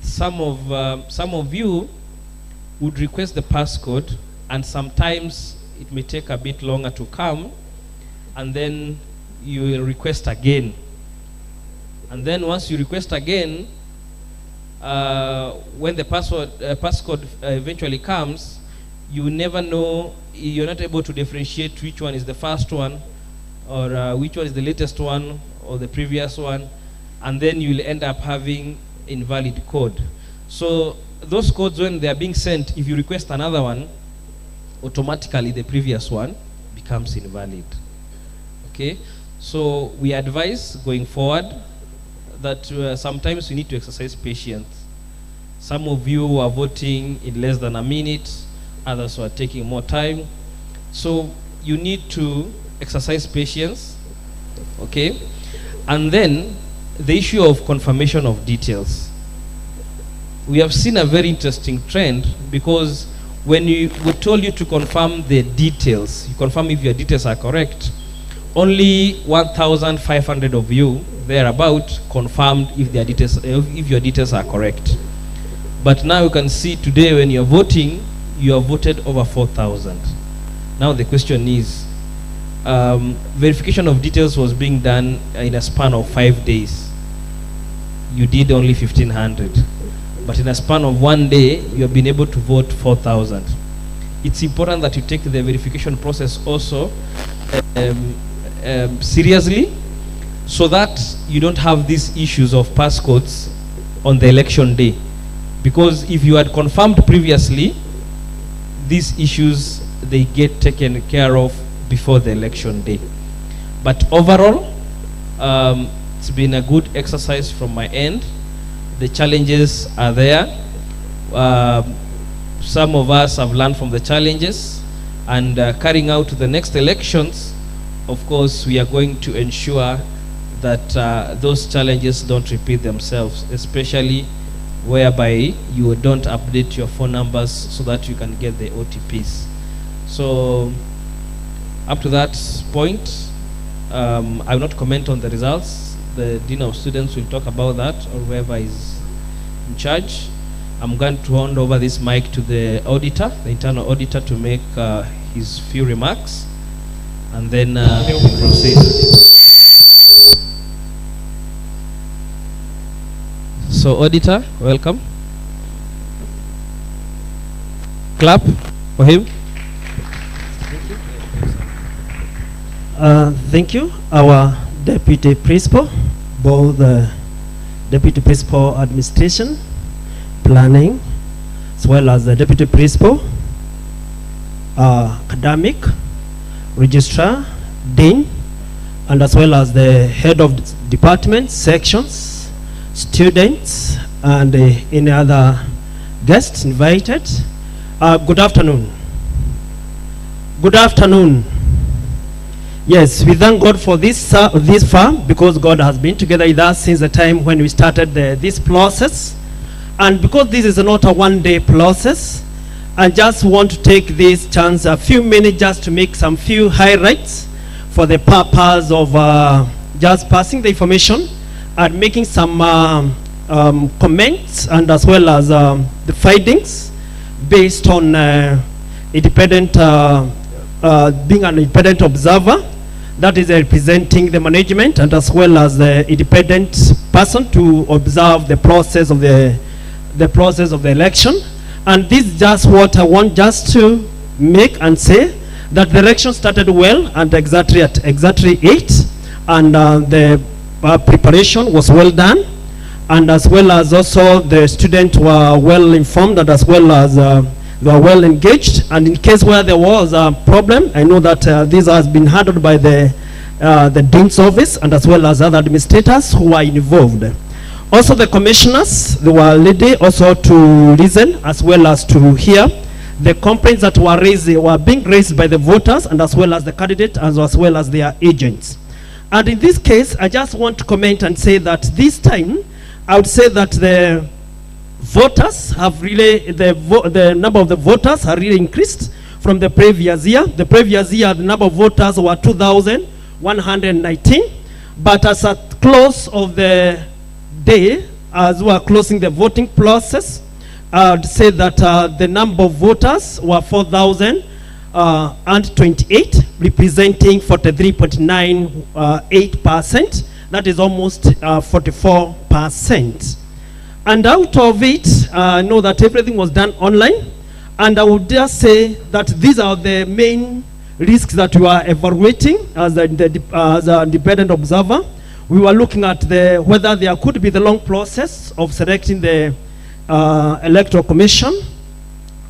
some of you would request the passcode, and sometimes it may take a bit longer to come, and then you will request again. And then once you request again, when the passcode eventually comes, you never know, you're not able to differentiate which one is the first one, or which one is the latest one, or the previous one, and then you'll end up having invalid code. So those codes, when they are being sent, if you request another one, automatically the previous one becomes invalid. Okay, so we advise going forward that sometimes we need to exercise patience. Some of you are voting in less than a minute, others are taking more time. So you need to exercise patience, okay? And then the issue of confirmation of details. We have seen a very interesting trend, because when we told you to confirm the details, you confirm if your details are correct, only 1,500 of you thereabout confirmed if your details are correct. But now you can see today when you're voting, you have voted over 4,000. Now the question is, verification of details was being done in a span of 5 days. You did only 1,500. But in a span of 1 day, you have been able to vote 4,000. It's important that you take the verification process also seriously, so that you don't have these issues of passcodes on the election day. Because if you had confirmed previously, these issues, they get taken care of before the election day. But overall, it's been a good exercise from my end. The challenges are there. Some of us have learned from the challenges, and carrying out the next elections, of course, we are going to ensure that those challenges don't repeat themselves, especially whereby you don't update your phone numbers so that you can get the OTPs. So up to that point, I will not comment on the results. The Dean of Students will talk about that, or whoever is in charge. I'm going to hand over this mic to the auditor, the internal auditor, to make his few remarks, and then we'll proceed. So, auditor, welcome. Clap for him. Thank you. Our Deputy Principal, both the Deputy Principal Administration, Planning, as well as the Deputy Principal, Academic, Registrar, Dean, and as well as the Head of Departments, Sections, students, and any other guests invited. Good afternoon. Good afternoon. Yes, we thank God for this far, because God has been together with us since the time when we started this process. And because this is not a one-day process, I just want to take this chance, a few minutes, just to make some few highlights for the purpose of just passing the information and making some comments, and as well as the findings based on independent, being an independent observer that is representing the management, and as well as the independent person to observe the process of the election. And this is just what I want just to make and say, that the election started well and exactly at 8, and the preparation was well done, and as well as also the students were well informed, and as well as they were well engaged. And in case where there was a problem, I know that this has been handled by the Dean's office, and as well as other administrators who are involved. Also, the commissioners, they were ready also to listen as well as to hear the complaints that were being raised by the voters and as well as the candidate as well as their agents. And in this case, I just want to comment and say that this time, I would say that the voters have really, the number of the voters have really increased from the previous year. The previous year, the number of voters were 2,119. But as at close of the day, as we are closing the voting process, I would say that the number of voters were 4,028, representing 43.98%. That is almost 44%. And out of it, I know that everything was done online. And I would just say that these are the main risks that we are evaluating as an independent observer. We were looking at whether there could be the long process of selecting the Electoral Commission.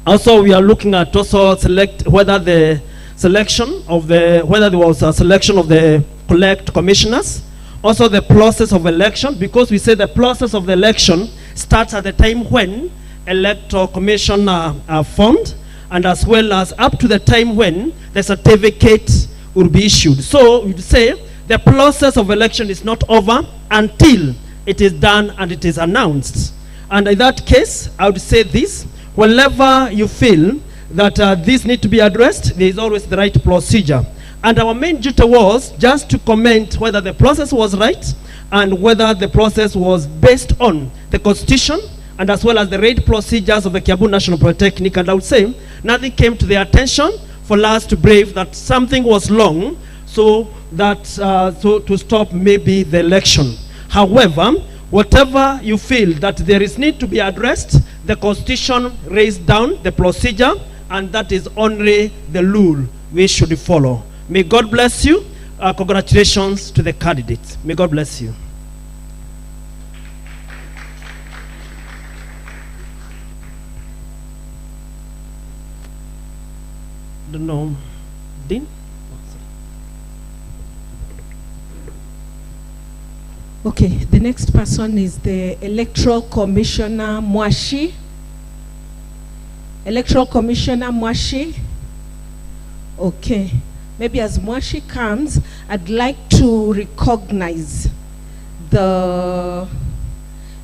Also, we are looking at whether the selection of whether there was a selection of the collect commissioners. Also, the process of election, because we say the process of the election starts at the time when Electoral Commission are formed, and as well as up to the time when the certificate will be issued. So we say the process of election is not over until it is done and it is announced. And in that case, I would say this: whenever you feel that this need to be addressed, there is always the right procedure. And our main duty was just to comment whether the process was right and whether the process was based on the Constitution and as well as the right procedures of the Kiambu National Polytechnic. And I would say nothing came to their attention for us to brave that something was wrong, so that to stop maybe the election. However, whatever you feel that there is need to be addressed, the Constitution raised down the procedure, and that is only the rule we should follow. May God bless you. Congratulations to the candidates. May God bless you. Don't know. Dean? Okay, the next person is the Electoral Commissioner Mwashi. Electoral Commissioner Mwashi. Okay, maybe as Mwashi comes, I'd like to recognize the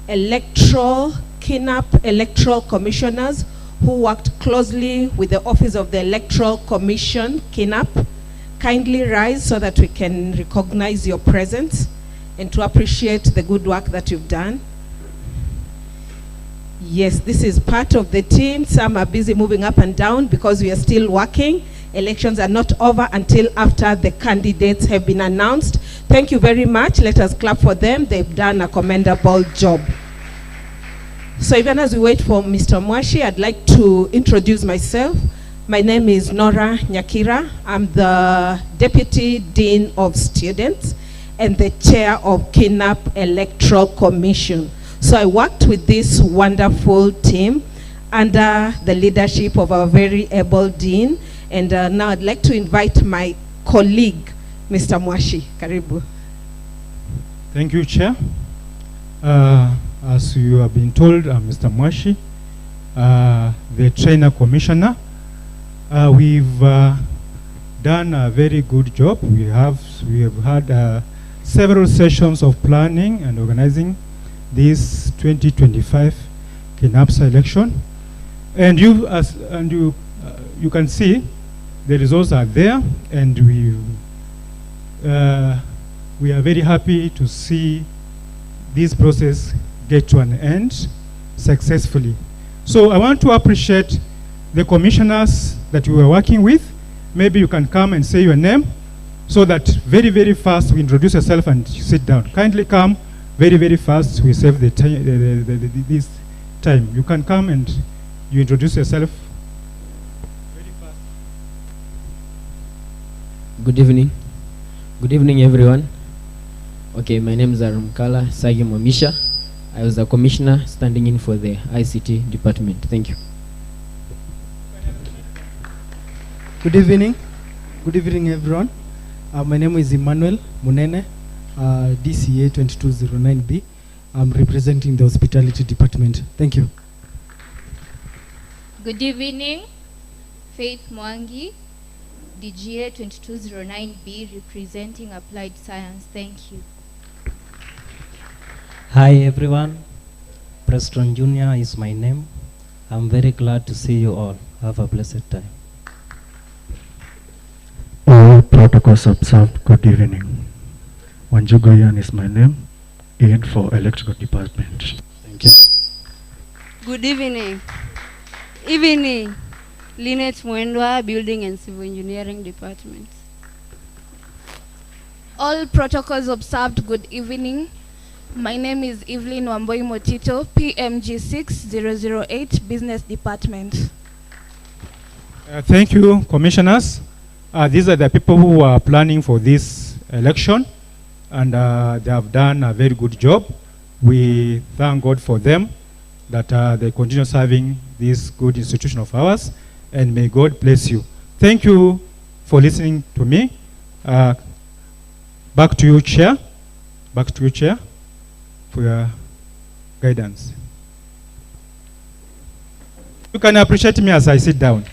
Kinap Electoral Commissioners who worked closely with the Office of the Electoral Commission, Kinap. Kindly rise so that we can recognize your presence and to appreciate the good work that you've done. Yes, this is part of the team. Some are busy moving up and down because we are still working. Elections are not over until after the candidates have been announced. Thank you very much. Let us clap for them. They've done a commendable job. So even as we wait for Mr. Mwashi, I'd like to introduce myself. My name is Nora Nyakira. I'm the Deputy Dean of Students and the Chair of Kinap Electoral Commission. So I worked with this wonderful team under the leadership of our very able Dean. And now I'd like to invite my colleague, Mr. Mwashi. Karibu. Thank you, Chair. As you have been told, I'm Mr. Mwashi, the Trainer Commissioner. We've done a very good job. We have had several sessions of planning and organizing this 2025 Kinapsa election. And you can see the results are there, and we are very happy to see this process get to an end successfully. So I want to appreciate the commissioners that you were working with. Maybe you can come and say your name so that very, very fast we introduce yourself and you sit down. Kindly come very, very fast. We save the this time. You can come and you introduce yourself. Good evening. Good evening, everyone. Okay, my name is Arumkala Sagi Momisha. I was a commissioner standing in for the ICT department. Thank you. Good evening. Good evening, everyone. My name is Emmanuel Munene, DCA 2209B. I'm representing the hospitality department. Thank you. Good evening, Faith Mwangi, DGA 2209B, representing Applied Science. Thank you. Hi everyone, Preston Jr. is my name. I'm very glad to see you all. Have a blessed time. All protocols observed. Good evening. Wanjugoyan is my name, aide for Electrical Department. Thank you. Good evening. Evening. Lynette Mwendwa, Building and Civil Engineering Department. All protocols observed. Good evening. My name is Evelyn Wamboi Motito, PMG 6008, Business Department. Thank you, commissioners. These are the people who are planning for this election, and they have done a very good job. We thank God for them, that they continue serving this good institution of ours, and may God bless you. Thank you for listening to me. Back to you, Chair. Back to you, Chair, for your guidance. You can appreciate me as I sit down.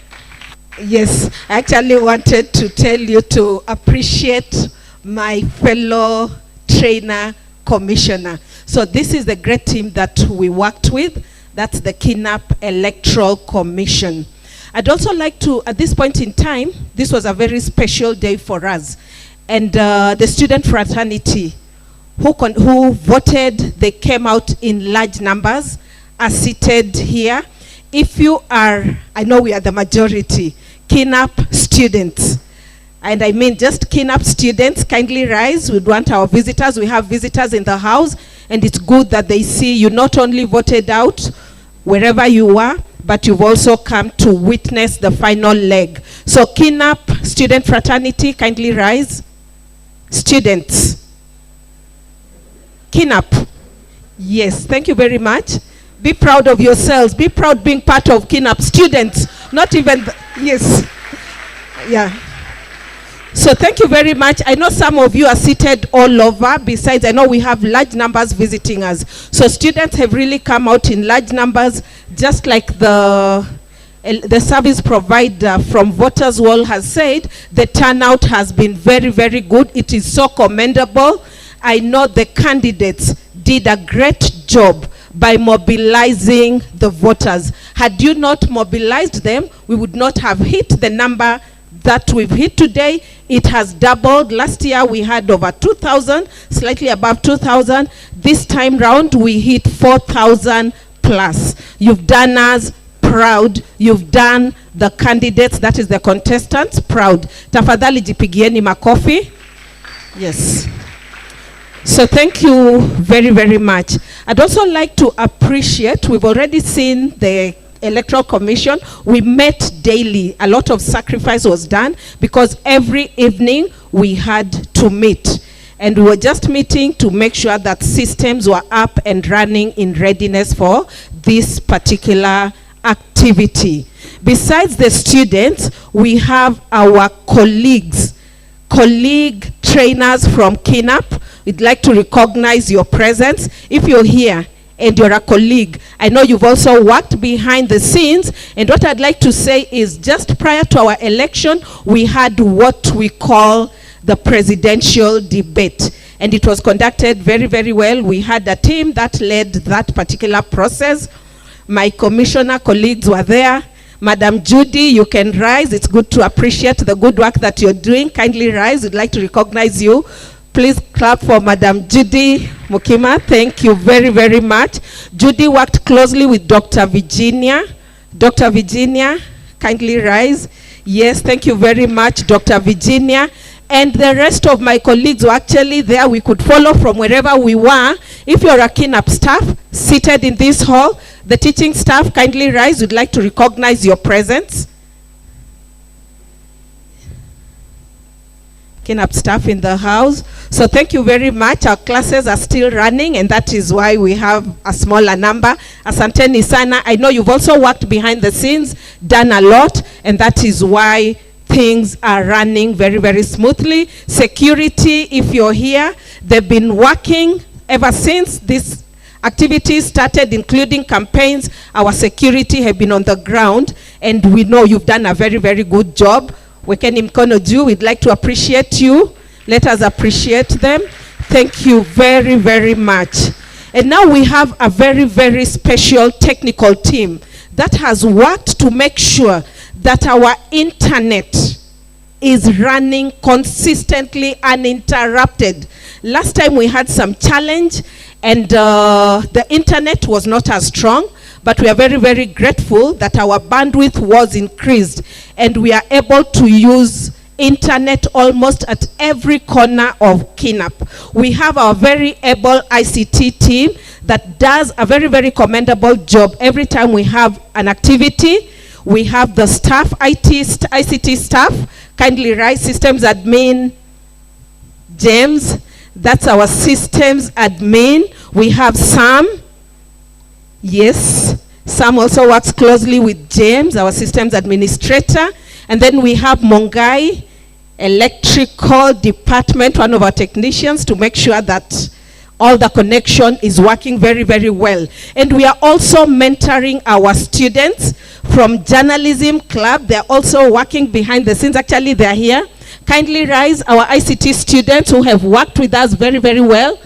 Yes, I actually wanted to tell you to appreciate my fellow trainer commissioner. So this is the great team that we worked with. That's the Kinapsa Electoral Commission. I'd also like to, at this point in time, this was a very special day for us. And the student fraternity who voted, they came out in large numbers, are seated here. If you are, I know we are the majority, Kinapsa students, and I mean just Kinapsa students, kindly rise. We want our visitors. We have visitors in the house, and it's good that they see you not only voted out wherever you are, but you've also come to witness the final leg. So Kinapsa student fraternity, kindly rise. Students. Kinapsa. Yes, thank you very much. Be proud of yourselves. Be proud being part of Kinapsa. Students, not even, yes. Yeah. So thank you very much. I know some of you are seated all over. Besides, I know we have large numbers visiting us. So students have really come out in large numbers, just like the service provider from Voters Wall has said. The turnout has been very, very good. It is so commendable. I know the candidates did a great job by mobilizing the voters. Had you not mobilized them, we would not have hit the number that we've hit today. It has doubled. Last year we had over 2,000, slightly above 2,000. This time round we hit 4,000 plus. You've done us proud. You've done the candidates, that is the contestants, proud. Tafadhali jipigieni makofi. Yes. So thank you very, very much. I'd also like to appreciate, we've already seen the Electoral Commission. We met daily. A lot of sacrifice was done because every evening we had to meet. And we were just meeting to make sure that systems were up and running in readiness for this particular activity. Besides the students, we have our colleague trainers from Kinapsa. We'd like to recognize your presence. If you're here and you're a colleague, I know you've also worked behind the scenes. And what I'd like to say is just prior to our election, we had what we call the presidential debate. And it was conducted very, very well. We had a team that led that particular process. My commissioner colleagues were there. Madam Judy, you can rise. It's good to appreciate the good work that you're doing. Kindly rise. We'd like to recognize you. Please clap for Madam Judy Mukima. Thank you very, very much. Judy worked closely with Dr. Virginia. Dr. Virginia, kindly rise. Yes, thank you very much, Dr. Virginia. And the rest of my colleagues were actually there. We could follow from wherever we were. If you're a Kinapsa staff seated in this hall, the teaching staff, kindly rise. We'd like to recognize your presence. Kinapsa staff in the house. So thank you very much. Our classes are still running, and that is why we have a smaller number. Asanteni sana. I know you've also worked behind the scenes, done a lot, and that is why things are running very, very smoothly. Security, if you're here, they've been working ever since this Activities started including campaigns. Our security have been on the ground, and we know you've done a very, very good job. Wekeni mkono juu, we'd like to appreciate you. Let us appreciate them. Thank you very, very much. And now we have a very, very special technical team that has worked to make sure that our internet is running consistently uninterrupted. Last time we had some challenge, and the internet was not as strong, but we are very, very grateful that our bandwidth was increased, and we are able to use internet almost at every corner of Kinap. We have our very able ICT team that does a very, very commendable job. Every time we have an activity, we have the staff, ICT staff, kindly rise, systems admin, James, that's our systems admin. We have Sam, yes, Sam also works closely with James, our systems administrator. And then we have Mongai, electrical department, one of our technicians, to make sure that all the connection is working very, very well. And we are also mentoring our students from journalism club. They're also working behind the scenes. Actually, they're here. Kindly rise, our ICT students who have worked with us very, very well.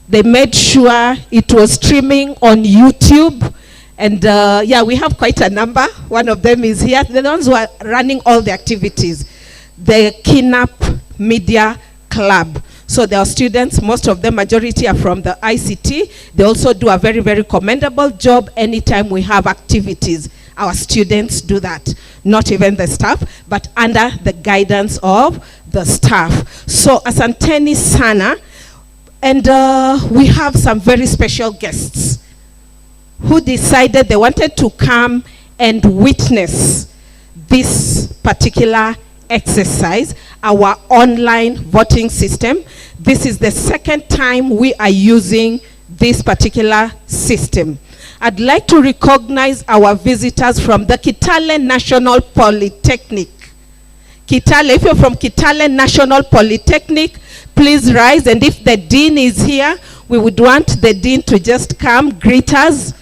They made sure it was streaming on YouTube. And yeah, we have quite a number. One of them is here. The ones who are running all the activities. The Kinap Media Club. So there are students, most of them, majority are from the ICT. They also do a very, very commendable job anytime we have activities. Our students do that, not even the staff, but under the guidance of the staff. So asanteni sana, and we have some very special guests who decided they wanted to come and witness this particular exercise, our online voting system. This is the second time we are using this particular system. I'd like to recognize our visitors from the Kitale National Polytechnic. Kitale, if you're from Kitale National Polytechnic, please rise. And if the dean is here, we would want the dean to just come, greet us,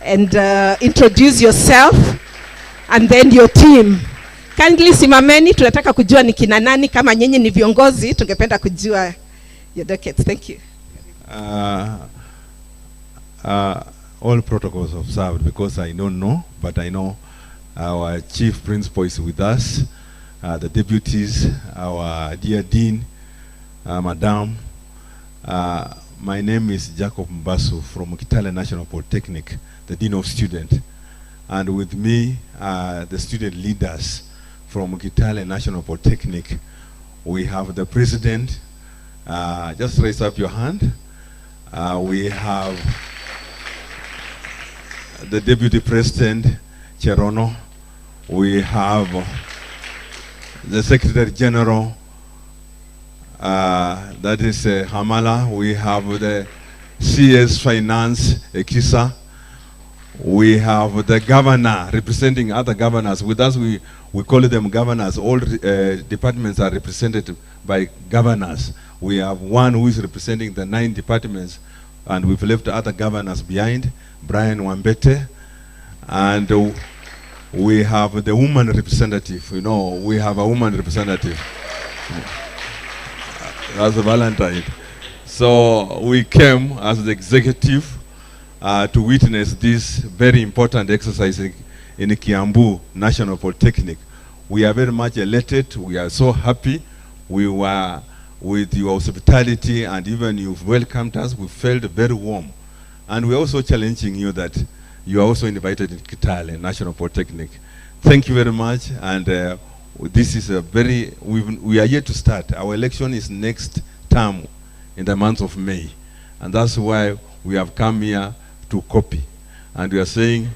and introduce yourself, and then your team. Kindly simameni, tunataka kujua ni kina nani, kama nyinyi ni viongozi, tungependa kujua your dockets. Thank you. All protocols observed, because I don't know, but I know our chief principal is with us, the deputies, our dear dean, madam. My name is Jacob Mbasu from Kitale National Polytechnic, the dean of student. And with me, the student leaders from Kitale National Polytechnic. We have the president. Just raise up your hand. We have the deputy president, Cherono. We have the secretary general, that is Hamala. We have the CS Finance, Ekisa. We have the governor representing other governors. With us, we call them governors. All departments are represented by governors. We have one who is representing the 9 departments, and we've left other governors behind, Brian Wambete. And we have the woman representative. You know, we have a woman representative. That's Valentine. So we came as the executive to witness this very important exercise in Kiambu National Polytechnic. We are very much elated. We are so happy. We were with your hospitality, and even you've welcomed us. We felt very warm. And we're also challenging you that you are also invited in Kitale National Polytechnic. Thank you very much. And this is a very, we are yet to start. Our election is next term in the month of May. And that's why we have come here to copy. And we are saying,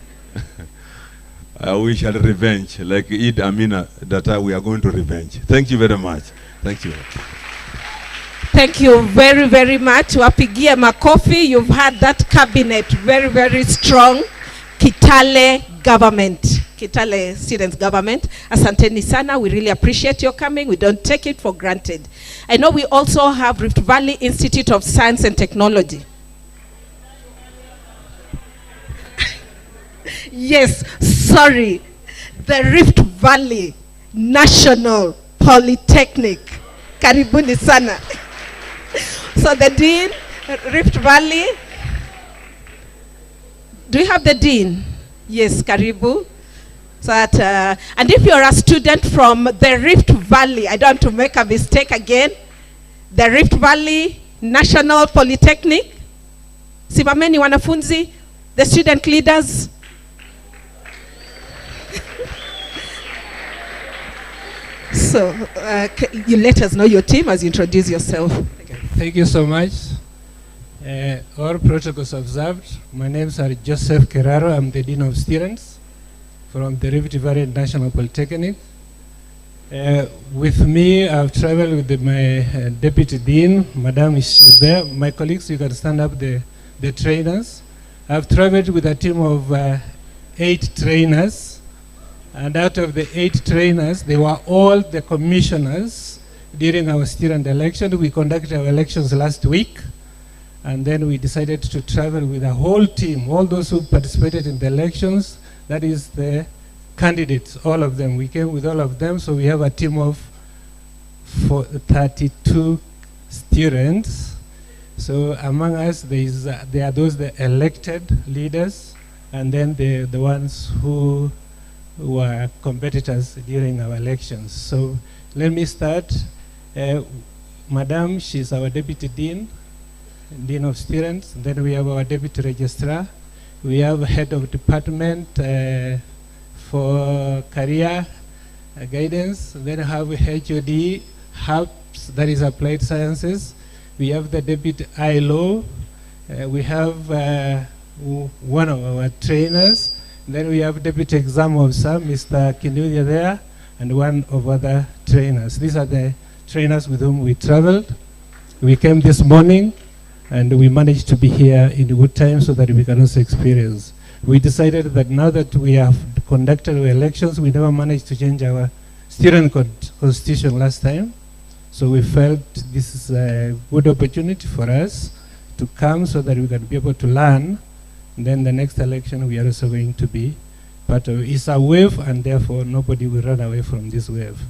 we shall revenge, like Eid Amina, that we are going to revenge. Thank you very much. Thank you. Thank you very, very much. Wapigie makofi. You've had that cabinet, very, very strong. Kitale government, Kitale students government. Asanteni sana. We really appreciate your coming. We don't take it for granted. I know we also have Rift Valley Institute of Science and Technology. Yes, sorry. The Rift Valley National Polytechnic. Karibuni sana. So the Dean, Rift Valley. Do you have the Dean? Yes, Karibu. So that, and if you're a student from the Rift Valley, I don't want to make a mistake again, the Rift Valley National Polytechnic, simameni wanafunzi, the student leaders. So you let us know your team as you introduce yourself. Thank you so much. All protocols observed. My name is Joseph Keraro. I'm the Dean of Students from the Rift Valley National Polytechnic. With me, I've traveled with my Deputy Dean. Madam is there. My colleagues, you can stand up, the trainers. I've traveled with a team of 8 trainers. And out of the 8 trainers, they were all the commissioners during our student election. We conducted our elections last week. And then we decided to travel with a whole team, all those who participated in the elections, that is the candidates, all of them. We came with all of them, so we have a team of 32 students. So among us, there are those the elected leaders, and then the ones who were competitors during our elections. So let me start. Madam, she's our Deputy Dean. Dean of Students. Then we have our Deputy Registrar. We have Head of Department for Career Guidance. Then have HOD, HAPS, that is Applied Sciences. We have the Deputy ILO. We have one of our trainers. Then we have Deputy Exam Officer, Mr. Kinulia there, and one of other trainers. These are the trainers with whom we traveled. We came this morning, and we managed to be here in good time so that we can also experience. We decided that now that we have conducted our elections, we never managed to change our student constitution last time. So we felt this is a good opportunity for us to come so that we can be able to learn. And then the next election, we are also going to be part of it. It's a wave, and therefore nobody will run away from this wave.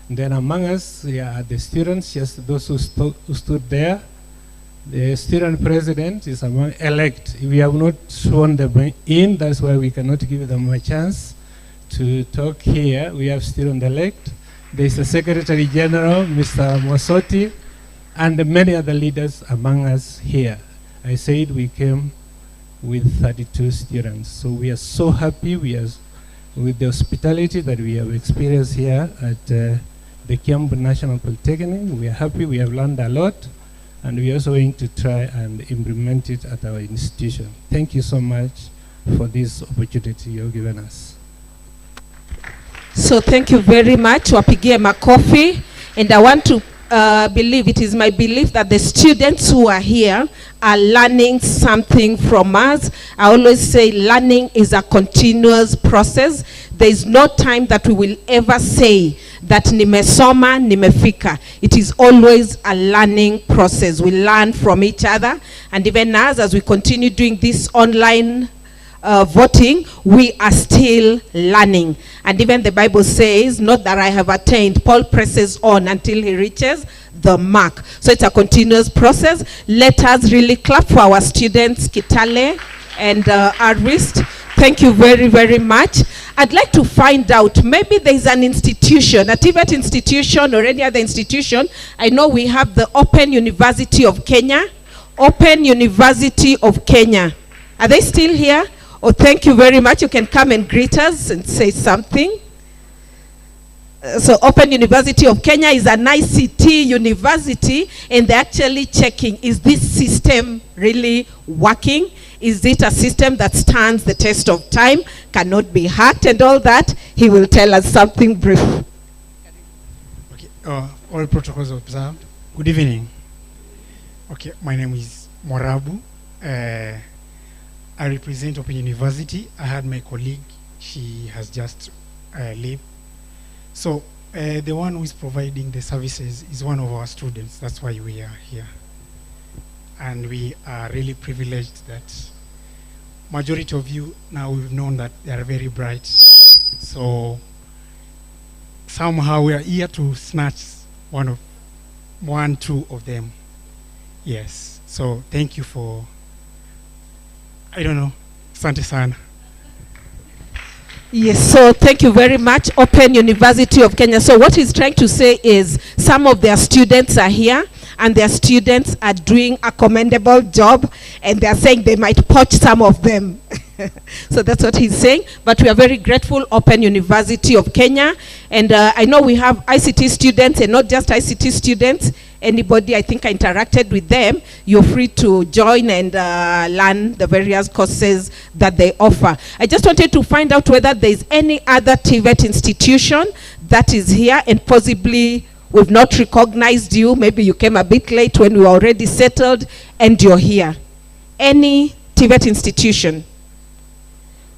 And then among us, are the students, just those who stood there. The student president is among elect. We have not sworn them in, that's why we cannot give them a chance to talk here. We have student elect. There is the Secretary General, Mr. Mosoti, and many other leaders among us here. I said we came with 32 students. So we are so happy with the hospitality that we have experienced here at the Kiambu National Polytechnic. We are happy, we have learned a lot. And we are also going to try and implement it at our institution. Thank you so much for this opportunity you've given us. So thank you very much. Wapigie makofi. And I want to believe, it is my belief that the students who are here are learning something from us. I always say learning is a continuous process. There is no time that we will ever say that nimesoma, nimefika. It is always a learning process. We learn from each other. And even as we continue doing this online voting, we are still learning. And even the Bible says, not that I have attained, Paul presses on until he reaches the mark. So it's a continuous process. Let us really clap for our students, Kitale and Arvist. Thank you very, very much. I'd like to find out, maybe there's an institution, a TVET institution or any other institution. I know we have the Open University of Kenya. Open University of Kenya. Are they still here? Oh, thank you very much. You can come and greet us and say something. So Open University of Kenya is an ICT university, and they're actually checking, is this system really working? Is it a system that stands the test of time, cannot be hacked and all that? He will tell us something brief. Okay, all protocols observed. Good evening. Okay, my name is Morabu. I represent Open University. I had my colleague, she has just left. So the one who is providing the services is one of our students. That's why we are here. And we are really privileged that majority of you now we've known that they are very bright. So somehow we are here to snatch two of them. Yes. So thank you for, I don't know, asante sana. Yes, so thank you very much, Open University of Kenya. So what he's trying to say is some of their students are here and their students are doing a commendable job and they're saying they might poach some of them. So that's what he's saying. But we are very grateful, Open University of Kenya. And I know we have ICT students and not just ICT students. Anybody, I think I interacted with them, you're free to join and learn the various courses that they offer. I just wanted to find out whether there's any other TVET institution that is here and possibly we've not recognized you. Maybe you came a bit late when we were already settled and you're here. Any TVET institution?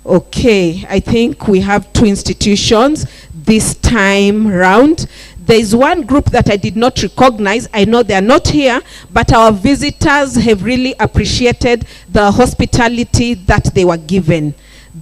Okay, I think we have 2 institutions this time round. There is one group that I did not recognize. I know they are not here, but our visitors have really appreciated the hospitality that they were given.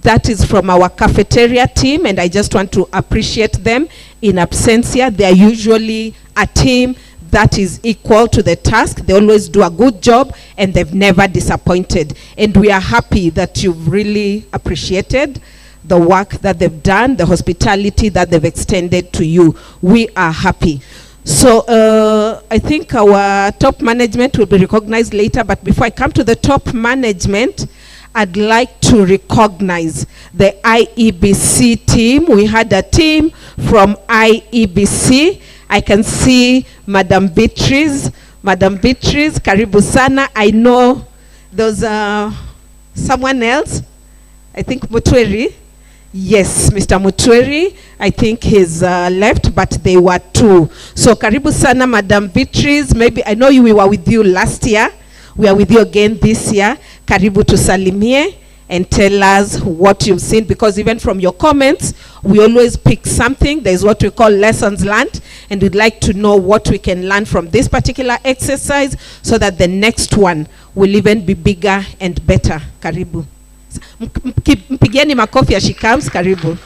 That is from our cafeteria team, and I just want to appreciate them in absentia. They are usually a team that is equal to the task. They always do a good job, and they've never disappointed. And we are happy that you've really appreciated the work that they've done, the hospitality that they've extended to you. We are happy. So I think our top management will be recognized later, but before I come to the top management, I'd like to recognize the IEBC team. We had a team from IEBC. I can see Madam Beatrice. Madam Beatrice, karibu sana. I know there's someone else. I think Mutweri. Yes, Mr. Mutweri, I think he's left, but they were 2. So karibu sana, Madam Beatrice. Maybe, I know we were with you last year. We are with you again this year. Karibu tusalimie and tell us what you've seen, because even from your comments, we always pick something. There's what we call lessons learned, and we'd like to know what we can learn from this particular exercise so that the next one will even be bigger and better. Karibu. Mpigeni makofi as she comes. Karibu.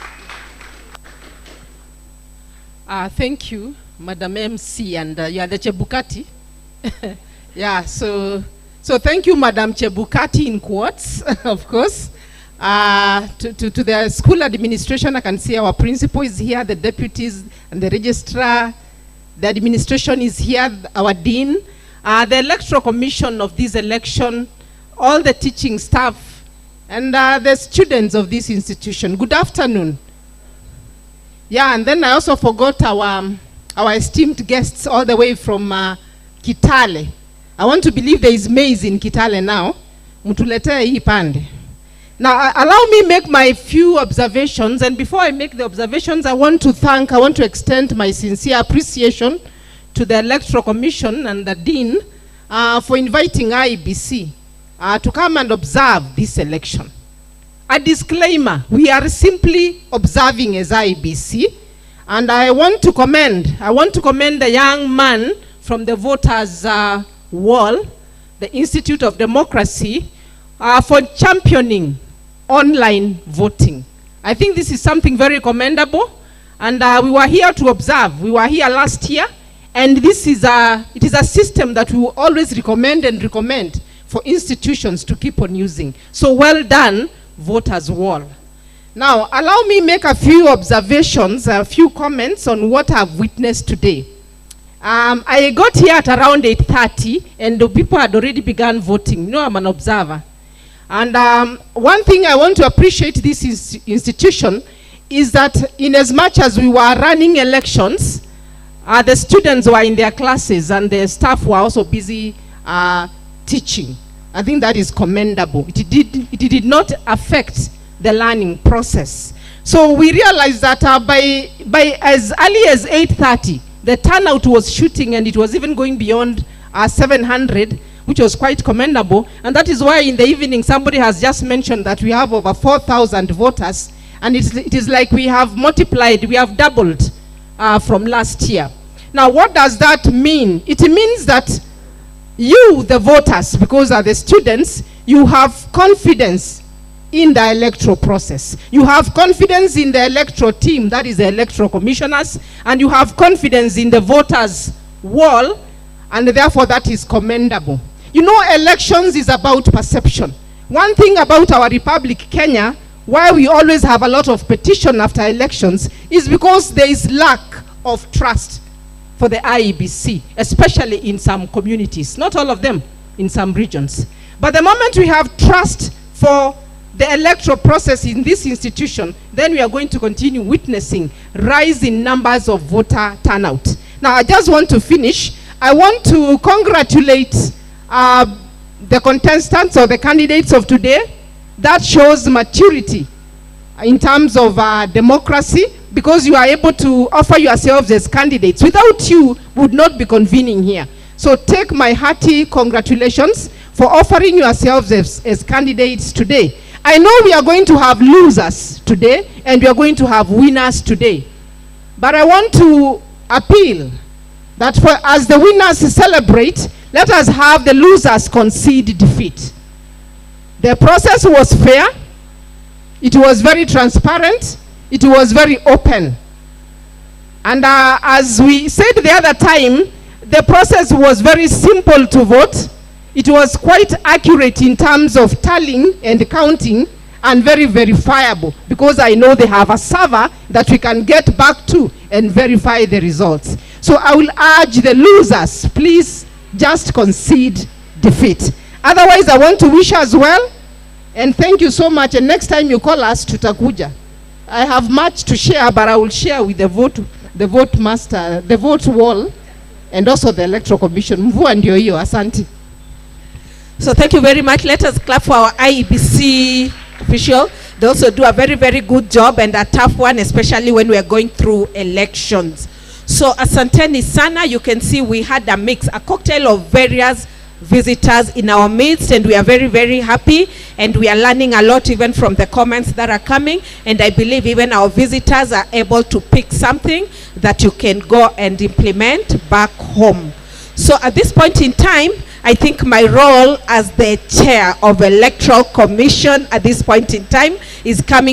Thank you, Madam MC, and you are the Chebukati. Yeah, so thank you, Madam Chebukati, in quotes, of course. To the school administration, I can see our principal is here, the deputies and the registrar. The administration is here, our dean. The electoral commission of this election, all the teaching staff, and the students of this institution. Good afternoon. Yeah, and then I also forgot our esteemed guests all the way from Kitale. I want to believe there is maize in Kitale now. Mutulete hii pande. Now, allow me make my few observations, and before I make the observations, I want to extend my sincere appreciation to the Electoral Commission and the Dean for inviting IEBC to come and observe this election. A disclaimer, we are simply observing as IEBC, and I want to commend the young man from the voters' wall, the Institute of Democracy, for championing online voting. I think this is something very commendable, and we were here to observe. We were here last year, and it is a system that we will always recommend for institutions to keep on using. So well done, voters' wall. Now, allow me make a few observations, a few comments on what I've witnessed today. I got here at around 8:30, and the people had already begun voting. You know, I'm an observer. And one thing I want to appreciate this institution is that in as much as we were running elections, the students were in their classes and the staff were also busy teaching. I think that is commendable. It did not affect the learning process. So we realized that by as early as 8:30, the turnout was shooting, and it was even going beyond 700, which was quite commendable. And that is why in the evening, somebody has just mentioned that we have over 4,000 voters, and it is like we have multiplied, we have doubled from last year. Now, what does that mean? It means that you, the voters, because are the students, you have confidence in the electoral process. You have confidence in the electoral team, that is the electoral commissioners, and you have confidence in the voters' wall, and therefore that is commendable. You know, elections is about perception. One thing about our Republic, Kenya, why we always have a lot of petition after elections, is because there is lack of trust for the IEBC, especially in some communities, not all of them, in some regions. But the moment we have trust for the electoral process in this institution, then we are going to continue witnessing rise in numbers of voter turnout. Now, I just want to finish. I want to congratulate the contestants or the candidates of today. That shows maturity in terms of democracy, because you are able to offer yourselves as candidates. Without you, we would not be convening here. So take my hearty congratulations for offering yourselves as candidates today. I know we are going to have losers today, and we are going to have winners today. But I want to appeal that as the winners celebrate, let us have the losers concede defeat. The process was fair, it was very transparent, it was very open. And as we said the other time, the process was very simple to vote. It was quite accurate in terms of tallying and counting, and very verifiable, because I know they have a server that we can get back to and verify the results. So I will urge the losers, please just concede defeat. Otherwise, I want to wish as well, and thank you so much. And next time you call us, tutakuja. I have much to share, but I will share with the vote master, the vote wall, and also the electoral commission. Mvua ndio hiyo, asante. So thank you very much. Let us clap for our IEBC official. They also do a very, very good job, and a tough one, especially when we are going through elections. So asanteni sana. You can see we had a mix, a cocktail of various visitors in our midst, and we are very, very happy, and we are learning a lot even from the comments that are coming, and I believe even our visitors are able to pick something that you can go and implement back home. So at this point in time, I think my role as the chair of Electoral Commission at this point in time is coming